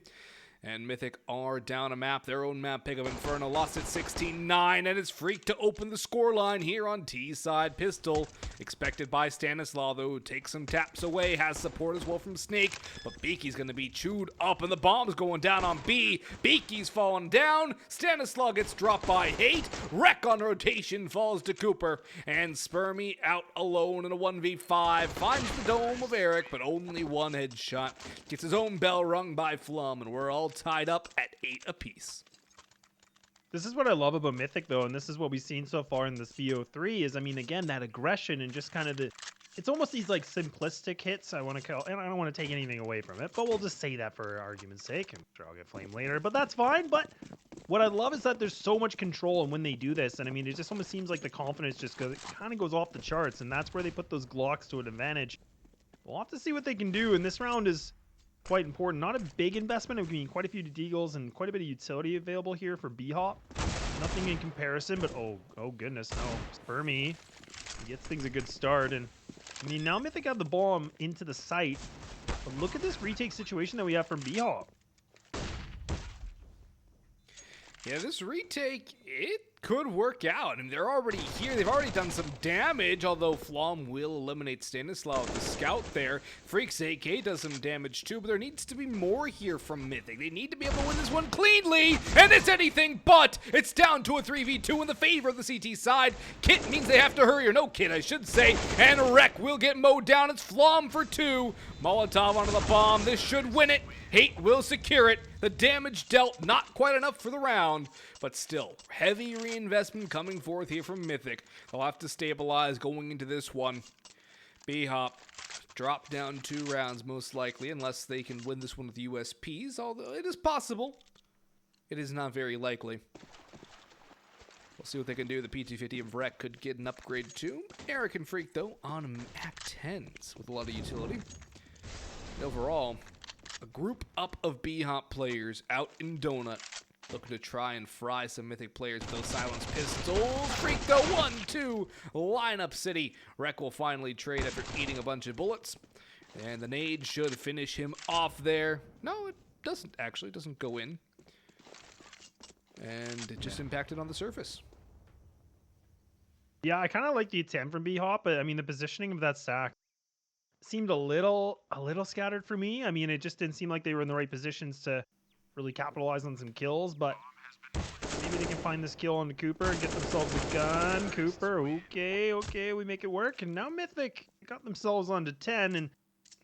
Speaker 2: And Mythic are down a map, their own map, Pig of Inferno, lost at 16-9, and it's Freak to open the scoreline here on T-side Pistol. Expected by Stanislaw, though, takes some taps away, has support as well from Snake, but Beaky's going to be chewed up, and the bomb's going down on B. Beaky's falling down, Stanislaw gets dropped by Hate, Wreck on rotation falls to Cooper, and Spermy out alone in a 1v5, finds the dome of Eric, but only one headshot, gets his own bell rung by Flum, and we're all tied up at 8 apiece.
Speaker 3: This is what I love about Mythic, though, and this is what we've seen so far in this BO3 is, I mean, again, that aggression and just kind of the... It's almost these, like, simplistic hits, I want to call... And I don't want to take anything away from it, but we'll just say that for argument's sake. I'm sure I'll get flamed later, but that's fine. But what I love is that there's so much control in when they do this, and I mean, it just almost seems like the confidence just goes... It kind of goes off the charts, and that's where they put those Glocks to an advantage. We'll have to see what they can do, and this round is... quite important. Not a big investment. I mean, quite a few deagles and quite a bit of utility available here for BHOP. Nothing in comparison, but oh goodness, no. Spermy gets things a good start, and I mean, now Mythic have the bomb into the site, but look at this retake situation that we have from BHOP.
Speaker 2: Yeah, this retake, it could work out. I mean, they're already here. They've already done some damage, although Flom will eliminate Stanislaw with the scout there. Freaks AK does some damage too, but there needs to be more here from Mythic. They need to be able to win this one cleanly, and it's anything but. It's down to a 3v2 in the favor of the CT side. Kit means they have to hurry, or no Kit, I should say, and Wreck will get mowed down. It's Flom for 2. Molotov onto the bomb. This should win it. Hate will secure it. The damage dealt, not quite enough for the round, but still, heavy reinvestment coming forth here from Mythic. They'll have to stabilize going into this one. BHOP drop down 2 rounds most likely, unless they can win this one with USPs, although it is possible. It is not very likely. We'll see what they can do. The PT-50 of Wreck could get an upgrade too. Eric and Freak, though, on Mac-10s with a lot of utility. Overall, a group up of BHOP players out in Donut looking to try and fry some Mythic players with those silenced pistols. Freak though, 1-2, lineup city. Wreck will finally trade after eating a bunch of bullets. And the nade should finish him off there. No, it doesn't actually, it doesn't go in. And it just impacted on the surface.
Speaker 3: Yeah, I kind of like the attempt from BHOP, but I mean, the positioning of that stack seemed a little scattered for me. I mean, it just didn't seem like they were in the right positions to really capitalize on some kills, but maybe they can find this kill on the Cooper and get themselves a gun. Cooper, okay, we make it work. And now Mythic got themselves onto 10, and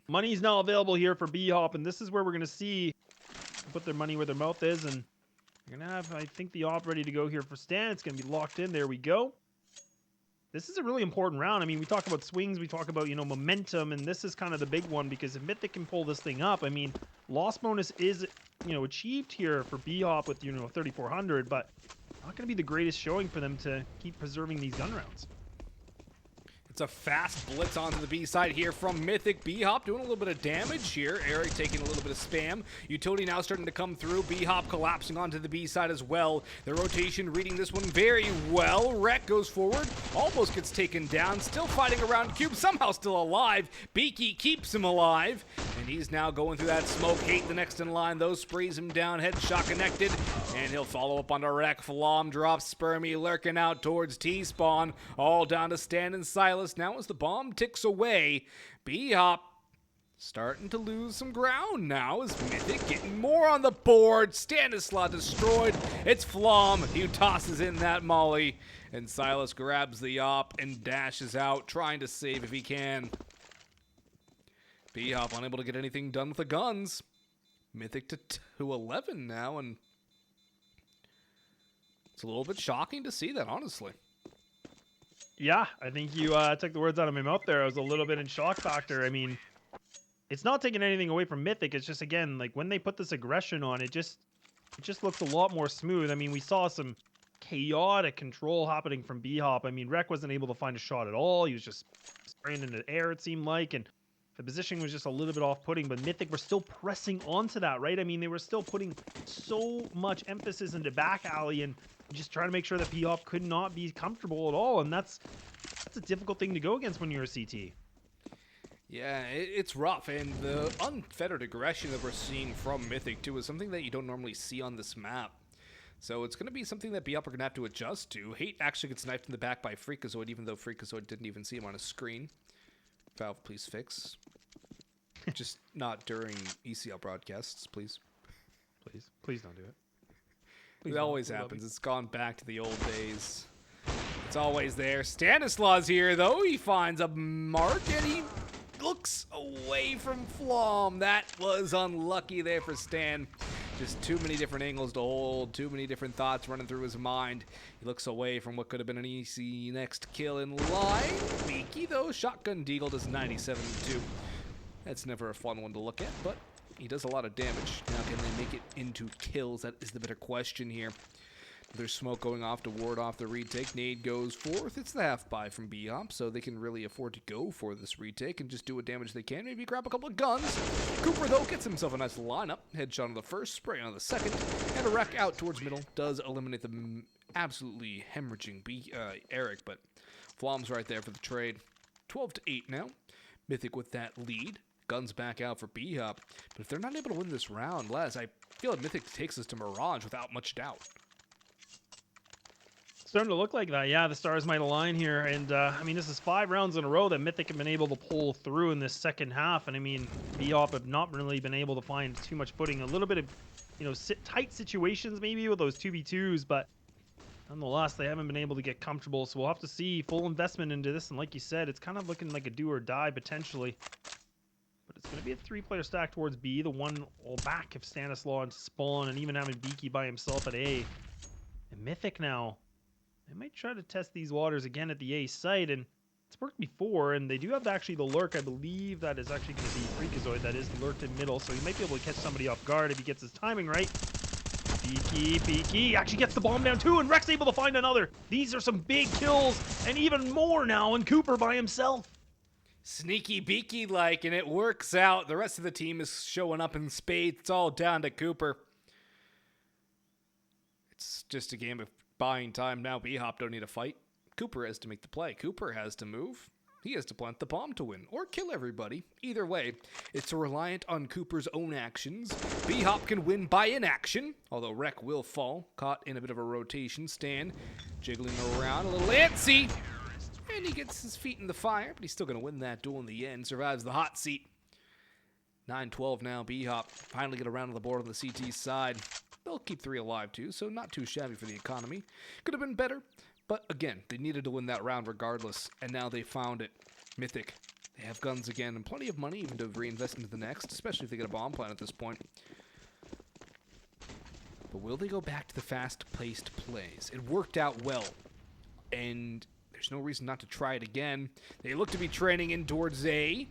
Speaker 3: money's now available here for BHOP, and this is where we're going to see put their money where their mouth is, and we're going to have, I think, the op ready to go here for Stan. It's going to be locked in. There we go. This is a really important round. I mean, we talk about swings, we talk about, momentum, and this is kind of the big one because if Mythic can pull this thing up, I mean, loss bonus is, achieved here for BHOP with, 3,400, but not going to be the greatest showing for them to keep preserving these gun rounds.
Speaker 2: It's a fast blitz onto the B side here from Mythic. BHOP doing a little bit of damage here. Eric taking a little bit of spam. Utility now starting to come through. BHOP collapsing onto the B side as well. The rotation reading this one very well. Wreck goes forward. Almost gets taken down. Still fighting around Cube. Somehow still alive. Beaky keeps him alive. And he's now going through that smoke. Hate the next in line, though. Sprays him down. Headshot connected. And he'll follow up onto Wreck. Flom drops Spermy lurking out towards T-spawn. All down to Stan and Silas. Now as the bomb ticks away, BHOP starting to lose some ground now as Mythic getting more on the board. Stanislaw destroyed. It's Flom who tosses in that molly, and Silas grabs the op and dashes out, trying to save if he can. BHOP unable to get anything done with the guns. Mythic to 2-11 now, and it's a little bit shocking to see that, honestly.
Speaker 3: Yeah, I think you took the words out of my mouth there. I was a little bit in shock factor. I mean, it's not taking anything away from Mythic. It's just, again, like when they put this aggression on, it just looks a lot more smooth. I mean, we saw some chaotic control happening from BHOP. I mean, Wreck wasn't able to find a shot at all. He was just spraying into the air, it seemed like, and the positioning was just a little bit off-putting, but Mythic were still pressing onto that, right? I mean, they were still putting so much emphasis into back alley and just trying to make sure that BHOP could not be comfortable at all, and that's a difficult thing to go against when you're a CT.
Speaker 2: Yeah, it's rough, and the unfettered aggression that we're seeing from Mythic, too, is something that you don't normally see on this map. So it's going to be something that BHOP are going to have to adjust to. Hate actually gets knifed in the back by Freakazoid, even though Freakazoid didn't even see him on a screen. Valve, please fix. Just not during ECL broadcasts, please.
Speaker 3: Please don't do it.
Speaker 2: It always happens. It's gone back to the old days. It's always there. Stanislaw's here, though. He finds a mark, and he looks away from Flom. That was unlucky there for Stan. Just too many different angles to hold, too many different thoughts running through his mind. He looks away from what could have been an easy next kill in line. Beaky, though. Shotgun Deagle does 97-2. That's never a fun one to look at, but he does a lot of damage. Now, can they make it into kills? That is the better question here. There's smoke going off to ward off the retake. Nade goes forth. It's the half buy from BHOP, so they can really afford to go for this retake and just do what damage they can. Maybe grab a couple of guns. Cooper, though, gets himself a nice lineup. Headshot on the first, spray on the second, and a wreck out towards middle. Does eliminate the absolutely hemorrhaging Eric, but Flom's right there for the trade. 12-8 now. Mythic with that lead. Guns back out for BHOP. But if they're not able to win this round, Les, I feel like Mythic takes us to Mirage without much doubt.
Speaker 3: Starting to look like that. Yeah, the stars might align here. And, I mean, this is 5 rounds in a row that Mythic have been able to pull through in this second half. And, I mean, BHOP have not really been able to find too much footing. A little bit of, you know, tight situations maybe with those 2v2s. But, nonetheless, they haven't been able to get comfortable. So we'll have to see full investment into this. And like you said, it's kind of looking like a do or die potentially. But it's going to be a 3-player stack towards B. The one will back if Stanislaw and Spawn and even having Beaky by himself at A. And Mythic now. They might try to test these waters again at the A site, and it's worked before, and they do have actually the lurk. I believe that is actually going to be Freakazoid that is lurked in middle, so he might be able to catch somebody off guard if he gets his timing right. Beaky actually gets the bomb down too, and Rex able to find another. These are some big kills, and even more now, and Cooper by himself.
Speaker 2: Sneaky beaky like, and it works out. The rest of the team is showing up in spades. It's all down to Cooper. It's just a game of buying time now. BHOP don't need to fight. Cooper has to make the play. Cooper has to move. He has to plant the bomb to win, or kill everybody. Either way, it's reliant on Cooper's own actions. BHOP can win by inaction, although Rek will fall, caught in a bit of a rotation. Stan jiggling around, a little antsy, and he gets his feet in the fire, but he's still going to win that duel in the end. Survives the hot seat. 9-12 now. BHOP finally get around to the board on the CT side. They'll keep 3 alive too, so not too shabby for the economy. Could have been better, but again, they needed to win that round regardless, and now they found it. Mythic, they have guns again and plenty of money even to reinvest into the next, especially if they get a bomb plant at this point. But will they go back to the fast-paced plays? It worked out well, and there's no reason not to try it again. They look to be training in towards A.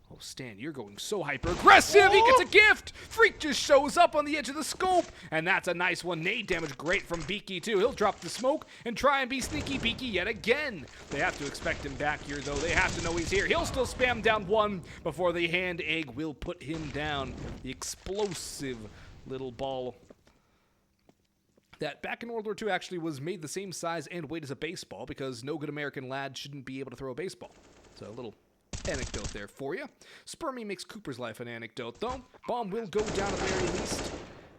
Speaker 2: Oh, Stan, you're going so hyper-aggressive! Oh! He gets a gift! Freak just shows up on the edge of the scope! And that's a nice one. Nade damage great from Beaky, too. He'll drop the smoke and try and be sneaky Beaky yet again. They have to expect him back here, though. They have to know he's here. He'll still spam down one before the hand egg will put him down. The explosive little ball that back in World War II actually was made the same size and weight as a baseball, because no good American lad shouldn't be able to throw a baseball. So a little anecdote there for you. Spermy makes Cooper's life an anecdote, though. Bomb will go down at the very least.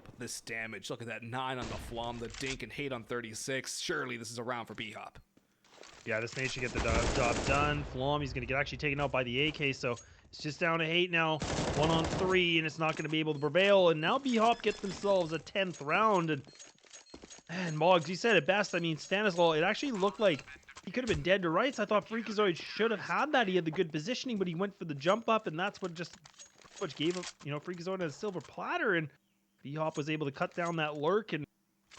Speaker 2: But this damage, look at that 9 on the Flom, the dink, and hate on 36. Surely this is a round for BHOP.
Speaker 3: Yeah, this nade should get the job done. Flom, he's going to get actually taken out by the AK, so it's just down to 8 now. 1 on 3, and it's not going to be able to prevail. And now BHOP gets themselves a 10th round. And Moggs, you said it best. I mean, Stanislaw, it actually looked like he could have been dead to rights. I thought Freakazoid should have had that. He had the good positioning, but he went for the jump up, and that's what just gave him, you know, Freakazoid a silver platter, and BHOP was able to cut down that lurk, and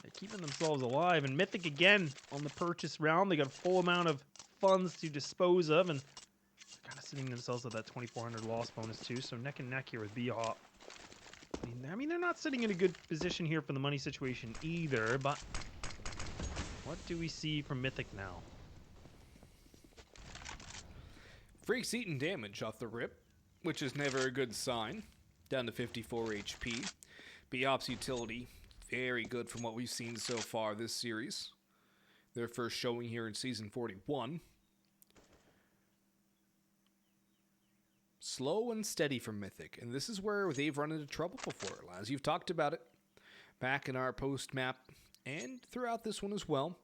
Speaker 3: they're keeping themselves alive. And Mythic again on the purchase round. They got a full amount of funds to dispose of, and kind of sitting themselves at that 2,400 loss bonus too. So neck and neck here with BHOP. I mean, they're not sitting in a good position here for the money situation either, but what do we see from Mythic now?
Speaker 2: Freak's eating damage off the rip, which is never a good sign. Down to 54 HP. BHOP's utility, very good from what we've seen so far this series. Their first showing here in Season 41. Slow and steady from Mythic, and this is where they've run into trouble before, as you've talked about it back in our post-map and throughout this one as well.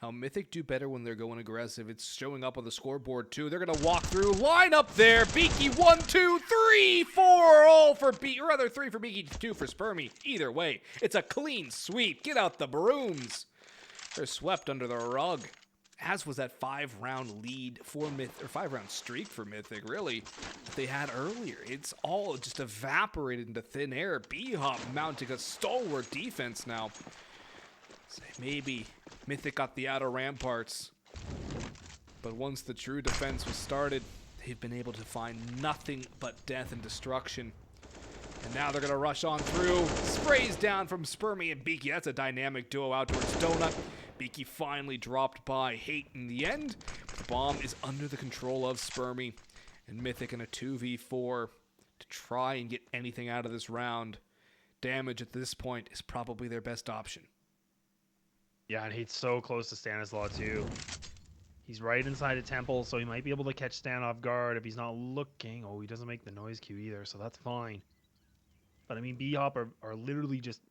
Speaker 2: How Mythic do better when they're going aggressive. It's showing up on the scoreboard too. They're going to walk through, line up there. Beaky 1, 2, 3, 4, all for Beaky, or rather 3 for Beaky, 2 for Spermy. Either way, it's a clean sweep. Get out the brooms. They're swept under the rug. As was that 5-round lead for Mythic, or 5-round streak for Mythic, really, that they had earlier. It's all just evaporated into thin air. BHOP mounting a stalwart defense now. So maybe Mythic got the outer ramparts, but once the true defense was started, they've been able to find nothing but death and destruction. And now they're going to rush on through. Sprays down from Spermy and Beaky. That's a dynamic duo out towards Donut. Beaky finally dropped by Hate in the end. The bomb is under the control of Spermy. And Mythic in a 2v4 to try and get anything out of this round. Damage at this point is probably their best option.
Speaker 3: Yeah, and Hate's so close to Stanislaw too. He's right inside a temple, so he might be able to catch Stan off guard if he's not looking. Oh, he doesn't make the noise cue either, so that's fine. But I mean, BHOP are literally just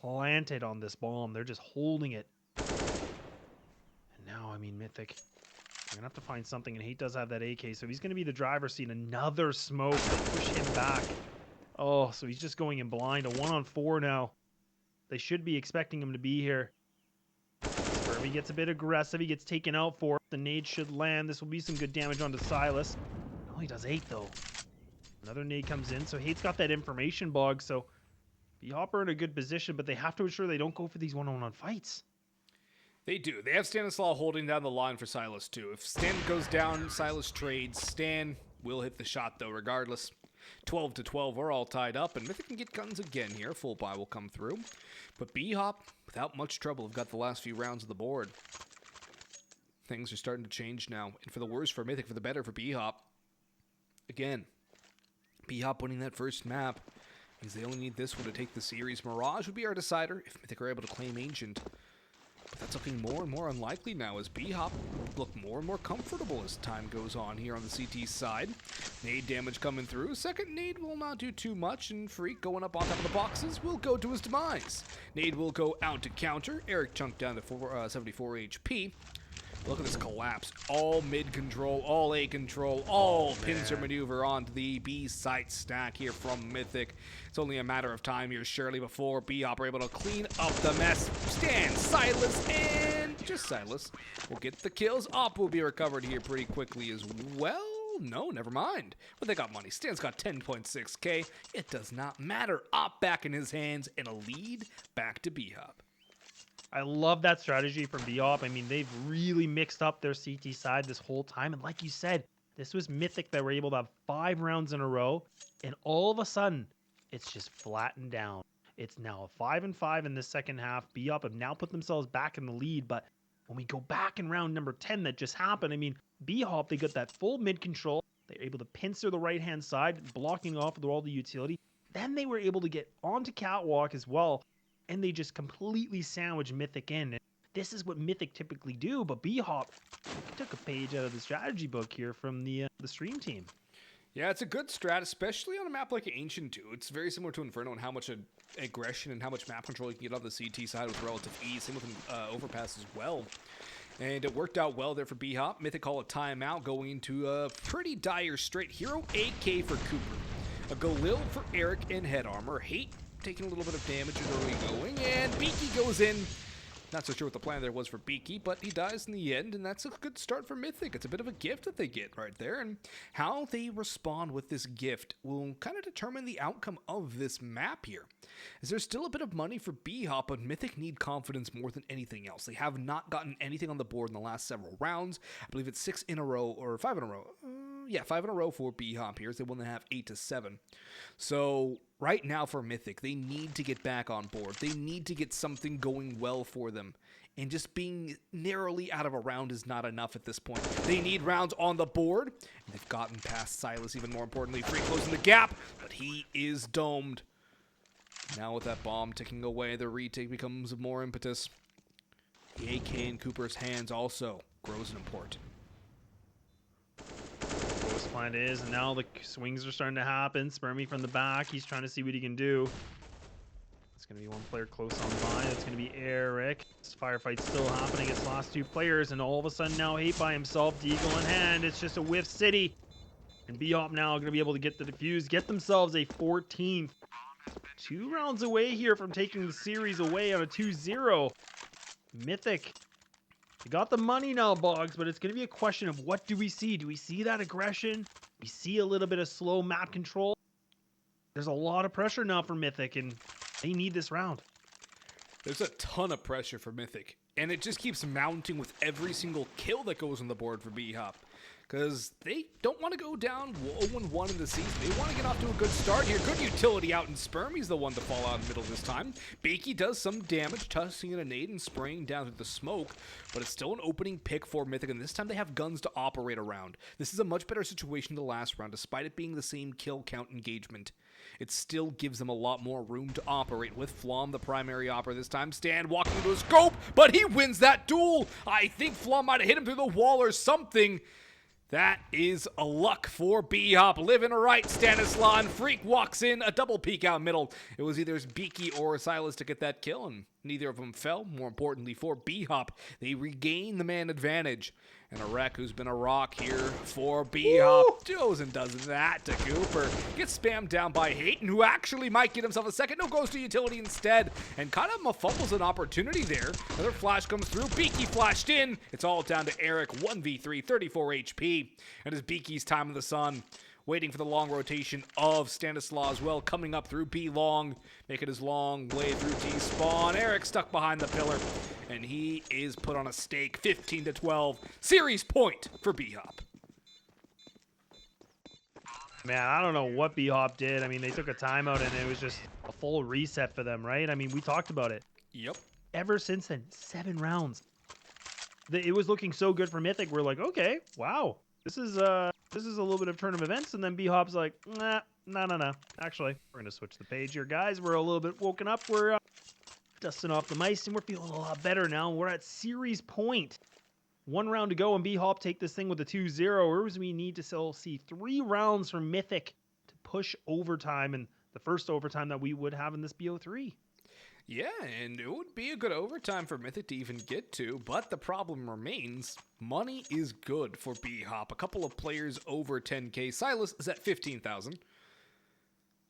Speaker 3: planted on this bomb. They're just holding it. now, I mean, Mythic, we're going to have to find something, and Hate does have that AK, so he's going to be the driver's seat. Another smoke to push him back. Oh, so he's just going in blind. A 1-on-4 now. They should be expecting him to be here. Spermy gets a bit aggressive. He gets taken out for it. The nade should land. This will be some good damage onto Silas. Oh, he does 8, though. Another nade comes in, so Hate's got that information bug, so BHOP are in a good position, but they have to ensure they don't go for these one-on-one fights.
Speaker 2: They do. They have Stanislaw holding down the line for Silas, too. If Stan goes down, Silas trades. Stan will hit the shot, though, regardless. 12-12, we're all tied up, and Mythic can get guns again here. Full buy will come through. But BHOP, without much trouble, have got the last few rounds of the board. Things are starting to change now, and for the worse for Mythic, for the better for BHOP. Again, BHOP winning that first map means they only need this one to take the series. Mirage would be our decider if Mythic are able to claim Ancient. But that's looking more and more unlikely now as BHOP look more and more comfortable as time goes on here on the CT side. Nade damage coming through. Second nade will not do too much, and Freak going up on top of the boxes will go to his demise. Nade will go out to counter. Eric chunked down to 74 HP. Look at this collapse. All mid control, all A control, all pincer maneuver onto the B site stack here from Mythic. It's only a matter of time here, surely, before BHOP are able to clean up the mess. Stan, Silas, and just Silas will get the kills. Op will be recovered here pretty quickly as well. No, never mind. But they got money. Stan's got 10.6k. It does not matter. Op back in his hands and a lead back to BHOP.
Speaker 3: I love that strategy from BHOP. I mean, they've really mixed up their CT side this whole time. And like you said, this was Mythic that were able to have 5 rounds in a row. And all of a sudden, it's just flattened down. It's now a 5-5 in the second half. BHOP have now put themselves back in the lead. But when we go back in round number 10 that just happened, I mean, BHOP, they got that full mid control. They're able to pincer the right-hand side, blocking off with all the utility. Then they were able to get onto Catwalk as well. And they just completely sandwich Mythic in. And this is what Mythic typically do, but BHOP took a page out of the strategy book here from the stream team.
Speaker 2: Yeah, it's a good strat, especially on a map like Ancient 2. It's very similar to Inferno and how much aggression and how much map control you can get on the CT side with relative ease. Same with Overpass as well. And it worked out well there for BHOP. Mythic call a timeout, going into a pretty dire straight. Hero AK for Cooper. A Galil for Eric and Head Armor. Hate taking a little bit of damage early going, and Beaky goes in. Not so sure what the plan there was for Beaky, but he dies in the end, and that's a good start for Mythic. It's a bit of a gift that they get right there, and how they respond with this gift will kind of determine the outcome of this map here. As there's still a bit of money for BHOP, but Mythic need confidence more than anything else. They have not gotten anything on the board in the last several rounds. I believe it's 6 in a row, or 5 in a row. Yeah, 5 in a row for BHOP here. So they want to have 8-7. So right now for Mythic, they need to get back on board. They need to get something going well for them. And just being narrowly out of a round is not enough at this point. They need rounds on the board. And they've gotten past Silas, even more importantly. Free closing the gap, but he is domed. Now with that bomb ticking away, the retake becomes more impetus. The AK in Cooper's hands also grows in import.
Speaker 3: Plan is, and now the swings are starting to happen. Spermy from the back, he's trying to see what he can do. It's going to be one player close on line. It's going to be Eric. This firefight's still happening. It's last 2 players, and all of a sudden now Hate by himself, Deagle in hand. It's just a whiff city. And BHOP now going to be able to get the defuse, get themselves a 14th. 2 rounds away here from taking the series away on a 2-0. Mythic. We got the money now, Boggs, but it's going to be a question of what do we see? Do we see that aggression? We see a little bit of slow map control. There's a lot of pressure now for Mythic, and they need this round.
Speaker 2: There's a ton of pressure for Mythic, and it just keeps mounting with every single kill that goes on the board for BHOP. Because they don't want to go down 0-1 in the season. They want to get off to a good start here. Good utility out in Spermy's the one to fall out in the middle this time. Beaky does some damage, tossing in a nade and spraying down through the smoke. But it's still an opening pick for Mythic, and this time they have guns to operate around. This is a much better situation than the last round, despite it being the same kill count engagement. It still gives them a lot more room to operate with Flom, the primary opera this time. Stan walking into a scope, but he wins that duel. I think Flom might have hit him through the wall or something. That is a luck for BHOP. Living right, Stanislaw, and Freak walks in, a double peek out middle. It was either Beaky or Silas to get that kill, and Neither of them fell. More importantly for BHOP, they regain the man advantage. And a wreck who's been a rock here for BHOP goes and does that to Cooper. Gets spammed down by Hayton, who actually might get himself a second. No, goes to utility instead. And kind of fumbles an opportunity there. Another flash comes through. Beaky flashed in. It's all down to Eric. 1v3, 34 HP. And it's Beaky's time in the sun. Waiting for the long rotation of Stanislaw as well, coming up through B long, making his long way through T spawn. Eric stuck behind the pillar, and he is put on a stake. 15-12, series point for BHOP.
Speaker 3: Man, I don't know what BHOP did. I mean, they took a timeout, and it was just a full reset for them, right? I mean, we talked about it.
Speaker 2: Yep.
Speaker 3: Ever since then, 7 rounds. It was looking so good for Mythic. We're like, okay, wow. This is a little bit of turn of events, and then BHOP's like, no. Actually, we're gonna switch the page here, guys. We're a little bit woken up. We're dusting off the mice, and we're feeling a lot better now. We're at series point. 1 round to go, and BHOP take this thing with a 2-0. Whereas we need to still see 3 rounds from Mythic to push overtime, and the first overtime that we would have in this BO3.
Speaker 2: Yeah, and it would be a good overtime for Mythic to even get to, but the problem remains, money is good for BHOP. A couple of players over 10k. Silas is at 15,000.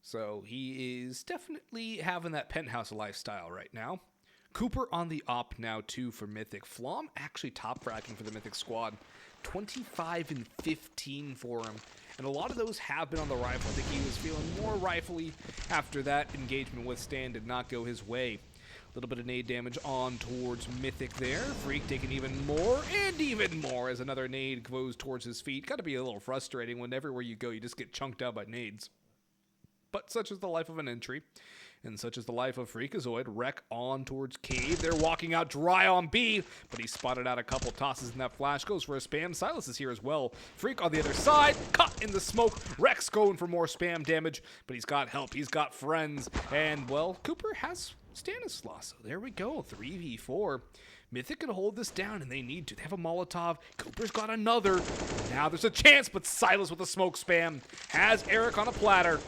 Speaker 2: So he is definitely having that penthouse lifestyle right now. Cooper on the op now too for Mythic. Flom actually top fracking for the Mythic squad. 25 and 15 for him. And a lot of those have been on the rifle. I think he was feeling more rifle-y after that engagement with Stan did not go his way. A little bit of nade damage on towards Mythic there. Freak taking even more and even more as another nade goes towards his feet. Got to be a little frustrating when everywhere you go you just get chunked out by nades. But such is the life of an entry. And such is the life of Freakazoid. Wreck on towards Cave. They're walking out dry on B, but he spotted out a couple tosses in that flash. Goes for a spam. Silas is here as well. Freak on the other side. Caught in the smoke. Rex going for more spam damage, but he's got help. He's got friends. And, well, Cooper has Stanislaw. So there we go. 3v4. Mythic can hold this down, and they need to. They have a Molotov. Cooper's got another. Now there's a chance, but Silas with a smoke spam has Eric on a platter.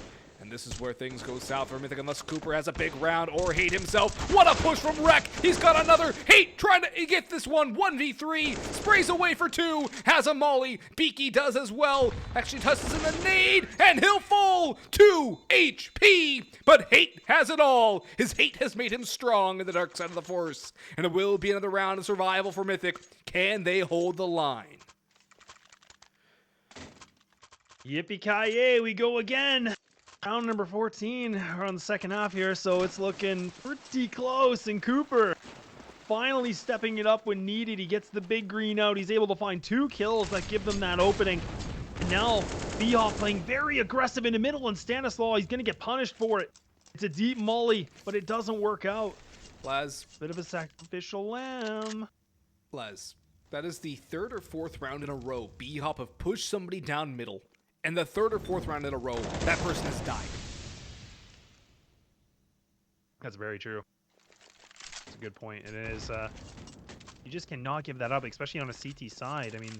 Speaker 2: And this is where things go south for Mythic unless Cooper has a big round or Hate himself. What a push from Wreck. He's got another. Hate trying to get this one. 1v3. Sprays away for 2. Has a molly. Beaky does as well. Actually tosses in the nade. And he'll fall. 2 HP. But Hate has it all. His hate has made him strong in the dark side of the force. And it will be another round of survival for Mythic. Can they hold the line?
Speaker 3: Yippee-ki-yay, we go again. Round number 14, we're on the second half here, so it's looking pretty close. And Cooper finally stepping it up when needed. He gets the big green out. He's able to find 2 kills that give them that opening. And now BHOP playing very aggressive in the middle, and Stanislaw, he's going to get punished for it. It's a deep molly, but it doesn't work out.
Speaker 2: Les.
Speaker 3: Bit of a sacrificial lamb.
Speaker 2: Les, that is the 3rd or 4th round in a row BHOP have pushed somebody down middle. And the 3rd or 4th round in a row, that person has died.
Speaker 3: That's very true. That's a good point. It is, you just cannot give that up, especially on a CT side. I mean,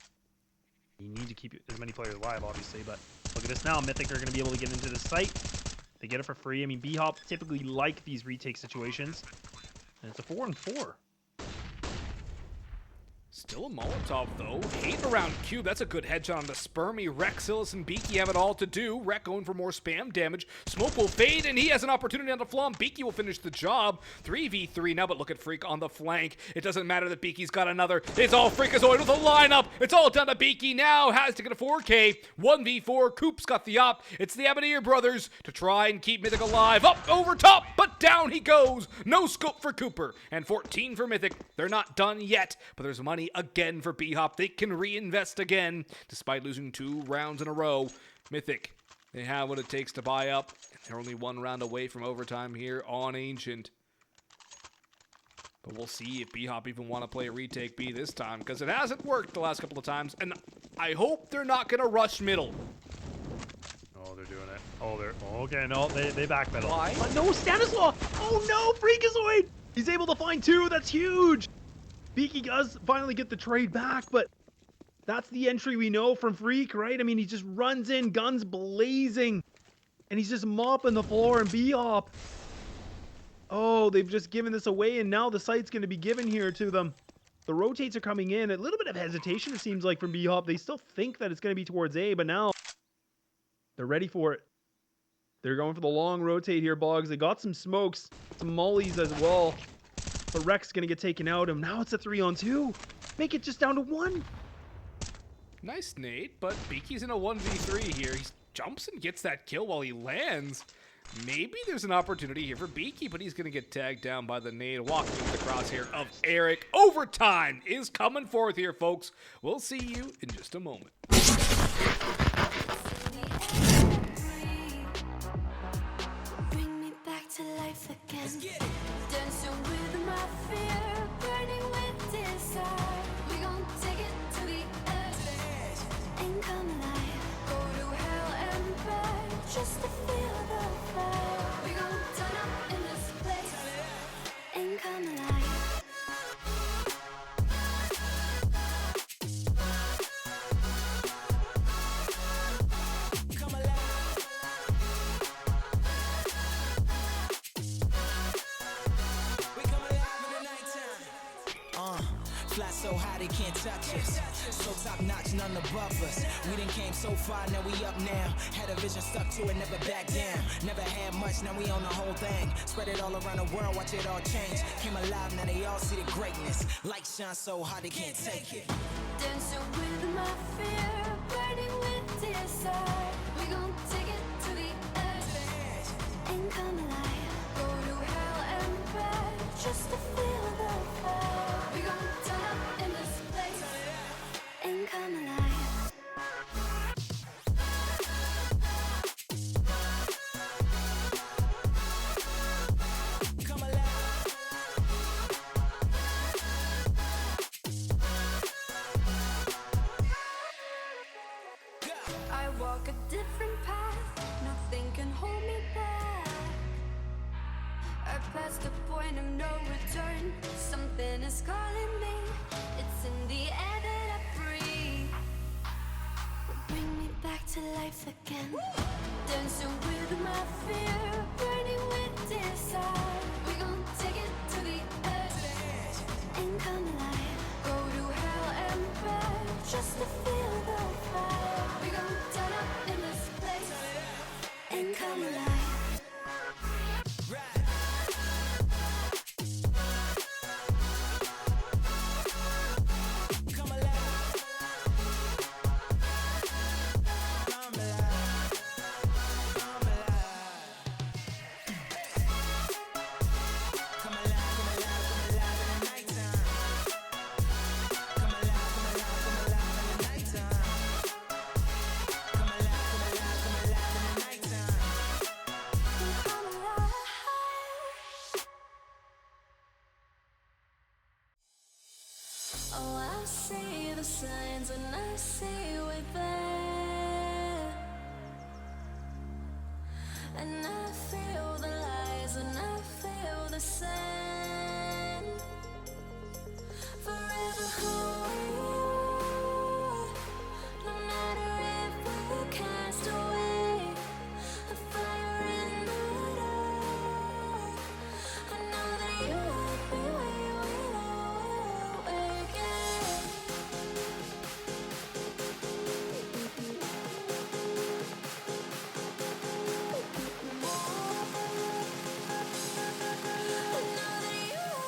Speaker 3: you need to keep as many players alive, obviously, but look at this now. Mythic are going to be able to get into the site. They get it for free. I mean, BHOP typically like these retake situations. And it's a 4-4.
Speaker 2: Still a Molotov, though. Hate around Cube. That's a good headshot on the Spermy. Rex, Silas, and Beaky have it all to do. Rek going for more spam damage. Smoke will fade, and he has an opportunity on the Flom. Beaky will finish the job. 3v3 now, but look at Freak on the flank. It doesn't matter that Beaky's got another. It's all Freakazoid with a lineup. It's all down to Beaky now. Has to get a 4K. 1v4. Coop's got the op. It's the Abadir brothers to try and keep Mythic alive. Up over top, but down he goes. No scope for Cooper. And 14 for Mythic. They're not done yet, but there's money again for BHOP. They can reinvest again despite losing 2 rounds in a row. Mythic, they have what it takes to buy up. They're only 1 round away from overtime here on Ancient. But we'll see if BHOP even want to play a retake B this time, because it hasn't worked the last couple of times, and I hope they're not going to rush middle.
Speaker 3: Oh, they're doing it. Oh, they're... Okay, no, they backpedal.
Speaker 2: Why?
Speaker 3: No, Stanislaw! Oh, no, Freakazoid! He's able to find 2. That's huge! Beaky does finally get the trade back, but that's the entry we know from Freak, right? I mean, he just runs in, guns blazing, and he's just mopping the floor, and BHOP. Oh, they've just given this away, and now the site's going to be given here to them. The rotates are coming in. A little bit of hesitation, it seems like, from BHOP. They still think that it's going to be towards A, but now they're ready for it. They're going for the long rotate here, Boggs. They got some smokes, some mollies as well. But Rex going to get taken out, and now it's a 3-on-2. Make it just down to 1.
Speaker 2: Nice nade, but Beaky's in a 1v3 here. He jumps and gets that kill while he lands. Maybe there's an opportunity here for Beaky, but he's going to get tagged down by the nade. Walking into the crosshair of Eric. Overtime is coming forth here, folks. We'll see you in just a moment.
Speaker 4: Bring me back to life again. Dancing with my fear, burning with desire. We gon' take it to the edge and come alive. Go to hell and back just to feel the fire. We gon' turn up in this place and come alive.
Speaker 10: Come alive. We come alive in the nighttime. Fly so high they can't touch us. So top notch, none above us. We done came so far, now we up now. Had a vision, stuck to it, never back down. Never had much, now we own the whole thing. Spread it all around the world, watch it all change. Came alive, now they all see the greatness. Light shine so hard they can't take it.
Speaker 4: Dancing with my fear, burning with desire. We gon' take it to the edge and come alive. Go to hell and back just to feel the fire. We gon' turn up in this place and come alive.
Speaker 10: Come alive.
Speaker 4: I walk a different path, nothing can hold me back. I passed the point of no return, something is calling me. It's in the air that I breathe. Bring me back to life again. Dancing with my fear, burning with desire. We gon' take it to the edge and come alive. Go to hell and back just to feel the fire. We gon' turn up in this place and come alive.
Speaker 10: Come alive. Come alive. Come alive. Come alive, come alive, come alive in the nighttime. Come alive, come alive, come alive in the nighttime. Come alive, come alive, come alive in the nighttime.
Speaker 4: Come alive. Oh, I see the signs and I see we're there. And I feel the lies and I feel the sand. Forever who we are. No matter if we're cast away. A fire in the dark. I know that you will be where we'll again. I know that you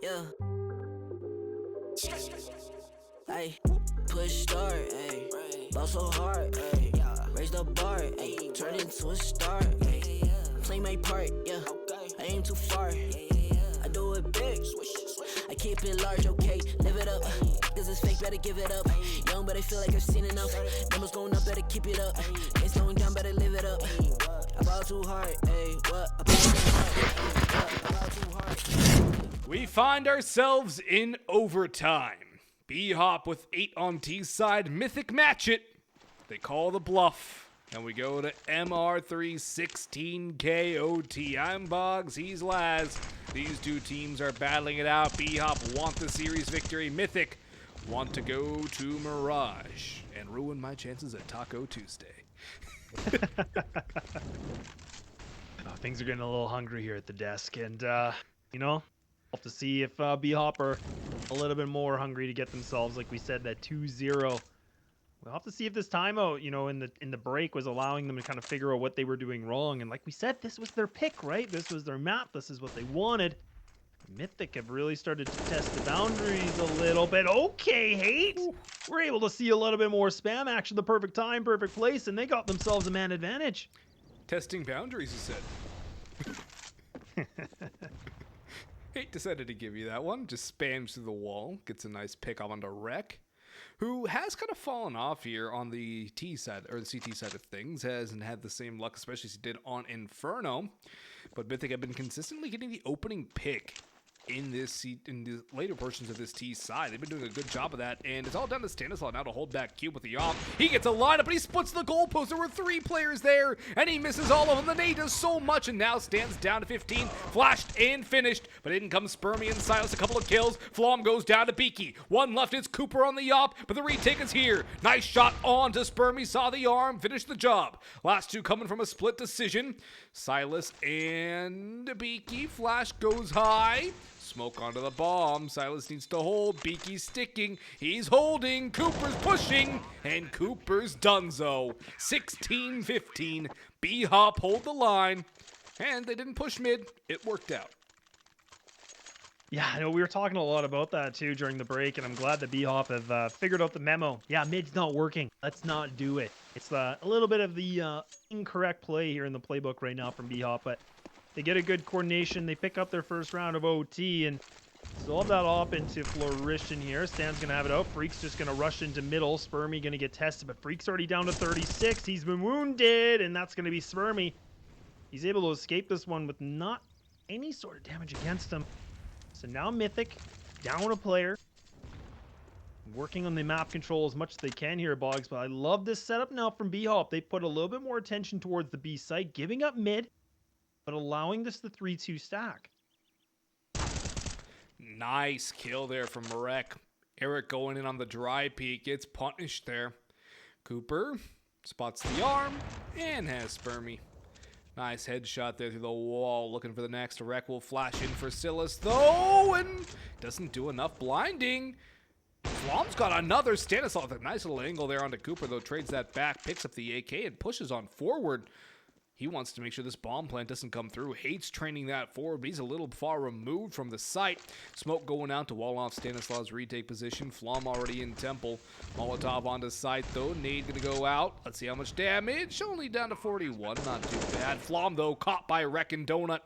Speaker 10: yeah. Hey, push start, hey. Ball so hard, hey. Raise the bar, hey. Turn into a star, hey. Play my part, yeah. I aim too far. I do it big. I keep it large, okay. Live it up. This is fake, better give it up. Young, but I feel like I've seen enough. Numbers going up, better keep it up. Ain't slowing down, better live it up. I ball too hard, hey. What? I ball too hard. I ball too hard.
Speaker 2: We find ourselves in overtime. BHOP with 8 on T side. Mythic match it. They call the bluff. And we go to MR3 16K OT. I'm Boggs, he's Laz. These two teams are battling it out. BHOP want the series victory. Mythic want to go to Mirage and ruin my chances at Taco Tuesday.
Speaker 3: Things are getting a little hungry here at the desk, and you know, we'll have to see if BHOP are a little bit more hungry to get themselves, like we said, that 2-0. We'll have to see if this timeout, you know, in the break was allowing them to kind of figure out what they were doing wrong. And like we said, this was their pick, right? This was their map. This is what they wanted. Mythic have really started to test the boundaries a little bit. Okay, Hate. We're able to see a little bit more spam action, the perfect time, perfect place, and they got themselves a man advantage.
Speaker 2: Testing boundaries, you said. Hate decided to give you that one. Just spams through the wall. Gets a nice pick up onto Rec, who has kind of fallen off here on the T side, or the CT side of things. Hasn't had the same luck, especially as he did on Inferno. But Mythic have been consistently getting the opening pick in the later portions of this T side. They've been doing a good job of that, and it's all down to Stanislaw now to hold back Cube with the off. He gets a lineup, but he splits the goalpost. There were 3 players there, and he misses all of them. The nade does so much, and now stands down to 15. Flashed and finished, but in comes Spermy and Silas. A couple of kills. Flom goes down to Beaky. One left, it's Cooper on the op, but the retake is here. Nice shot on to Spermy. Saw the arm, finished the job. Last two coming from a split decision. Silas and Beaky. Flash goes high. Smoke onto the bomb. Silas needs to hold. Beaky's sticking. He's holding. Cooper's pushing. And Cooper's donezo. 16-15. BHOP hold the line. And they didn't push mid. It worked out.
Speaker 3: Yeah, I know we were talking a lot about that too during the break, and I'm glad that BHOP have figured out the memo. Yeah, mid's not working. Let's not do it. It's a little bit of the incorrect play here in the playbook right now from BHOP, but they get a good coordination. They pick up their first round of OT and solve that op into Flourish in here. Stan's going to have it out. Freak's just going to rush into middle. Spermy going to get tested, but Freak's already down to 36. He's been wounded, and that's going to be Spermy. He's able to escape this one with not any sort of damage against him. So now Mythic down a player. Working on the map control as much as they can here, Boggs, but I love this setup now from BHOP. They put a little bit more attention towards the B site, giving up mid, but allowing this the 3-2 stack.
Speaker 2: Nice kill there from Marek. Eric going in on the dry peek. Gets punished there. Cooper spots the arm and has Spermy. Nice headshot there through the wall. Looking for the next. Rec will flash in for Silas though, and doesn't do enough blinding. Flom's got another. Stanislaw with a nice little angle there onto Cooper though. Trades that back. Picks up the AK and pushes on forward. He wants to make sure this bomb plant doesn't come through. Hates training that forward, but he's a little far removed from the site. Smoke going out to wall off Stanislaw's retake position. Flom already in temple. Molotov onto site though. Nade gonna go out. Let's see how much damage. Only down to 41. Not too bad. Flom though caught by Wreck and Donut.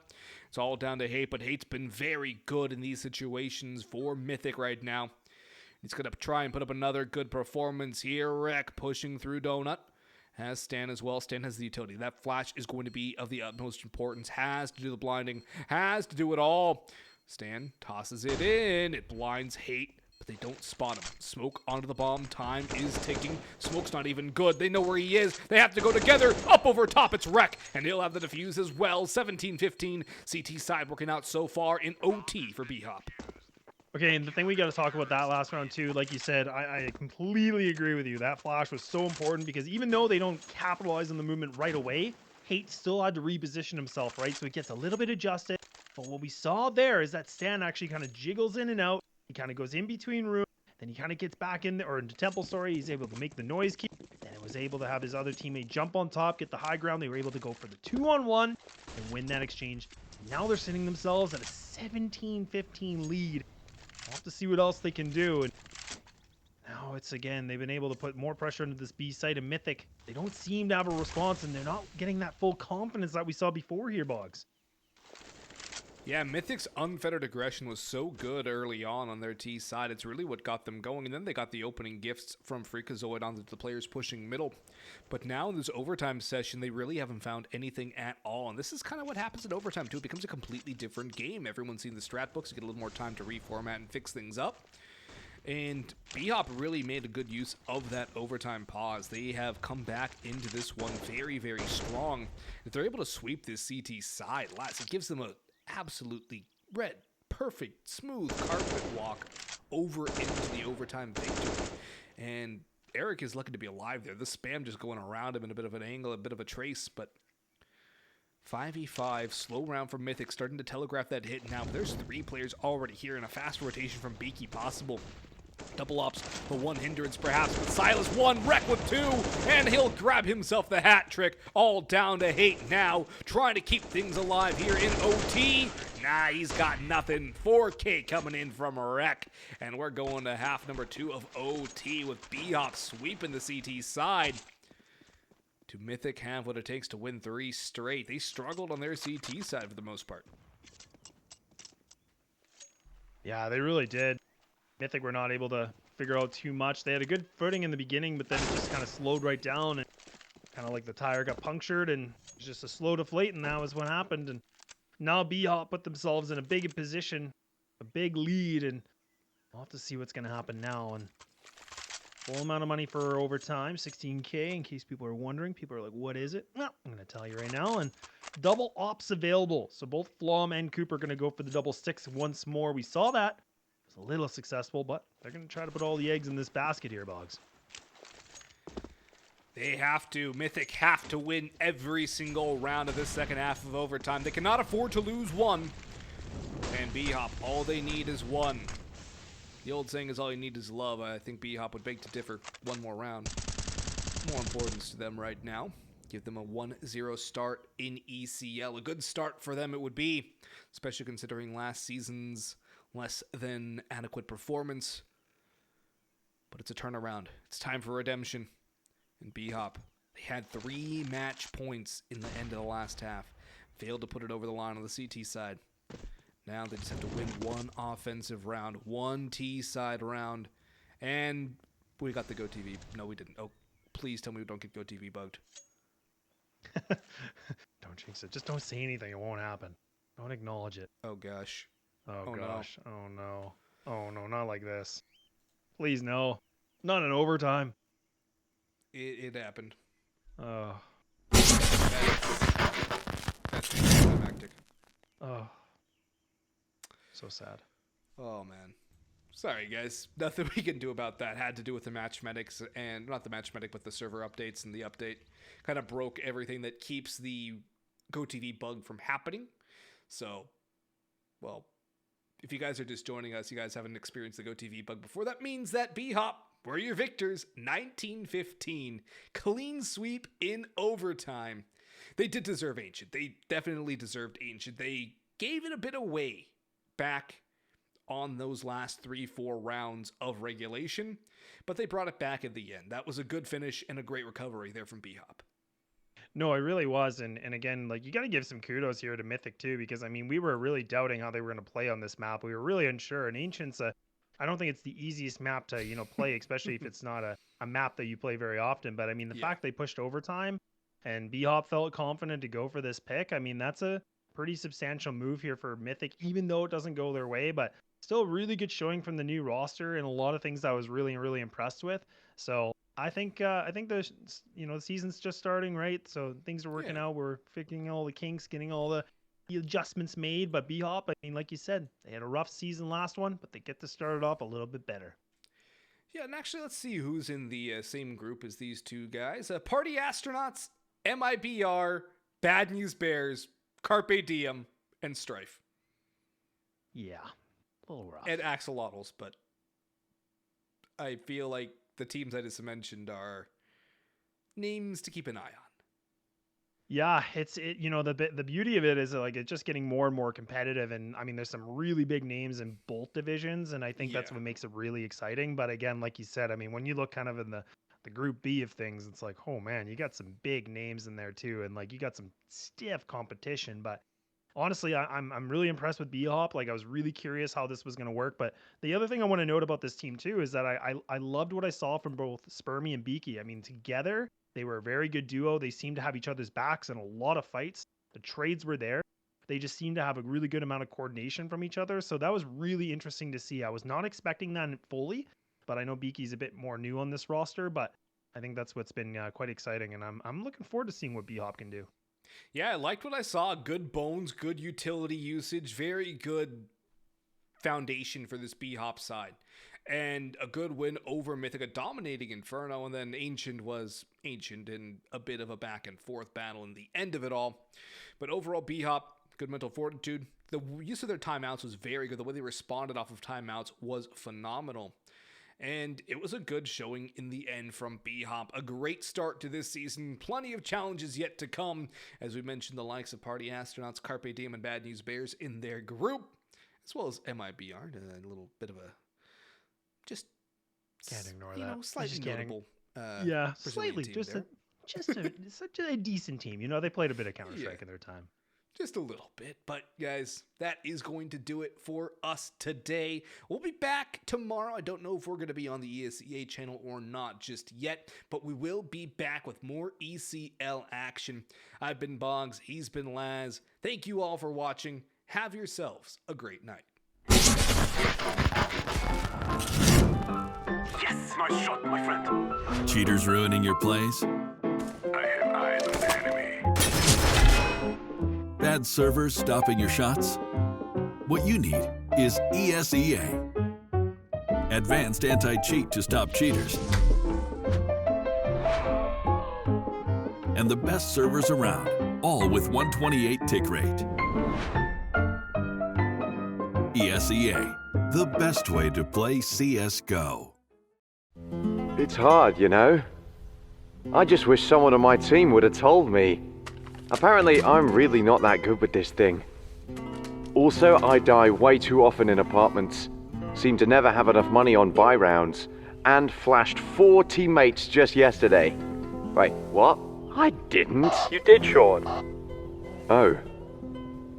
Speaker 2: It's all down to Hate, but Hate's been very good in these situations for Mythic right now. He's gonna try and put up another good performance here. Wreck pushing through Donut. Has Stan as well. Stan has the utility. That flash is going to be of the utmost importance. Has to do the blinding. Has to do it all. Stan tosses it in. It blinds Hate, but they don't spot him. Smoke onto the bomb. Time is ticking. Smoke's not even good. They know where he is. They have to go together. Up over top. It's Wreck, and he'll have the defuse as well. 17-15. CT side working out so far in OT for BHOP.
Speaker 3: Okay, and the thing we got to talk about that last round too, like you said, I completely agree with you. That flash was so important because even though they don't capitalize on the movement right away, Hate still had to reposition himself, right? So he gets a little bit adjusted. But what we saw there is that Stan actually kind of jiggles in and out. He kind of goes in between rooms. Then he kind of gets back in there, or into temple, sorry. He's able to make the noise key. Then it was able to have his other teammate jump on top, get the high ground. They were able to go for the 2-on-1 and win that exchange. Now they're sitting themselves at a 17-15 lead have to see what else they can do. And now it's again, they've been able to put more pressure into this B site, and Mythic, they don't seem to have a response, and they're not getting that full confidence that we saw before here, Boggs.
Speaker 2: Yeah, Mythic's unfettered aggression was so good early on their T side. It's really what got them going. And then they got the opening gifts from Freakazoid onto the players pushing middle. But now in this overtime session, they really haven't found anything at all. And this is kind of what happens in overtime, too. It becomes a completely different game. Everyone's seen the strat books to get a little more time to reformat and fix things up. And BHOP really made a good use of that overtime pause. They have come back into this one very, very strong. If they're able to sweep this CT side last, it gives them a absolutely red, perfect, smooth carpet walk over into the overtime victory. And Eric is lucky to be alive there. The spam just going around him in a bit of an angle, a bit of a trace, but 5v5, slow round from Mythic, starting to telegraph that hit now. There's 3 players already here, and a fast rotation from Beaky possible. Double ops, the one hindrance perhaps, but Silas 1, Wreck with 2, and he'll grab himself the hat trick, all down to Hate now, trying to keep things alive here in OT. Nah, he's got nothing. 4K coming in from Wreck, and we're going to half number 2 of OT with BHOP sweeping the CT side. Do Mythic have what it takes to win 3 straight? They struggled on their CT side for the most part.
Speaker 3: Yeah, they really did. Mythic were not able to figure out too much. They had a good footing in the beginning, but then it just kind of slowed right down, and kind of like the tire got punctured, and it was just a slow deflate, and that was what happened. And now BHOP put themselves in a big position, a big lead, and we'll have to see what's going to happen now. And full amount of money for overtime, 16K, in case people are wondering. People are like, what is it? Well, I'm going to tell you right now. And double ops available. So both Flom and Cooper are going to go for the double sticks once more. We saw that. It was a little successful, but they're going to try to put all the eggs in this basket here, Boggs.
Speaker 2: They have to. Mythic have to win every single round of this second half of overtime. They cannot afford to lose one. And BHOP, all they need is one. The old saying is all you need is love. I think BHOP would beg to differ. One more round. More importance to them right now. Give them a 1-0 start in ECL. A good start for them it would be, especially considering last season's less than adequate performance. But it's a turnaround. It's time for redemption. And BHOP, they had 3 match points in the end of the last half. Failed to put it over the line on the CT side. Now they just have to win one offensive round, one T-side round, and we got the GoTV. No, we didn't. Oh, please tell me we don't get GoTV bugged.
Speaker 3: Don't jinx it. Just don't say anything. It won't happen. Don't acknowledge it.
Speaker 2: Oh, gosh.
Speaker 3: Oh gosh. No. Oh, no. Oh, no, not like this. Please, no. Not in overtime.
Speaker 2: It happened.
Speaker 3: Oh.
Speaker 2: That's climactic.
Speaker 3: Oh. So sad.
Speaker 2: Oh, man. Sorry, guys. Nothing we can do about that. Had to do with the match medics, and not the match medic, but the server updates, and the update kind of broke everything that keeps the GoTV bug from happening. So, well, if you guys are just joining us, you guys haven't experienced the GoTV bug before, that means that BHOP were your victors. 19-15. Clean sweep in overtime. They did deserve Ancient. They definitely deserved Ancient. They gave it a bit away back on those last 3-4 rounds of regulation, but they brought it back at the end. That was a good finish and a great recovery there from BHOP.
Speaker 3: No, it really was. And again, like, you got to give some kudos here to Mythic too, because I mean, we were really doubting how they were going to play on this map. We were really unsure. And Ancient's I don't think it's the easiest map to, play, especially if it's not a map that you play very often. But I mean, the fact they pushed overtime and BHOP felt confident to go for this pick, I mean, that's a pretty substantial move here for Mythic, even though it doesn't go their way, but still really good showing from the new roster and a lot of things that I was really, really impressed with. So I think the season's just starting, right? So things are working out. We're fixing all the kinks, getting all the adjustments made. But BHOP, I mean, like you said, they had a rough season last one, but they get to start it off a little bit better.
Speaker 2: Yeah, and actually, let's see who's in the same group as these two guys. Party Astronauts, MIBR, Bad News Bears, Carpe Diem, and Strife.
Speaker 3: Yeah, a little rough.
Speaker 2: And Axolotls, but I feel like the teams I just mentioned are names to keep an eye on.
Speaker 3: Yeah, you know, the beauty of it is like it's just getting more and more competitive, and I mean there's some really big names in both divisions, and I think that's
Speaker 2: Yeah.
Speaker 3: what makes it really exciting. But again, like you said, I mean when you look kind of in the group B of things, it's like, oh man, you got some big names in there too, and like you got some stiff competition. But honestly, I'm really impressed with BHOP. Like I was really curious how this was going to work. But the other thing I want to note about this team too is that I loved what I saw from both Spermy and Beaky. I mean, together they were a very good duo. They seemed to have each other's backs in a lot of fights. The trades were there. They just seemed to have a really good amount of coordination from each other. So that was really interesting to see. I was not expecting that fully, but I know Beaky's a bit more new on this roster. But I think that's what's been quite exciting, and I'm looking forward to seeing what BHOP can do.
Speaker 2: Yeah, I liked what I saw. Good bones, good utility usage, very good foundation for this BHOP side. And a good win over Mythic, a dominating Inferno, and then Ancient was Ancient in a bit of a back and forth battle in the end of it all. But overall, BHOP, good mental fortitude. The use of their timeouts was very good. The way they responded off of timeouts was phenomenal. And it was a good showing in the end from BHOP. A great start to this season. Plenty of challenges yet to come. As we mentioned, the likes of Party Astronauts, Carpe Diem, and Bad News Bears in their group. As well as MIBR. A little bit of a... Just...
Speaker 3: Can't ignore
Speaker 2: you
Speaker 3: that.
Speaker 2: know, slightly notable.
Speaker 3: Yeah,
Speaker 2: Brazilian
Speaker 3: slightly.
Speaker 2: team
Speaker 3: Just
Speaker 2: there.
Speaker 3: such a decent team. You know, they played a bit of Counter-Strike in their time.
Speaker 2: Just a little bit. But guys, that is going to do it for us today. We'll be back tomorrow. I don't know if we're going to be on the ESEA channel or not just yet, but we will be back with more ECL action. I've been Boggs. He's been Laz. Thank you all for watching. Have yourselves a great night.
Speaker 5: Yes! Nice shot, my friend.
Speaker 6: Cheaters ruining your plays?
Speaker 5: I have eyes on the enemy.
Speaker 6: Bad servers stopping your shots? What you need is ESEA. Advanced anti-cheat to stop cheaters. And the best servers around, all with 128 tick rate. ESEA, the best way to play CSGO.
Speaker 7: It's hard, you know. I just wish someone on my team would have told me. Apparently, I'm really not that good with this thing. Also, I die way too often in apartments. Seem to never have enough money on buy rounds. And flashed 4 teammates just yesterday. Wait, what? I didn't.
Speaker 8: You did, Sean.
Speaker 7: Oh.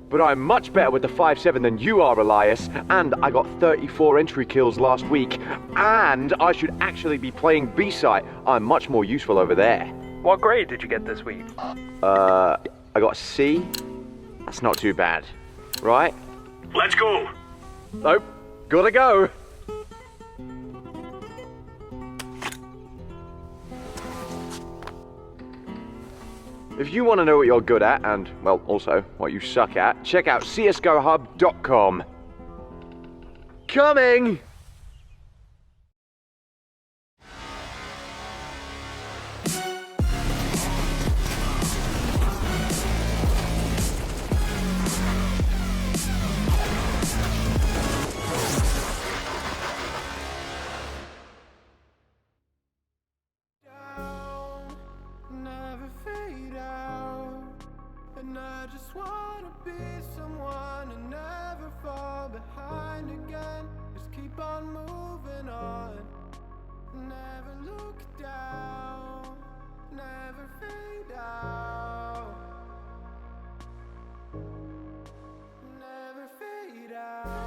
Speaker 7: But I'm much better with the 5.7 than you are, Elias. And I got 34 entry kills last week. And I should actually be playing B-site. I'm much more useful over there.
Speaker 8: What grade did you get this week?
Speaker 7: I got a C. That's not too bad, right?
Speaker 5: Let's go!
Speaker 7: Nope. Gotta go. If you want to know what you're good at, and, well, also what you suck at, check out csgohub.com. Coming!
Speaker 1: Never fade out, and I just wanna be someone and never fall behind again. Just keep on moving on, never look down, never fade out, never fade out.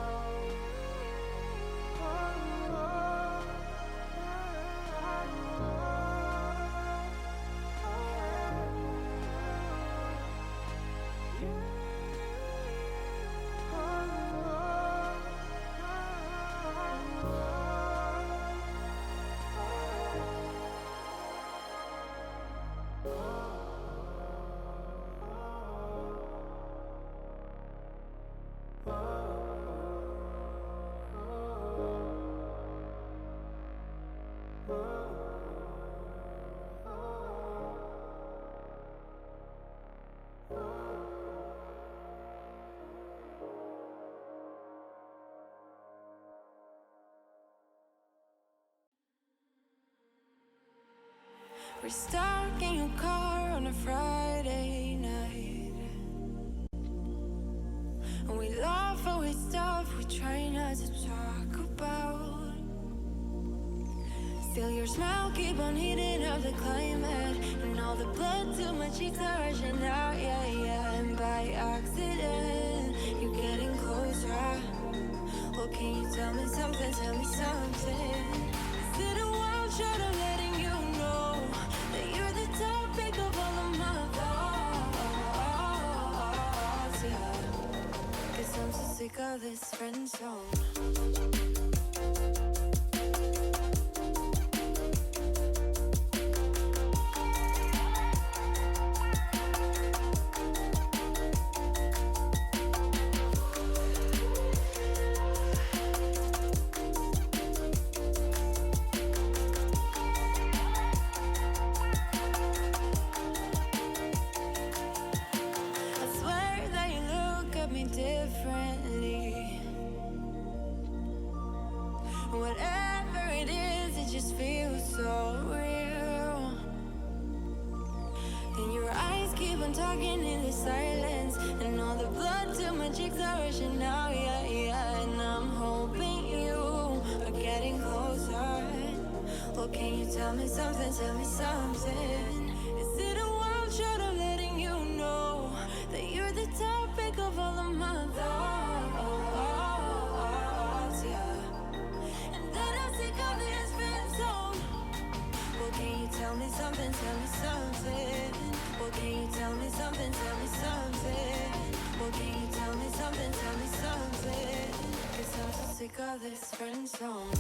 Speaker 4: We're stuck in your car on a Friday much to talk about. Still your smile keep on heating up the climate, and all the blood to my cheeks are rushing out, yeah, yeah. And by accident, you're getting closer. Well, can you tell me something, tell me something? Is it a wild shot of letting you know that you're the topic of all of my thoughts, yeah. 'Cause I'm so sick of this friend zone. Differently. Whatever it is, it just feels so real. And your eyes keep on talking in the silence, and all the blood to my cheeks are rushing out, yeah, yeah. And I'm hoping you are getting closer. Well, can you tell me something, tell me something? Is it a wild shot of letting you know that you're the topic of all of my thoughts, yeah. And that I'm sick of this friend zone. Well, can you tell me something, tell me something? Well, can you tell me something, tell me something? Well, can you tell me something, tell me something? 'Cause I'm so sick of this friend zone.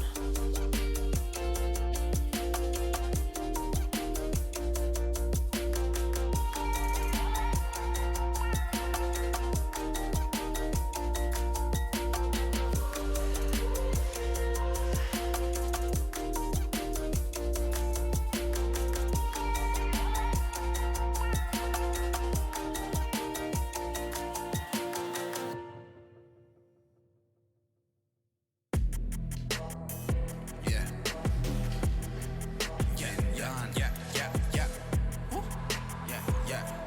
Speaker 10: Yeah.